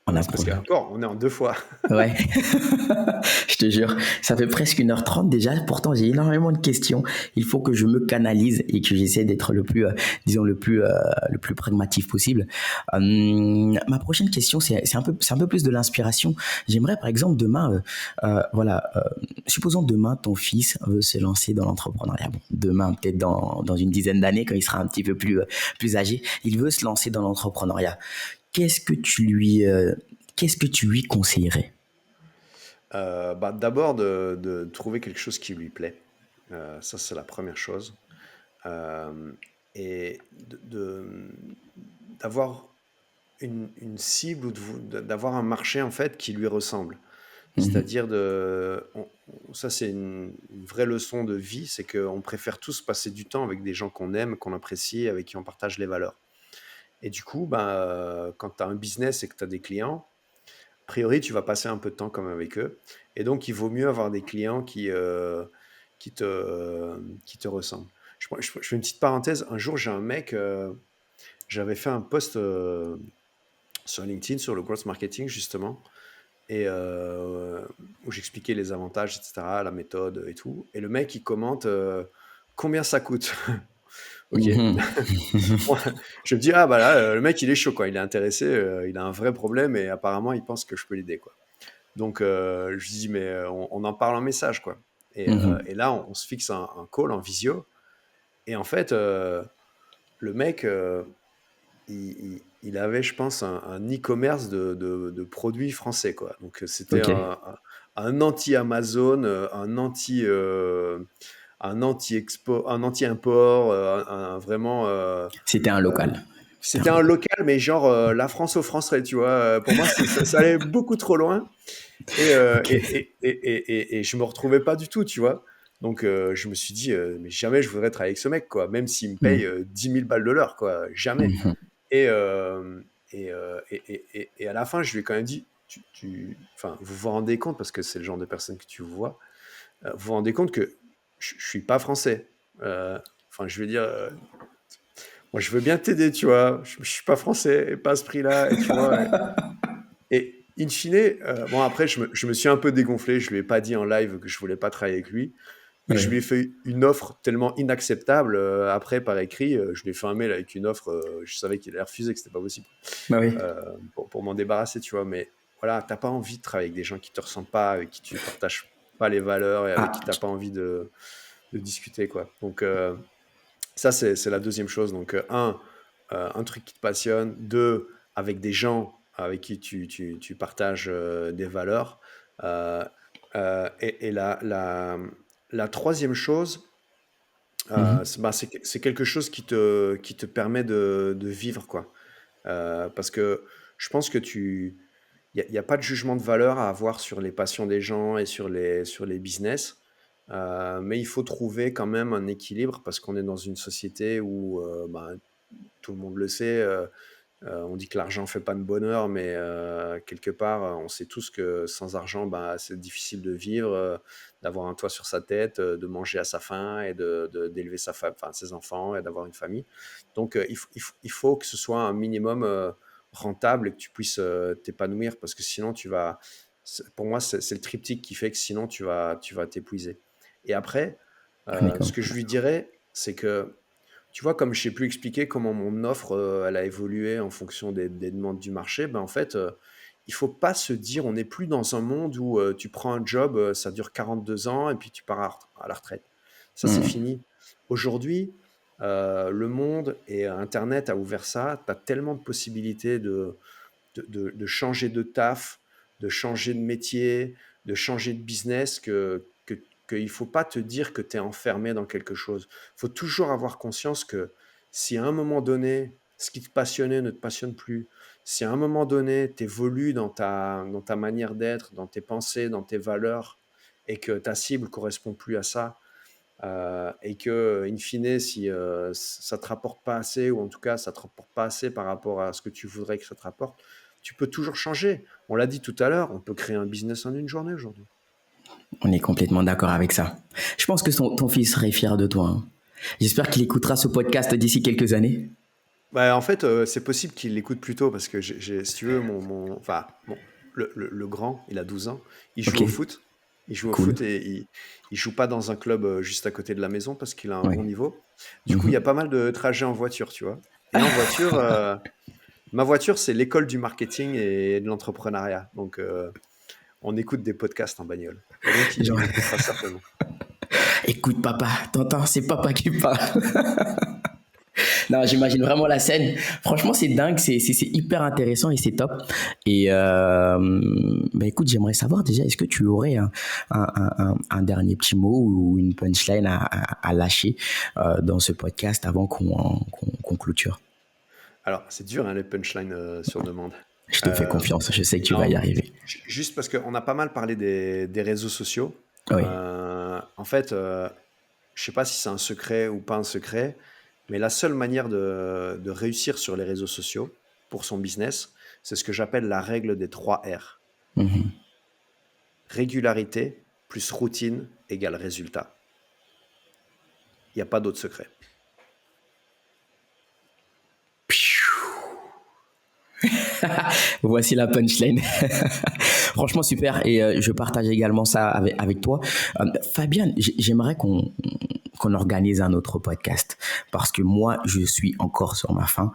Speaker 2: On
Speaker 1: ouais,
Speaker 2: a
Speaker 1: c'est parce
Speaker 2: pro-
Speaker 1: qu'encore, on est en 2 fois.
Speaker 2: Ouais, je te jure, ça fait presque 1h30 déjà. Pourtant, j'ai énormément de questions. Il faut que je me canalise et que j'essaie d'être le plus, disons, le plus pragmatique possible. Ma prochaine question, c'est un peu plus de l'inspiration. J'aimerais, par exemple, demain, voilà, supposons demain, ton fils veut se lancer dans l'entrepreneuriat. Bon, demain, peut-être dans une dizaine d'années, quand il sera un petit peu plus âgé, il veut se lancer dans l'entrepreneuriat. Qu'est-ce que tu lui, euh, qu'est-ce que tu lui conseillerais?
Speaker 1: Bah, d'abord, de trouver quelque chose qui lui plaît. Ça, c'est la première chose. Euh, et d'avoir une cible ou d'avoir un marché, en fait, qui lui ressemble.
Speaker 2: Mhm.
Speaker 1: C'est-à-dire ça c'est une vraie leçon de vie, c'est qu'on préfère tous passer du temps avec des gens qu'on aime, qu'on apprécie, avec qui on partage les valeurs. Et du coup, ben, quand tu as un business et que tu as des clients, a priori, tu vas passer un peu de temps comme avec eux. Et donc, il vaut mieux avoir des clients qui te ressemble. Je fais une petite parenthèse. Un jour, j'ai un mec, j'avais fait un post sur LinkedIn, sur le growth marketing, justement, et où j'expliquais les avantages, etc., la méthode et tout. Et le mec, il commente combien ça coûte. Ok.
Speaker 2: Mhm.
Speaker 1: Moi, je me dis, ah bah là, le mec, il est chaud, quoi. Il est intéressé, il a un vrai problème et apparemment, il pense que je peux l'aider, quoi. Donc, je lui dis, mais on en parle en message, quoi.
Speaker 2: Mhm.
Speaker 1: Et là, on se fixe un call en visio. Et en fait, le mec, il avait, je pense, un e-commerce de produits français, quoi. Donc, c'était
Speaker 2: Ok.
Speaker 1: un anti-Amazon, un anti-export, un anti-import, vraiment.
Speaker 2: C'était un local. C'était un
Speaker 1: C'était un
Speaker 2: local.
Speaker 1: local, mais genre la France aux Français, tu vois. Pour moi, ça allait beaucoup trop loin.
Speaker 2: Ok.
Speaker 1: Et je me retrouvais pas du tout, tu vois. Donc, je me suis dit, mais jamais je voudrais travailler avec ce mec, quoi. Même s'il me paye
Speaker 2: Mhm.
Speaker 1: 10 000 balles de l'heure, quoi. Jamais.
Speaker 2: Mhm.
Speaker 1: Et, et à la fin, je lui ai quand même dit, enfin, vous vous rendez compte, parce que c'est le genre de personne que tu vois, vous vous rendez compte que je suis pas français. Enfin, je veux dire, moi, je veux bien t'aider, tu vois. Je suis pas français, et pas à ce prix-là, et tu vois. Et in fine, bon, après, je me suis un peu dégonflé. Je lui ai pas dit en live que je voulais pas travailler avec lui. Mais je
Speaker 2: Ouais.
Speaker 1: lui ai fait une offre tellement inacceptable. Après, par écrit, je lui ai fait un mail avec une offre. Je savais qu'il allait refuser, que c'était pas possible.
Speaker 2: Bah oui.
Speaker 1: euh, pour m'en débarrasser, tu vois. Mais voilà, t'as pas envie de travailler avec des gens qui te ressemblent pas, avec qui tu partages pas les valeurs et avec qui
Speaker 2: Ah,
Speaker 1: t'as pas envie de discuter, quoi. Donc, ça, c'est la deuxième chose. Donc, un truc qui te passionne. Deux, avec des gens avec qui tu partages des valeurs. Euh, et la troisième chose,
Speaker 2: mhm.
Speaker 1: c'est quelque chose qui te permet de vivre, quoi. Parce que je pense que y a pas de jugement de valeur à avoir sur les passions des gens et sur les business. Mais il faut trouver quand même un équilibre parce qu'on est dans une société où, tout le monde le sait, on dit que l'argent fait pas de bonheur, mais quelque part, on sait tous que sans argent, bah, c'est difficile de vivre, d'avoir un toit sur sa tête, de manger à sa faim et d'élever sa femme, enfin, ses enfants et d'avoir une famille. Donc, il faut que ce soit un minimum rentable et que tu puisses t'épanouir parce que sinon, pour moi, c'est le triptyque qui fait que sinon, tu vas t'épuiser. Et après,
Speaker 2: On est
Speaker 1: ce
Speaker 2: comme.
Speaker 1: que je lui dirais, c'est que tu vois, comme je n'ai pu expliquer comment mon offre, elle a évolué en fonction des demandes du marché, ben, en fait, il faut pas se dire on n'est plus dans un monde où tu prends un job, ça dure 42 ans et puis tu pars à la retraite. Ça, c'est
Speaker 2: Mhm.
Speaker 1: fini. Aujourd'hui, le monde et Internet a ouvert ça. Tu as tellement de possibilités de changer de taf, de changer de métier, de changer de business qu'il ne faut pas te dire que tu es enfermé dans quelque chose. Il faut toujours avoir conscience que si à un moment donné, ce qui te passionnait ne te passionne plus, si à un moment donné, tu évolues dans ta manière d'être, dans tes pensées, dans tes valeurs, et que ta cible correspond plus à ça, et que, in fine, si ça te rapporte pas assez, ou en tout cas, ça te rapporte pas assez par rapport à ce que tu voudrais que ça te rapporte, tu peux toujours changer. On l'a dit tout à l'heure, on peut créer un business en une journée aujourd'hui.
Speaker 2: On est complètement d'accord avec ça. Je pense que ton fils serait fier de toi, hein. J'espère qu'il écoutera ce podcast d'ici quelques années.
Speaker 1: Bah, en fait, c'est possible qu'il l'écoute plus tôt parce que si tu veux, enfin, bon, le grand, il a 12 ans, il joue
Speaker 2: Ok,
Speaker 1: au foot. Il joue au
Speaker 2: cool.
Speaker 1: foot et il joue pas dans un club juste à côté de la maison parce qu'il a un bon
Speaker 2: Ouais.
Speaker 1: niveau. Du coup, il y a
Speaker 2: Mhm.
Speaker 1: pas mal de trajets en voiture, tu vois. Et en voiture, ma voiture, c'est l'école du marketing et de l'entrepreneuriat. Donc, on écoute des podcasts en bagnole. Et donc, il
Speaker 2: Genre,
Speaker 1: écoutera certainement.
Speaker 2: écoute papa, t'entends, c'est papa qui parle. Non, j'imagine vraiment la scène. Franchement, c'est dingue, c'est hyper intéressant et c'est top. Et bah écoute, j'aimerais savoir déjà, est-ce que tu aurais un dernier petit mot ou une punchline à lâcher dans ce podcast avant qu'on clôture?
Speaker 1: Alors, c'est dur, hein, les punchlines sur demande.
Speaker 2: Je te fais
Speaker 1: Euh,
Speaker 2: confiance, je sais que tu vas y
Speaker 1: non,
Speaker 2: arriver.
Speaker 1: juste parce qu'on a pas mal parlé des réseaux sociaux.
Speaker 2: Oui.
Speaker 1: En fait, je sais pas si c'est un secret ou pas un secret, mais la seule manière de réussir sur les réseaux sociaux pour son business, c'est ce que j'appelle la règle des 3 R.
Speaker 2: Mhm.
Speaker 1: Régularité plus routine égale résultat. Il n'y a pas d'autre secret.
Speaker 2: Voici la punchline. Franchement, super. Et je partage également ça avec toi. Fabien, j'aimerais qu'on organise un autre podcast parce que moi, je suis encore sur ma faim.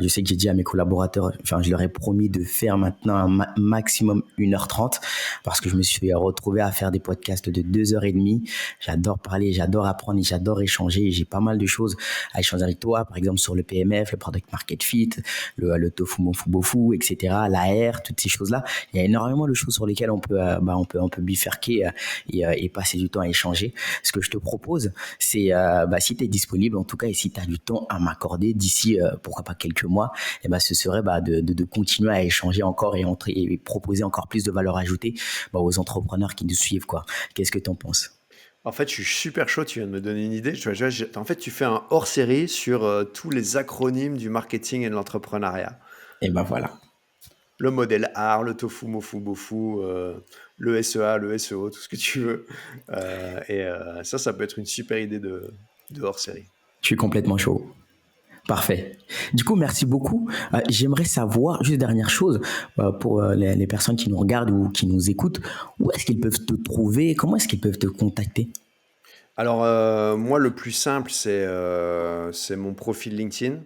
Speaker 2: Je sais que j'ai dit à mes collaborateurs, je leur ai promis de faire maintenant un maximum 1h30 parce que je me suis retrouvé à faire des podcasts de 2h30. J'adore parler, j'adore apprendre et j'adore échanger. J'ai pas mal de choses à échanger avec toi, par exemple sur le PMF, le Product Market Fit, le tofu mofu bofu, etc., l'AR, toutes ces choses-là. Il y a énormément de choses sur lesquelles on peut bifurquer et passer du temps à échanger. Ce que je te propose, c'est si tu es disponible en tout cas et si tu as du temps à m'accorder d'ici pourquoi pas quelques mois, ce serait de continuer à échanger encore et proposer encore plus de valeur ajoutée aux entrepreneurs qui nous suivent, quoi. Qu'est-ce que tu en penses?
Speaker 1: En fait, je suis super chaud, tu viens de me donner une idée. En fait, tu fais un hors-série sur tous les acronymes du marketing et de l'entrepreneuriat.
Speaker 2: Et voilà.
Speaker 1: Le modèle AR, le tofu, mofu, bofu, le SEA, le SEO, tout ce que tu veux. Ça peut être une super idée de hors-série.
Speaker 2: Je suis complètement chaud. Parfait. Du coup, merci beaucoup. J'aimerais savoir, juste dernière chose, pour les personnes qui nous regardent ou qui nous écoutent, où est-ce qu'ils peuvent te trouver? Comment est-ce qu'ils peuvent te contacter?
Speaker 1: Alors, moi, le plus simple, c'est mon profil LinkedIn,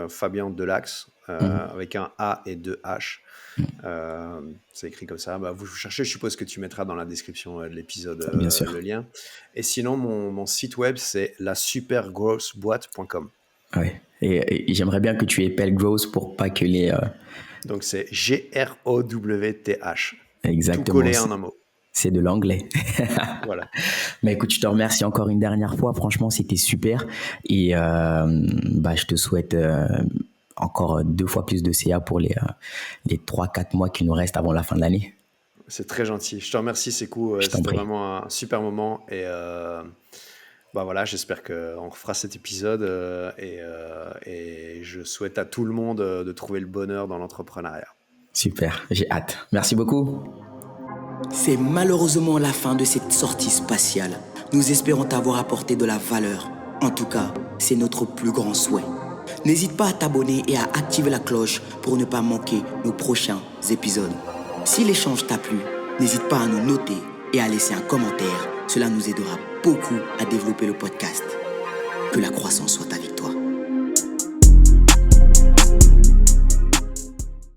Speaker 1: Fabien Delax, avec un A et 2 H. C'est écrit comme ça. Vous cherchez, je suppose que tu mettras dans la description de l'épisode le lien. Et sinon, mon site web, c'est lasupergrossboîte.com.
Speaker 2: Ouais. Et j'aimerais bien que tu épelles growth pour pas que les...
Speaker 1: Donc, c'est GROWTH.
Speaker 2: Exactement.
Speaker 1: Tout collé en un mot.
Speaker 2: C'est de l'anglais.
Speaker 1: Voilà.
Speaker 2: Mais écoute, je te remercie encore une dernière fois. Franchement, c'était super. Et je te souhaite encore 2 fois plus de CA pour les 3-4 mois qui nous restent avant la fin de l'année.
Speaker 1: C'est très gentil. Je te remercie, Sékou. C'était vraiment un super moment. Et j'espère qu'on refera cet épisode. Et je souhaite à tout le monde de trouver le bonheur dans l'entrepreneuriat.
Speaker 2: Super, j'ai hâte. Merci beaucoup.
Speaker 3: C'est malheureusement la fin de cette sortie spatiale. Nous espérons t'avoir apporté de la valeur. En tout cas, c'est notre plus grand souhait. N'hésite pas à t'abonner et à activer la cloche pour ne pas manquer nos prochains épisodes. Si l'échange t'a plu, n'hésite pas à nous noter et à laisser un commentaire. Cela nous aidera beaucoup à développer le podcast. Que la croissance soit avec toi.